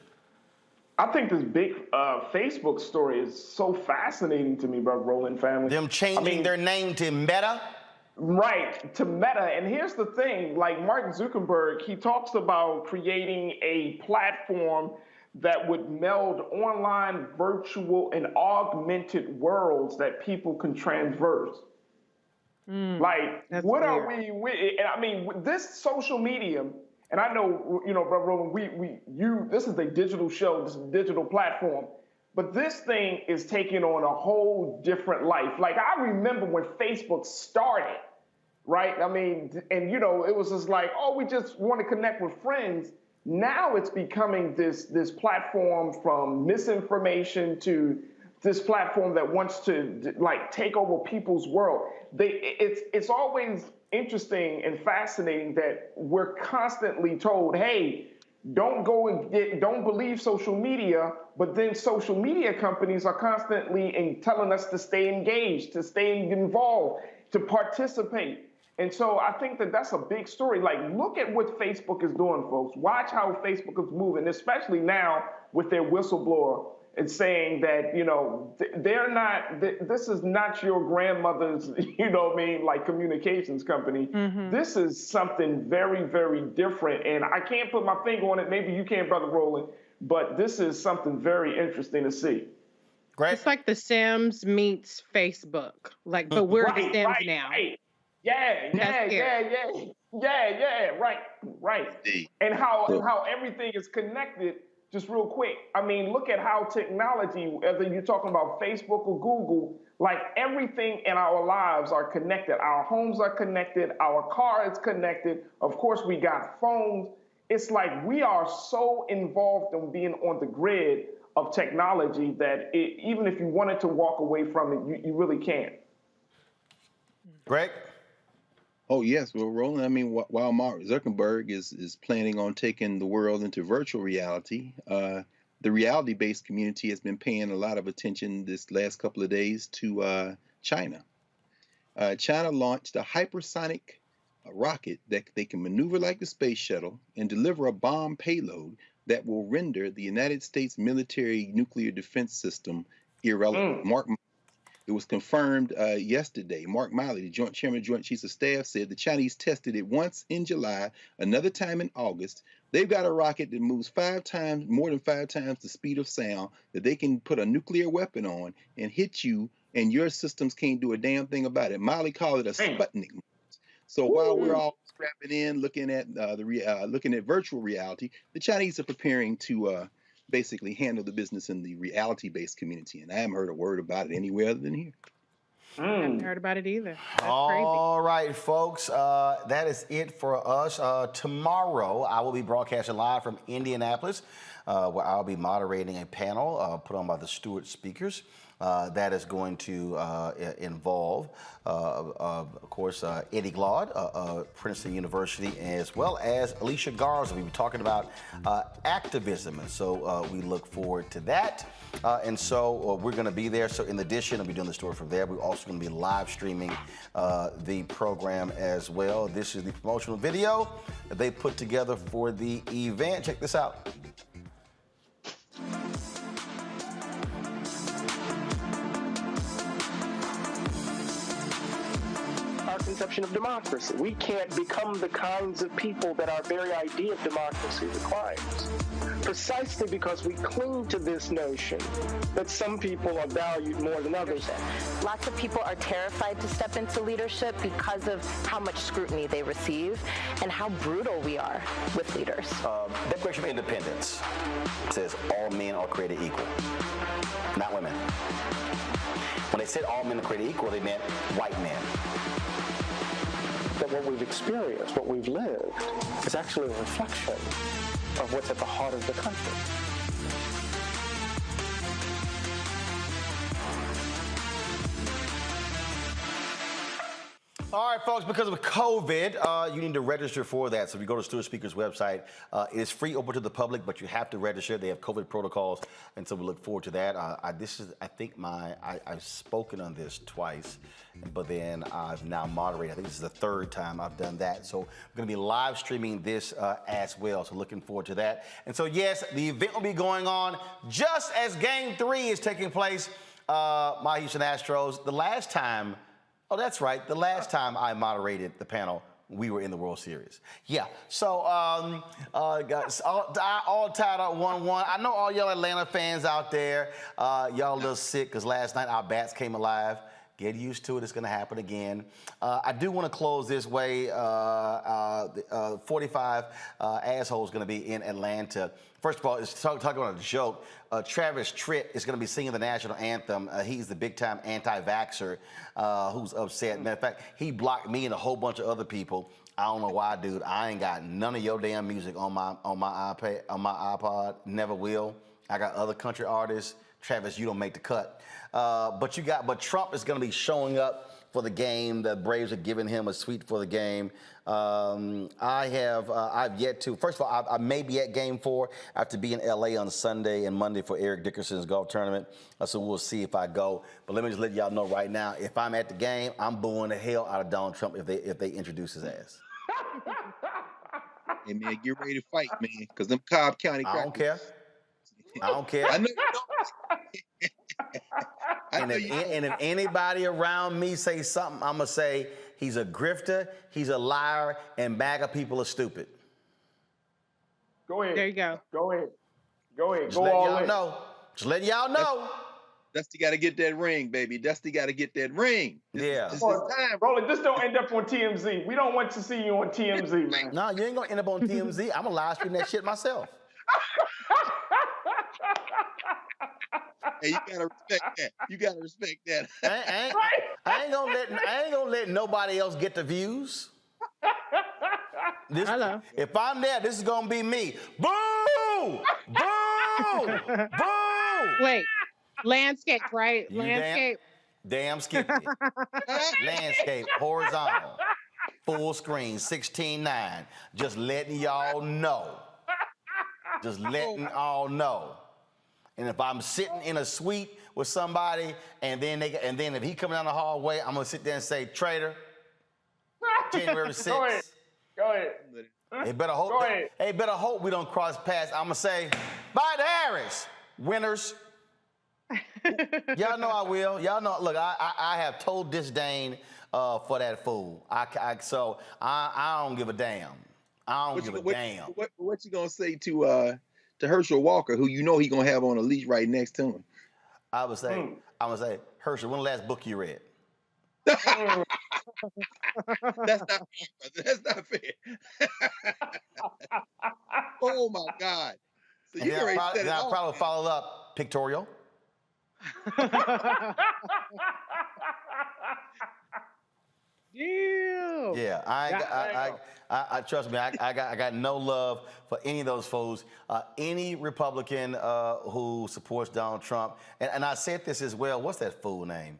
I think this big Facebook story is so fascinating to me, bro, Roland family. Them changing their name to Meta? Right, to Meta. And here's the thing, like Mark Zuckerberg, he talks about creating a platform that would meld online, virtual, and augmented worlds that people can traverse. Like, what are we? And I mean, with this social media, and I know, Brother Roland, this is a digital show, this is a digital platform, but this thing is taking on a whole different life. Like, I remember when Facebook started, right? I mean, and it was just like, oh, we just want to connect with friends. Now it's becoming this platform from misinformation to this platform that wants to like take over people's world. It's always interesting and fascinating that we're constantly told, hey, don't believe social media, but then social media companies are constantly telling us to stay engaged, to stay involved, to participate. And so I think that that's a big story. Like, look at what Facebook is doing, folks. Watch how Facebook is moving, especially now with their whistleblower and saying that, this is not your grandmother's, like communications company. Mm-hmm. This is something very, very different. And I can't put my finger on it. Maybe you can, Brother Roland, but this is something very interesting to see. Great. It's like The Sims meets Facebook. Like, but we're The Sims now. Right. Yeah, right. And how everything is connected, just real quick. I mean, look at how technology, whether you're talking about Facebook or Google, like everything in our lives are connected. Our homes are connected, our car is connected. Of course, we got phones. It's like we are so involved in being on the grid of technology that even if you wanted to walk away from it, you really can't. Greg? Oh, yes. Well, Roland, I mean, while Mark Zuckerberg is planning on taking the world into virtual reality, the reality-based community has been paying a lot of attention this last couple of days to China. China launched a hypersonic a rocket that they can maneuver like the space shuttle and deliver a bomb payload that will render the United States military nuclear defense system irrelevant. It was confirmed yesterday. Mark Miley, the Joint Chairman of Joint Chiefs of Staff, said the Chinese tested it once in July, another time in August. They've got a rocket that moves more than 5 times the speed of sound, that they can put a nuclear weapon on and hit you, and your systems can't do a damn thing about it. Miley called it a Sputnik. So while we're all strapping in, looking at looking at virtual reality, the Chinese are preparing to basically handle the business in the reality-based community, and I haven't heard a word about it anywhere other than here. I haven't heard about it either. That's All right, folks, that is it for us. Tomorrow, I will be broadcasting live from Indianapolis, where I'll be moderating a panel put on by the Stewart Speakers. That is going to involve, of course, Eddie Glaude, Princeton University, as well as Alicia Garza. We'll be talking about activism, and so we look forward to that. And so we're going to be there. So in addition, I'll be doing the story from there. We're also going to be live streaming the program as well. This is the promotional video that they put together for the event. Check this out. Our conception of democracy. We can't become the kinds of people that our very idea of democracy requires. Precisely because we cling to this notion that some people are valued more than others. Lots of people are terrified to step into leadership because of how much scrutiny they receive and how brutal we are with leaders. Declaration of Independence says all men are created equal, not women. When they said all men are created equal, they meant white men. That what we've experienced, what we've lived, is actually a reflection of what's at the heart of the country. All right, folks, because of COVID, you need to register for that. So if you go to Stewart Speaker's website, it is free, open to the public, but you have to register. They have COVID protocols, and so we look forward to that. I've spoken on this twice, but then I've now moderated. I think this is the third time I've done that. So we're going to be live streaming this as well, so looking forward to that. And so, yes, the event will be going on just as Game 3 is taking place. My Houston Astros, the last time I moderated the panel, we were in the World Series. Yeah, so guys, all tied up 1-1. I know all y'all Atlanta fans out there, y'all a little sick because last night our bats came alive. Get used to it. It's going to happen again. I do want to close this way. 45 Assholes going to be in Atlanta. First of all, it's talking about a joke. Travis Tritt is going to be singing the national anthem. He's the big-time anti-vaxxer who's upset. Matter of fact, he blocked me and a whole bunch of other people. I don't know why, dude. I ain't got none of your damn music on my iPod. Never will. I got other country artists. Travis, you don't make the cut. But Trump is going to be showing up for the game. The Braves are giving him a suite for the game. I've yet to. First of all, I may be at Game 4. I have to be in LA on Sunday and Monday for Eric Dickerson's golf tournament. So we'll see if I go. But let me just let y'all know right now, if I'm at the game, I'm booing the hell out of Donald Trump if they introduce his ass. Hey man, get ready to fight, man, because them Cobb County. I don't care. I don't care. I know you don't. And if anybody around me say something, I'm going to say he's a grifter, he's a liar, and MAGA people are stupid. Go ahead. There you go. Go ahead. Go ahead. Just Go let all y'all in. know. Just letting y'all know. Dusty got to get that ring, baby. Dusty got to get that ring. Yeah. This is time. Roland, this don't end up on TMZ. We don't want to see you on TMZ, man. No, you ain't going to end up on TMZ. I'm going to live stream that shit myself. Hey, you gotta respect that. You gotta respect that. I ain't gonna let nobody else get the views. Hello. If I'm there, this is gonna be me. Boo! Boo! Boo! Wait, landscape, right? You Landscape. Damn skippy. Landscape, horizontal, full screen, 16:9. Just letting y'all know. Just letting all know. And if I'm sitting in a suite with somebody, and then if he coming down the hallway, I'm gonna sit there and say, traitor, January 6th. Go ahead. Go ahead. Hey, better hope. Go ahead. Hey, better hope we don't cross paths. I'm gonna say, bye to Harris, winners. Y'all know I will. Y'all know. Look, I have total disdain for that fool. So I don't give a damn. I don't give a damn. What you gonna say to Herschel Walker, who you know he gonna have on a leash right next to him? I would say, Herschel, when the last book you read? That's not fair. Oh my God. So you already said it I all. probably followed up pictorial. Yeah, I trust me. I got no love for any of those fools. Any Republican who supports Donald Trump, and I said this as well. What's that fool name?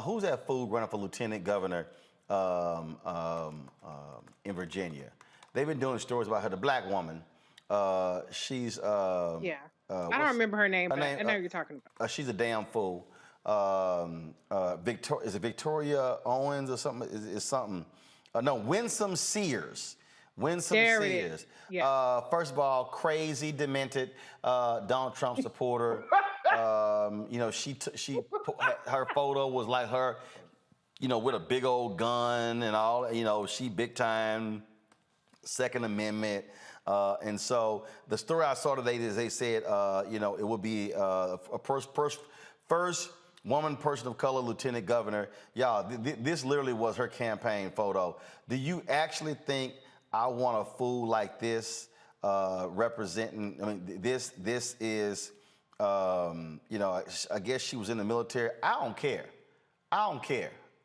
Who's that fool running for lieutenant governor in Virginia? They've been doing stories about her, the black woman. She's I don't remember her name, but I know who you're talking about. she's a damn fool. Is it Victoria Owens or something? Is something? No, Winsome Sears. Winsome There it Sears. is. Yeah. First of all, crazy, demented Donald Trump supporter. Her photo was like her, with a big old gun and all. She big time Second Amendment. And so the story I saw today is they said, it would be a first woman, person of color, lieutenant governor. Y'all, this literally was her campaign photo. Do you actually think I want a fool like this representing? I mean, this is, I guess she was in the military. I don't care.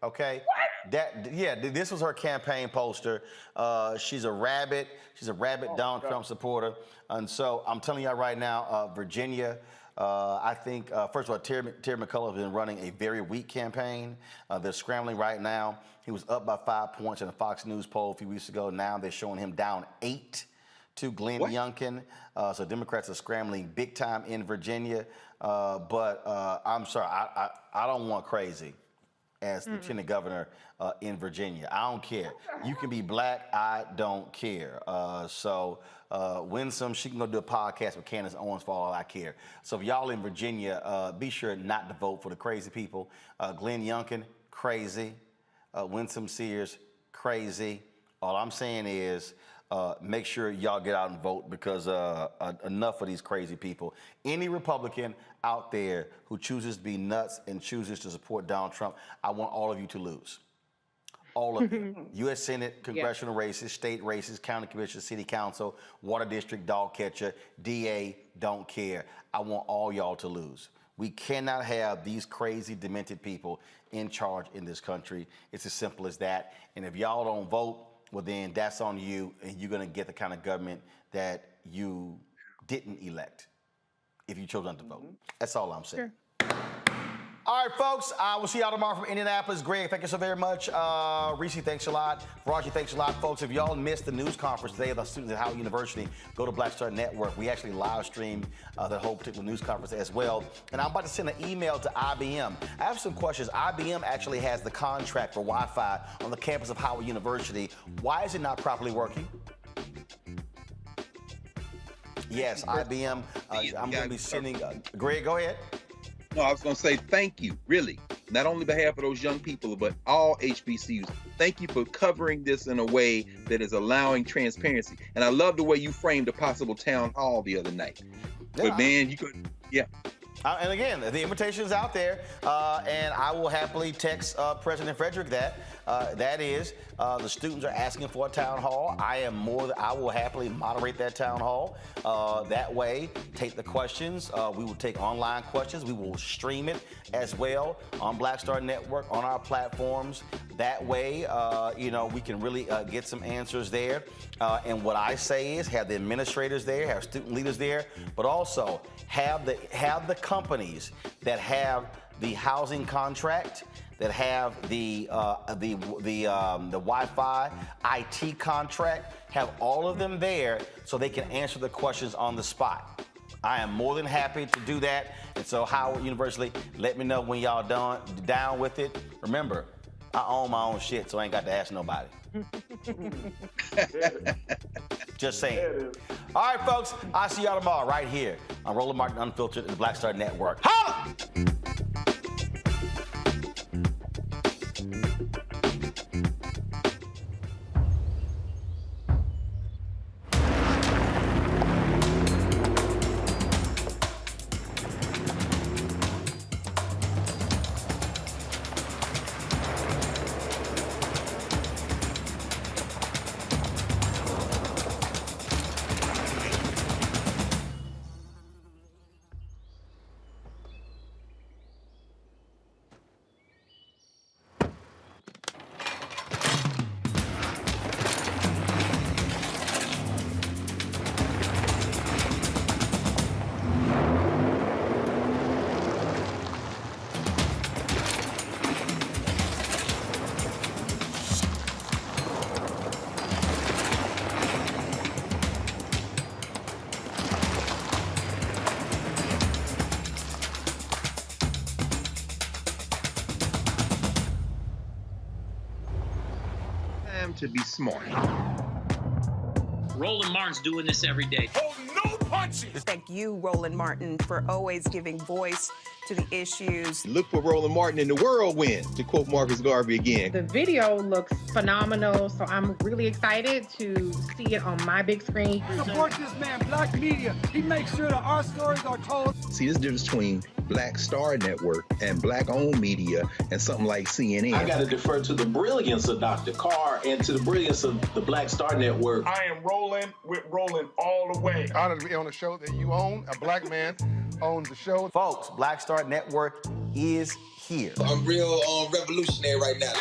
Okay. What? This was her campaign poster. She's a rabid Donald Trump supporter. And so I'm telling y'all right now, Virginia, I think, first of all, Terry McCullough has been running a very weak campaign. They're scrambling right now. He was up by 5 points in a Fox News poll a few weeks ago. Now they're showing him down 8 to Glenn Youngkin. So Democrats are scrambling big time in Virginia. But I'm sorry, I don't want crazy as lieutenant governor in Virginia. I don't care. You can be black. I don't care. Winsome, she can go do a podcast with Candace Owens for all I care. So if y'all in Virginia, be sure not to vote for the crazy people. Glenn Youngkin, crazy. Winsome Sears, crazy. All I'm saying is make sure y'all get out and vote because enough of these crazy people. Any Republican out there who chooses to be nuts and chooses to support Donald Trump, I want all of you to lose. All of you. U.S. Senate, congressional races, state races, county commission, city council, water district, dog catcher, DA, don't care. I want all y'all to lose. We cannot have these crazy, demented people in charge in this country. It's as simple as that. And if y'all don't vote, well, then that's on you, and you're going to get the kind of government that you didn't elect if you chose not to vote. That's all I'm saying. Sure. All right, folks, we'll see y'all tomorrow from Indianapolis. Greg, thank you so very much. Reese, thanks a lot. Raji, thanks a lot. Folks, if y'all missed the news conference today of the students at Howard University, go to Black Star Network. We actually live stream the whole particular news conference as well. And I'm about to send an email to IBM. I have some questions. IBM actually has the contract for Wi-Fi on the campus of Howard University. Why is it not properly working? Yes, IBM. I'm going to be sending. Greg, go ahead. No, I was going to say thank you, really. Not only on behalf of those young people, but all HBCUs. Thank you for covering this in a way that is allowing transparency. And I love the way you framed a possible town hall the other night. Yeah. But man, you could, and again, the invitation is out there, and I will happily text President Frederick that. That is, the students are asking for a town hall. I will happily moderate that town hall. That way, take the questions. We will take online questions. We will stream it as well on Black Star Network, on our platforms. That way, we can really get some answers there. And what I say is have the administrators there, have student leaders there, but also have the companies that have the housing contract, that have the Wi-Fi IT contract, have all of them there so they can answer the questions on the spot. I am more than happy to do that. And so Howard University, let me know when y'all down with it. Remember, I own my own shit, so I ain't got to ask nobody. Just saying. All right, folks. I'll see y'all tomorrow right here on Roland Martin Unfiltered and the Black Star Network. Holla! To be smart. Roland Martin's doing this every day. Oh, no punches! Thank you, Roland Martin, for always giving voice to the issues. Look for Roland Martin in the whirlwind, to quote Marcus Garvey again. The video looks phenomenal, so I'm really excited to see it on my big screen. Support this man, Black Media. He makes sure that our stories are told. See, there's a difference between Black Star Network and Black-owned media and something like CNN. I got to defer to the brilliance of Dr. Carr and to the brilliance of the Black Star Network. I am Roland with Roland all the way. Honored to be on a show that you own. A black man owns the show. Folks, Black Star Network is here. I'm real revolutionary right now.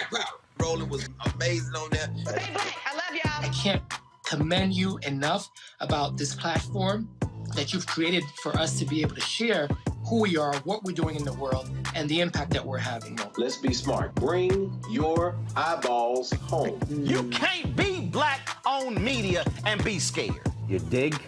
Roland was amazing on there. Stay black. I love y'all. I can't commend you enough about this platform that you've created for us to be able to share who we are, what we're doing in the world, and the impact that we're having. Let's be smart. Bring your eyeballs home. You can't be Black-owned media and be scared. You dig?